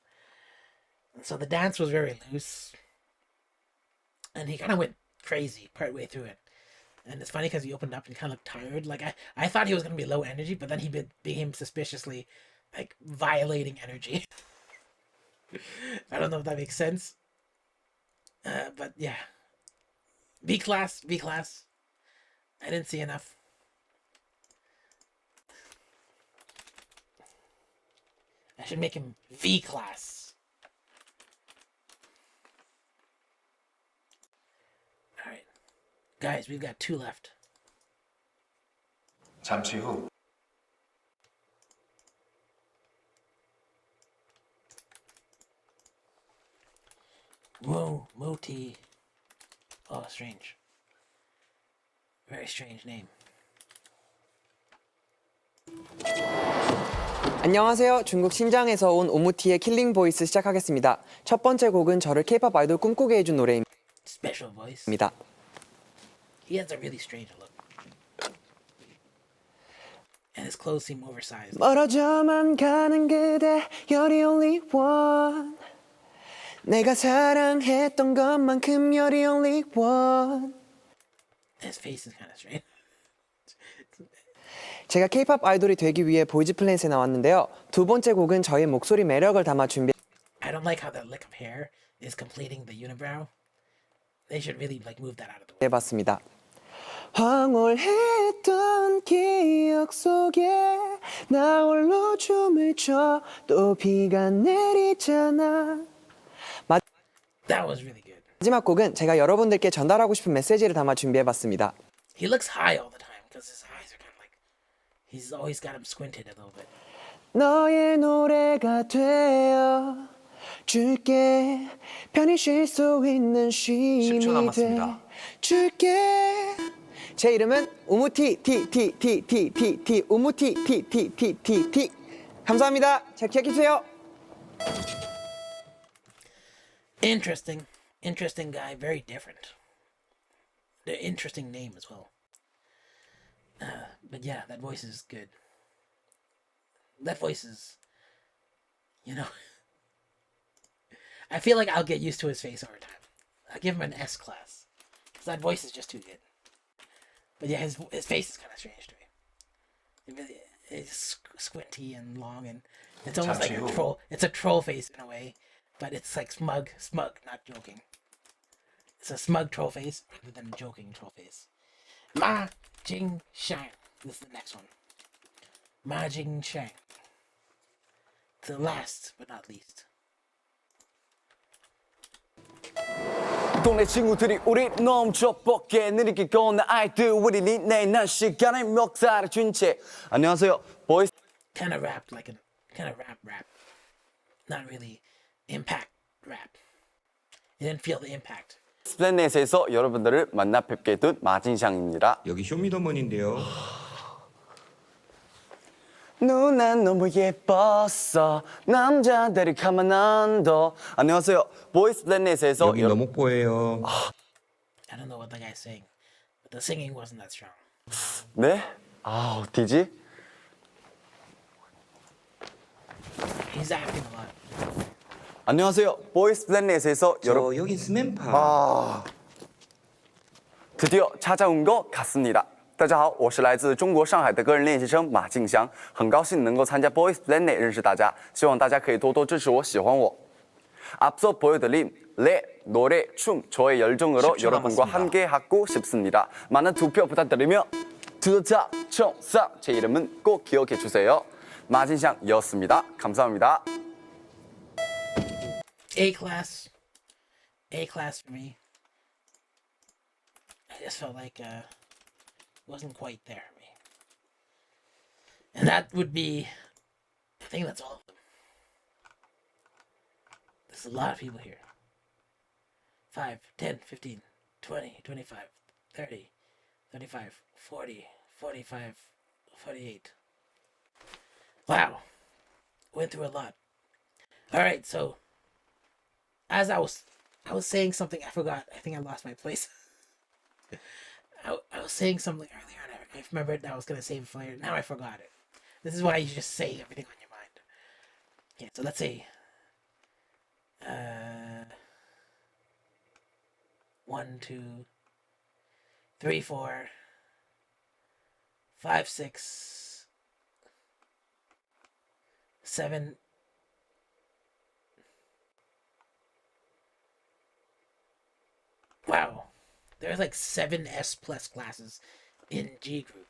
So the dance was very loose. And he kind of went crazy partway through it. And it's funny because he opened up and kind of looked tired. Like, I thought he was going to be low energy, but then he became suspiciously, like, violating energy. I don't know if that makes sense. But yeah. B class. I didn't see enough. I should make him V class. Alright. Guys, we've got 2 left. 잠시 후 Whoa, Moti. Oh, strange. Very strange name. 안녕하세요. 중국 신장에서 온 오무티의 킬링 보이스 시작하겠습니다. 첫 번째 곡은 저를 K-pop 아이돌 꿈꾸게 해준 노래입니다. Special voice. He has a really strange look. And his clothes seem oversized. 멀어져만 가는 그대 You're the only one 내가 사랑했던 것만큼 You're the only one His face is kind of strange. 제가 K-pop 아이돌이 되기 위해 보이즈 플래닛에 나왔는데요. 두 번째 곡은 저의 목소리 매력을 담아 I don't like how that lick of hair is completing the unibrow. They should really like move that out of the way. 준비해봤습니다. 황홀했던 기억 속에 나 홀로 춤을 춰 또 비가 내리잖아 That was really good. 마지막 곡은 제가 여러분들께 전달하고 싶은 메시지를 담아 준비해봤습니다. He looks high all the time because his eyes are kind of like he's always got him squinted a little bit. 너의 노래가 되어 줄게 편히 쉴 수 있는 쉼이 10초 돼 남았습니다. 줄게 제 이름은 우무티 T 우무티 T 감사합니다. 잘 기억해주세요. Interesting guy, very different. The interesting name as well. But yeah, that voice is good. That voice is, you know, I feel like I'll get used to his face over time. I'll give him an S class because that voice is just too good. But yeah, his face is kind of strange to me. It really is squinty and long, and it's almost like a troll. It's a troll face in a way. But it's like smug, not joking. It's a smug troll face rather than a joking troll face. Ma Jing Shang. This is the next one. Ma Jing Shang. The last but not least. 동네 친구들이 우리 넘쳐 뻗게 느리게 걷는 아이들 우리 닉네임 난 시간의 멱살을 쥔 채 안녕하세요 보이스 Kind of rap rap. Not really impact rap. You didn't feel the impact. 플래닛에서 여러분들을 만나 뵙게 된 마진샹입니다. 여기 쇼미더머니인데요. 누난 너무 예뻤어 남자들이 가만 안 둬. 안녕하세요 보이스 플래닛에서 여기 너무 뽀예요. I don't know what the guy's saying, but the singing wasn't that strong. 네? 아 어디지? He's acting a lot. 안녕하세요 보이스 플래닛에서 여러분 여긴 스맨파. 드디어 찾아온 것 같습니다. 大家好，我是来自中国上海的个人练习生马敬祥，很高兴能够参加 Boys Planet 认识大家，希望大家可以多多支持我，喜欢我。 앞서 보여드린 랩, 노래, 춤, 저의 열정으로 여러분과 함께하고 싶습니다. 많은 투표 부탁드리며 To the top, 총상 제 이름은 꼭 기억해 주세요. 마진샹이었습니다. 감사합니다. A class for me. I just felt like wasn't quite there for me. And that would be, I think that's all of them. There's a lot of people here. 5, 10, 15, 20, 25, 30, 35, 40, 45, 48. Wow. Went through a lot. Alright, so as I was saying something, I forgot. I think I lost my place. I was saying something earlier and I remembered that I was going to save it for later. Now I forgot it. This is why you just say everything on your mind. Okay, so let's say 1, 2, 3, 4, 5, 6, 7. Wow. There's like 7 S plus classes in G group.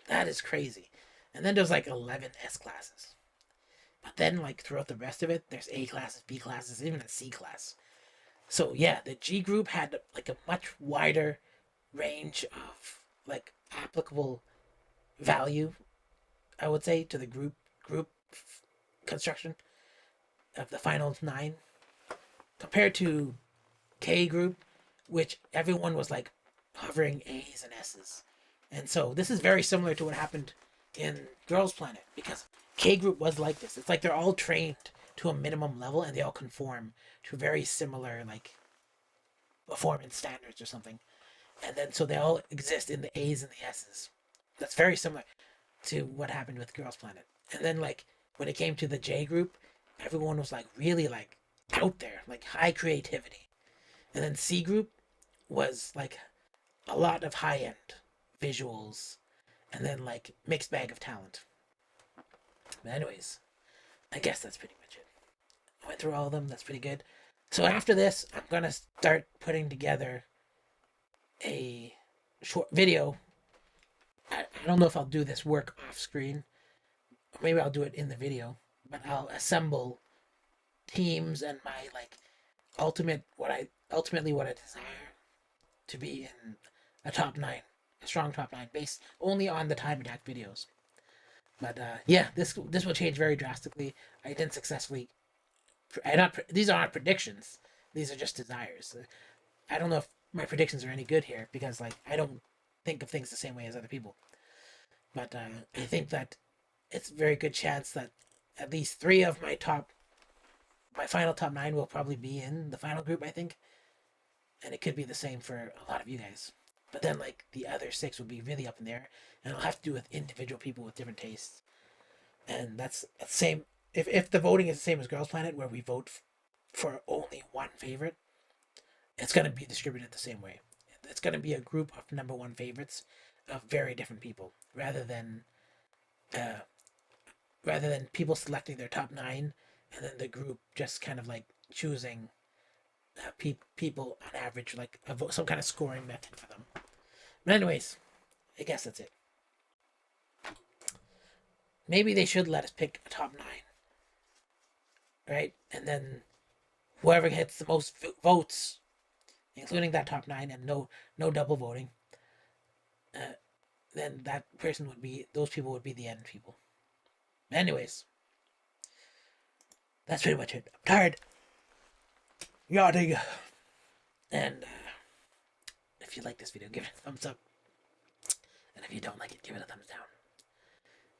That is crazy. And then there's like 11 S classes. But then like throughout the rest of it, there's A classes, B classes, even a C class. So yeah, the G group had like a much wider range of like applicable value, I would say, to the group construction of the final 9 compared to K group, which everyone was like hovering A's and S's. And so this is very similar to what happened in Girls Planet, because K group was like this. It's like they're all trained to a minimum level and they all conform to very similar like performance standards or something. And then so they all exist in the A's and the S's. That's very similar to what happened with Girls Planet. And then like when it came to the J group, everyone was like really like out there, like high creativity. And then C group was like a lot of high end visuals and then like mixed bag of talent. But anyways, I guess that's pretty much it. I went through all of them. That's pretty good. So after this, I'm gonna start putting together a short video. I don't know if I'll do this work off screen, or maybe I'll do it in the video. But I'll assemble teams and my like ultimately what I desire to be in a top 9, a strong top 9, based only on the time attack videos. But yeah, this will change very drastically. I didn't successfully. These are not predictions. These are just desires. I don't know if my predictions are any good here because like I don't think of things the same way as other people. But I think that it's a very good chance that at least 3 of my final top 9 will probably be in the final group, I think. And it could be the same for a lot of you guys. But then like the other 6 would be really up in there, and it'll have to do with individual people with different tastes. And that's the same. If the voting is the same as Girls Planet, where we vote for only one favorite, it's going to be distributed the same way. It's going to be a group of number 1 favorites of very different people, rather than people selecting their top 9 and then the group just kind of like choosing people on average, like some kind of scoring method for them. But anyways, I guess that's it. Maybe they should let us pick a top 9, right? And then whoever gets the most votes, including that top 9, and no double voting, then that person would be, those people would be the end people. Anyways, that's pretty much it. I'm tired. Yachting. And if you like this video, give it a thumbs up. And if you don't like it, give it a thumbs down.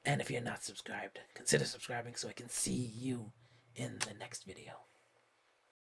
And if you're not subscribed, consider subscribing so I can see you in the next video.